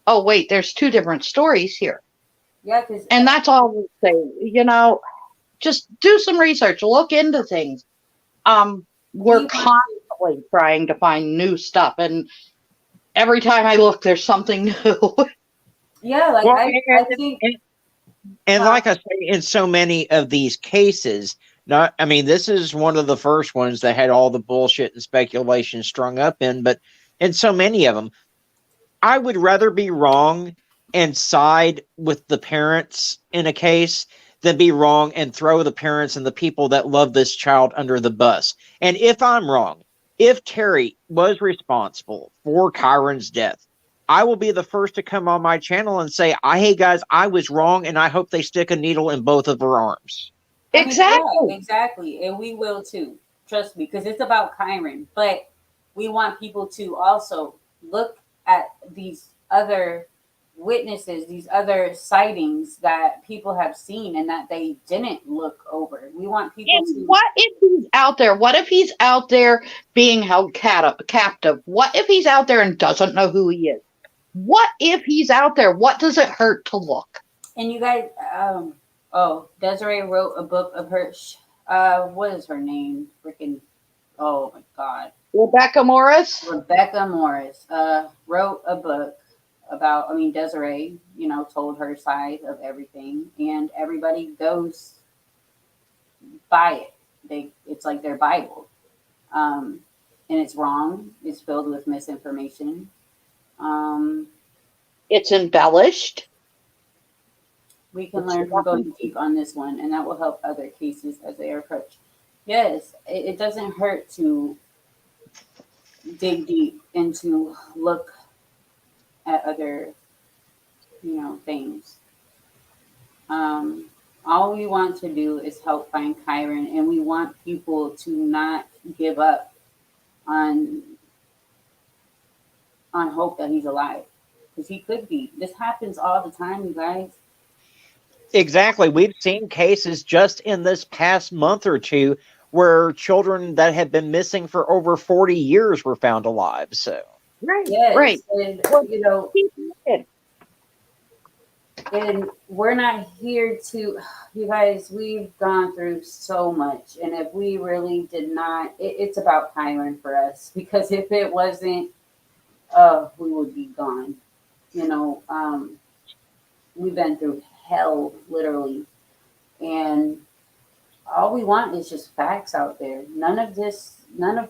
S4: oh, wait, there's two different stories here.
S1: Yeah.
S4: And that's all we say. Just do some research, look into things. We're constantly trying to find new stuff, and every time I look, there's something new.
S1: Yeah, like
S2: Well,
S1: I think,
S2: and like I say, in so many of these cases, this is one of the first ones that had all the bullshit and speculation strung up in, but in so many of them, I would rather be wrong and side with the parents in a case than be wrong and throw the parents and the people that love this child under the bus. And if I'm wrong, if Terri was responsible for Kyron's death, I will be the first to come on my channel and say, hey guys, I was wrong, and I hope they stick a needle in both of her arms.
S1: Exactly. And we will too. Trust me, because it's about Kyron. But we want people to also look at these other witnesses, these other sightings that people have seen and that they didn't look over. We want people
S4: And
S1: to.
S4: what if he's out there? What if he's out there being held captive? What if he's out there and doesn't know who he is? What if he's out there? What does it hurt to look?
S1: And you guys, Desiree wrote a book of her. What is her name? Freaking, oh my God.
S4: Rebecca Morris?
S1: Rebecca Morris wrote a book about, Desiree, told her side of everything, and everybody goes by it. It's like their Bible. And it's wrong. It's filled with misinformation.
S4: It's embellished.
S1: We can learn from going deep on this one, and that will help other cases as they are approached. Yes, it doesn't hurt to dig deep and to look at other, things. All we want to do is help find Kyron, and we want people to not give up on hope that he's alive, because he could be. This happens all the time, you guys.
S2: Exactly. We've seen cases just in this past month or two where children that had been missing for over 40 years were found alive. So,
S1: Yes,
S4: right.
S1: And, and we're not here to, you guys, we've gone through so much. And if we really did not, it's about Kyron for us, because if it wasn't, we would be gone. We've been through hell, literally. And all we want is just facts out there. None of the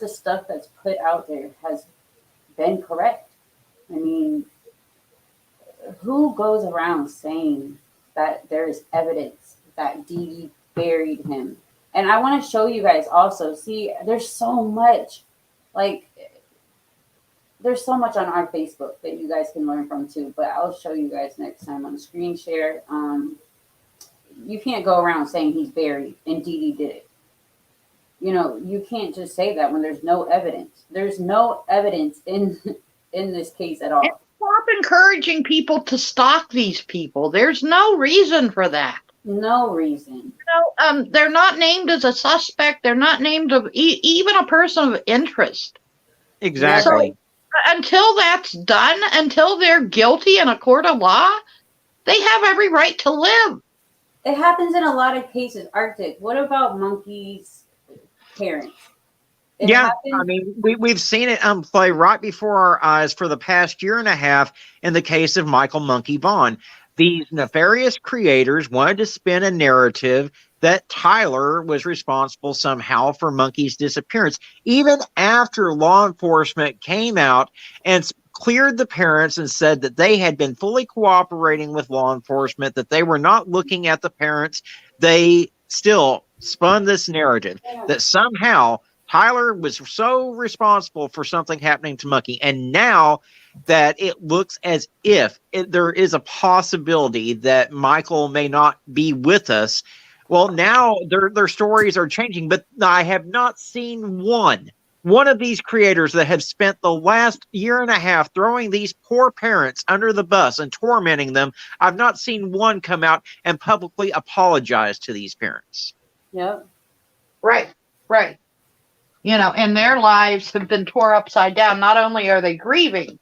S1: stuff that's put out there has been correct. Who goes around saying that there is evidence that Dee Dee buried him? And I want to show you guys also. See, there's so much, there's so much on our Facebook that you guys can learn from too. But I'll show you guys next time on the screen share. You can't go around saying he's buried and Dee Dee did it. You can't just say that when there's no evidence. There's no evidence in this case at all.
S4: And stop encouraging people to stalk these people. There's no reason for that.
S1: No reason.
S4: They're not named as a suspect. They're not named of even a person of interest.
S2: exactly.
S4: So until that's done, until they're guilty in a court of law, they have every right to live.
S1: It happens in a lot of cases. Arctic, what about Monkey's parents? It
S2: Yeah,
S1: happens-
S2: we've seen it play right before our eyes for the past year and a half in the case of Michael Monkey Vaughn. These nefarious creators wanted to spin a narrative that Tyler was responsible somehow for Monkey's disappearance, even after law enforcement came out and cleared the parents and said that they had been fully cooperating with law enforcement, that they were not looking at the parents. They still spun this narrative that somehow Tyler was so responsible for something happening to Monkey. And now that it looks as if there is a possibility that Michael may not be with us, well, now their stories are changing. But I have not seen one of these creators that have spent the last year and a half throwing these poor parents under the bus and tormenting them. I've not seen one come out and publicly apologize to these parents.
S1: Yep.
S4: Right. And their lives have been tore upside down. Not only are they grieving,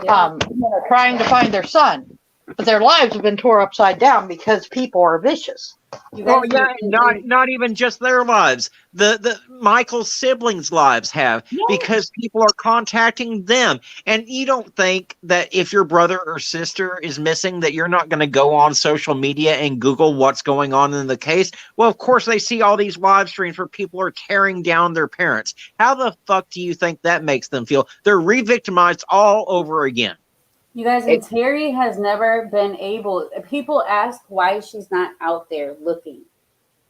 S4: trying to find their son, but their lives have been tore upside down because people are vicious.
S2: Not even just their lives. The Michael's siblings' lives have, because people are contacting them. And you don't think that if your brother or sister is missing that you're not going to go on social media and Google what's going on in the case? Well, of course they see all these live streams where people are tearing down their parents. How the fuck do you think that makes them feel? They're re-victimized all over again.
S1: You guys, and Terri has never been able. People ask why she's not out there looking.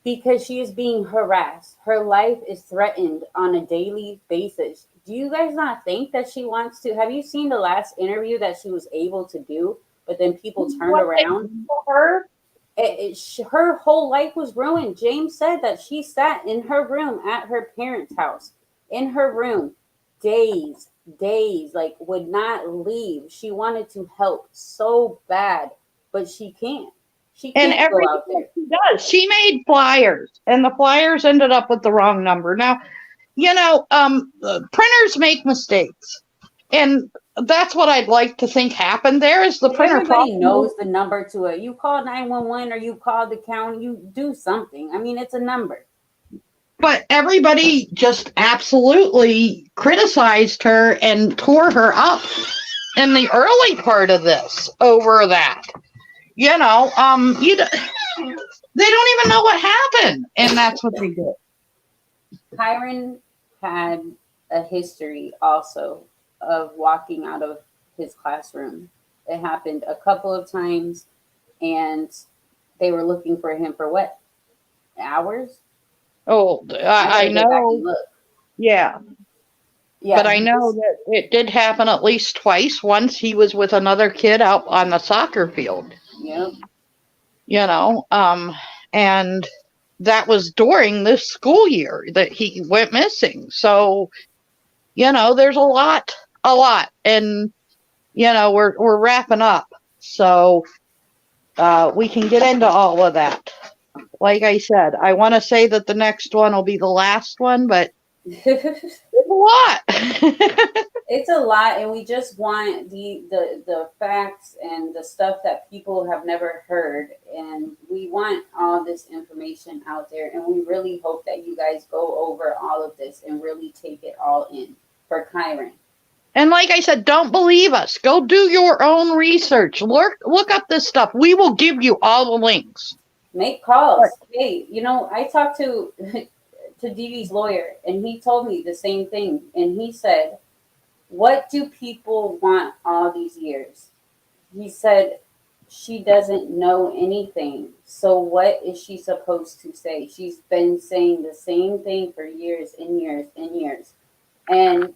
S1: Because she is being harassed. Her life is threatened on a daily basis. Do you guys not think that she wants to? Have you seen the last interview that she was able to do, but then people turned around?
S4: Her?
S1: Her whole life was ruined. James said that she sat in her room at her parents' house, in her room, days days, like would not leave. She wanted to help so bad, but she can't. She
S4: And
S1: can't go
S4: everything
S1: out there.
S4: she does, she made flyers, and the flyers ended up with the wrong number. Now, printers make mistakes, and that's what I'd like to think happened there. Is the printer
S1: Everybody knows the number to it. You call 911 or you call the county, you do something. I mean, it's a number.
S4: But everybody just absolutely criticized her and tore her up in the early part of this over that. They don't even know what happened, and that's what they did.
S1: Kyron had a history also of walking out of his classroom. It happened a couple of times, and they were looking for him for what? Hours?
S4: Oh, I know. Yeah.
S1: Yeah.
S4: But I know that it did happen at least twice. Once he was with another kid out on the soccer field.
S1: Yep.
S4: And that was during this school year that he went missing. So, there's a lot. And, we're wrapping up. So, we can get into all of that. Like I said, I want to say that the next one will be the last one, but it's a lot.
S1: It's a lot, and we just want the facts and the stuff that people have never heard, and we want all this information out there, and we really hope that you guys go over all of this and really take it all in for Kyron.
S4: And like I said, don't believe us. Go do your own research. Look up this stuff. We will give you all the links.
S1: Make calls. Hey, I talked to Dee Dee's lawyer, and he told me the same thing, and he said, what do people want all these years? He said, she doesn't know anything. So what is she supposed to say? She's been saying the same thing for years and years and years. And,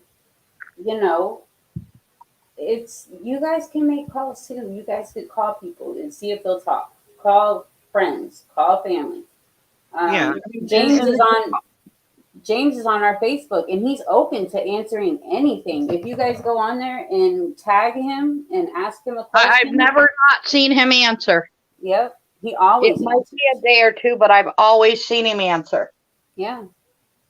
S1: you guys can make calls too. You guys could call people and see if they'll talk. Call friends, call family. James is on our Facebook, and he's open to answering anything. If you guys go on there and tag him and ask him a question.
S4: I've never not seen him answer.
S1: Yep. He always
S4: It might be a day or two, but I've always seen him answer.
S1: Yeah.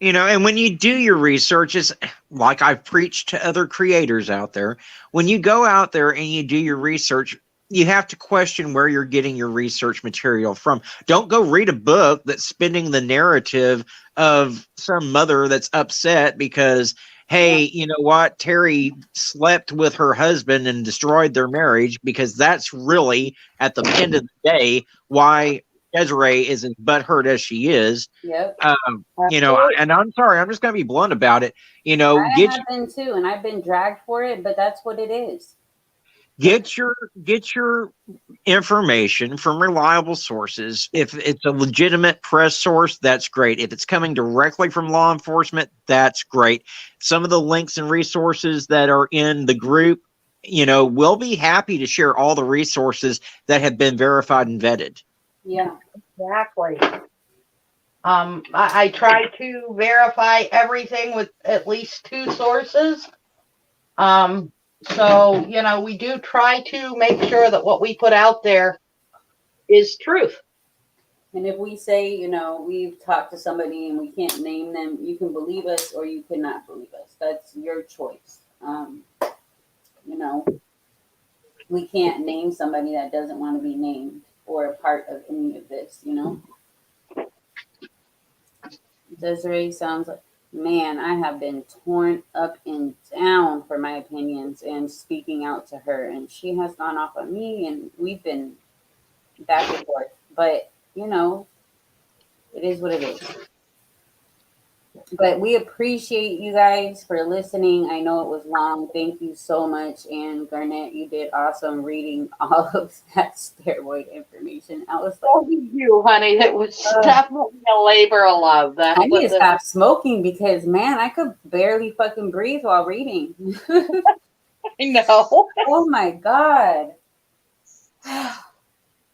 S2: And when you do your research, it's like I've preached to other creators out there. When you go out there and you do your research, you have to question where you're getting your research material from. Don't go read a book that's spinning the narrative of some mother that's upset because, hey, you know what? Terri slept with her husband and destroyed their marriage, because that's really, at the end of the day, why Desiree is as butthurt as she is.
S1: Yep.
S2: And I'm sorry, I'm just going to be blunt about it.
S1: I have been too, and I've been dragged for it, but that's what it is.
S2: Get your information from reliable sources. If it's a legitimate press source, that's great. If it's coming directly from law enforcement, that's great. Some of the links and resources that are in the group, we'll be happy to share all the resources that have been verified and vetted.
S1: Yeah,
S4: exactly. I try to verify everything with at least 2 sources. So, we do try to make sure that what we put out there is truth.
S1: And if we say, we've talked to somebody and we can't name them, you can believe us or you cannot believe us. That's your choice. We can't name somebody that doesn't want to be named or a part of any of this, Desiree sounds like, man, I have been torn up and down for my opinions and speaking out to her, and she has gone off on me, and we've been back and forth. But, it is what it is. But we appreciate you guys for listening. I know it was long. Thank you so much. And Garnett, you did awesome reading all of that steroid information. I was like,
S4: oh, you, honey. It was definitely a labor of love.
S1: I need to stop smoking because, man, I could barely fucking breathe while reading.
S4: I know.
S1: Oh, my God.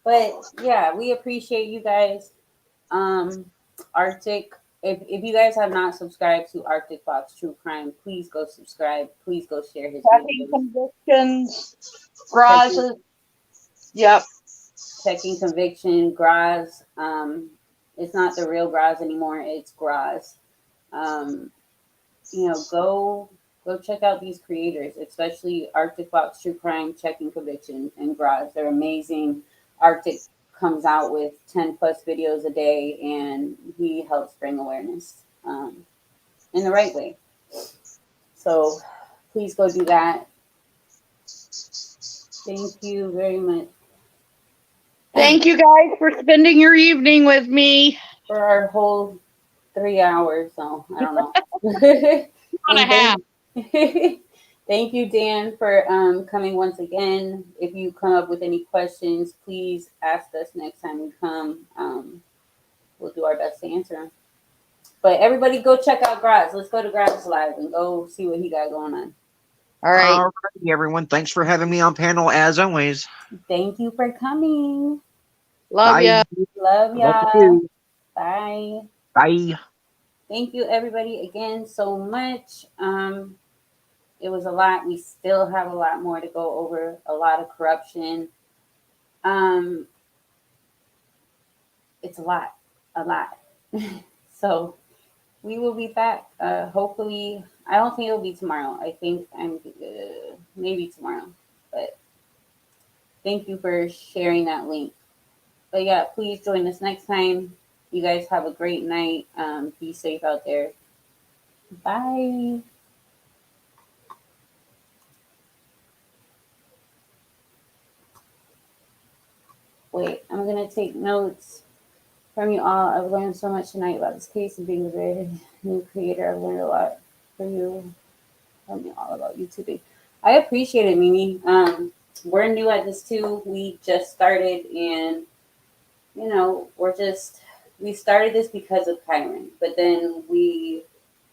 S1: But, yeah, we appreciate you guys. Arctic if you guys have not subscribed to Arctic Fox True Crime, please go subscribe. Please go share his
S4: Checking
S1: videos.
S4: convictions, grazes. Yep.
S1: Checking conviction, graz. It's not the real graz anymore. It's graz. You know, go check out these creators, especially Arctic Fox True Crime, Checking Conviction, and Graz. They're amazing. Arctic comes out with 10 plus videos a day, and he helps bring awareness in the right way. So please go do that. Thank you very much.
S4: Thank you guys for spending your evening with me.
S1: For our whole 3 hours, so I don't know.
S4: And a half.
S1: Thank you, Dan, for coming once again. If you come up with any questions, please ask us next time we come. We'll do our best to answer them. But everybody go check out Graz. Let's go to Graz Live and go see what he got going on.
S4: All right.
S2: Alrighty, everyone. Thanks for having me on panel as always.
S1: Thank you for coming.
S4: Love ya.
S1: Love
S2: Love
S1: y'all.
S2: you.
S1: Bye.
S2: Bye.
S1: Thank you, everybody, again so much. It was a lot. We still have a lot more to go over. A lot of corruption. It's a lot. So we will be back. Hopefully, I don't think it'll be tomorrow. I think I'm maybe tomorrow. But thank you for sharing that link. But yeah, please join us next time. You guys have a great night. Be safe out there. Bye. Wait, I'm going to take notes from you all. I've learned so much tonight about this case and being a very new creator. I've learned a lot from you. Tell me all about YouTubing. I appreciate it, Mimi. We're new at this too. We just started, and you know, we started this because of Kyron, but then we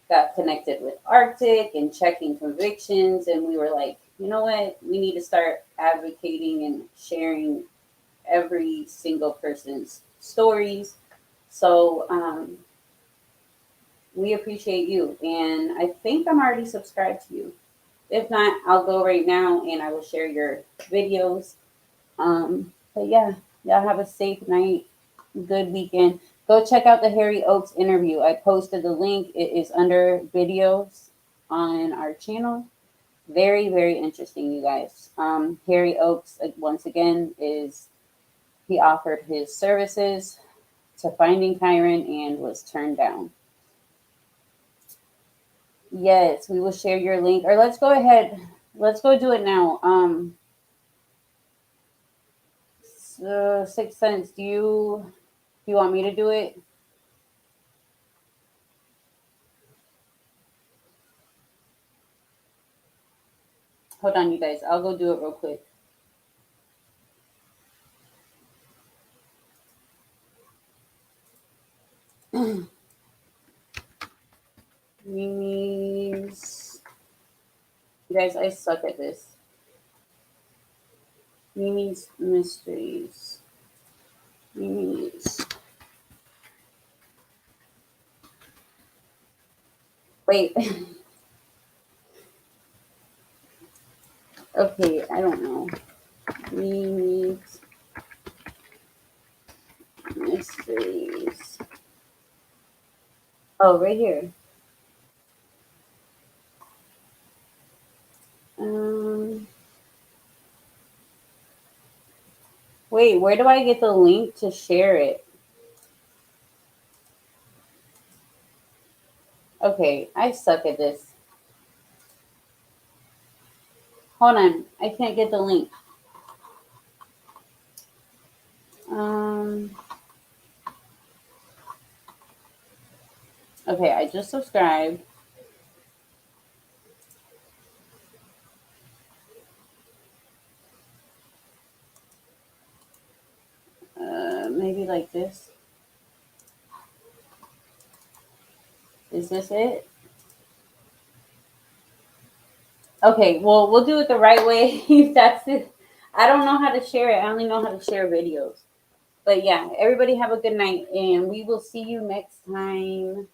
S1: got connected with Arctic and Checking Convictions, and we were like, you know what? We need to start advocating and sharing every single person's stories. So we appreciate you, and I think I'm already subscribed to you. If not, I'll go right now and I will share your videos. But yeah, y'all have a safe night, good weekend. Go check out the Harry Oaks interview. I posted the link. It is under videos on our channel. Very, very interesting, you guys. Harry Oaks, once again, he offered his services to finding Kyron and was turned down. Yes, we will share your link. Or let's go ahead. Let's go do it now. So 6 Cents, do you want me to do it? Hold on, you guys. I'll go do it real quick. Mimi's. You guys, I suck at this. Mimi's Mysteries. Mimi's. Wait. Okay, I don't know. Mimi's Mysteries. Oh, right here. Wait, where do I get the link to share it? Okay, I suck at this. Hold on, I can't get the link. Okay, I just subscribed. Maybe like this. Is this it? Okay, well, we'll do it the right way. That's it. I don't know how to share it. I only know how to share videos. But yeah, everybody have a good night, and we will see you next time.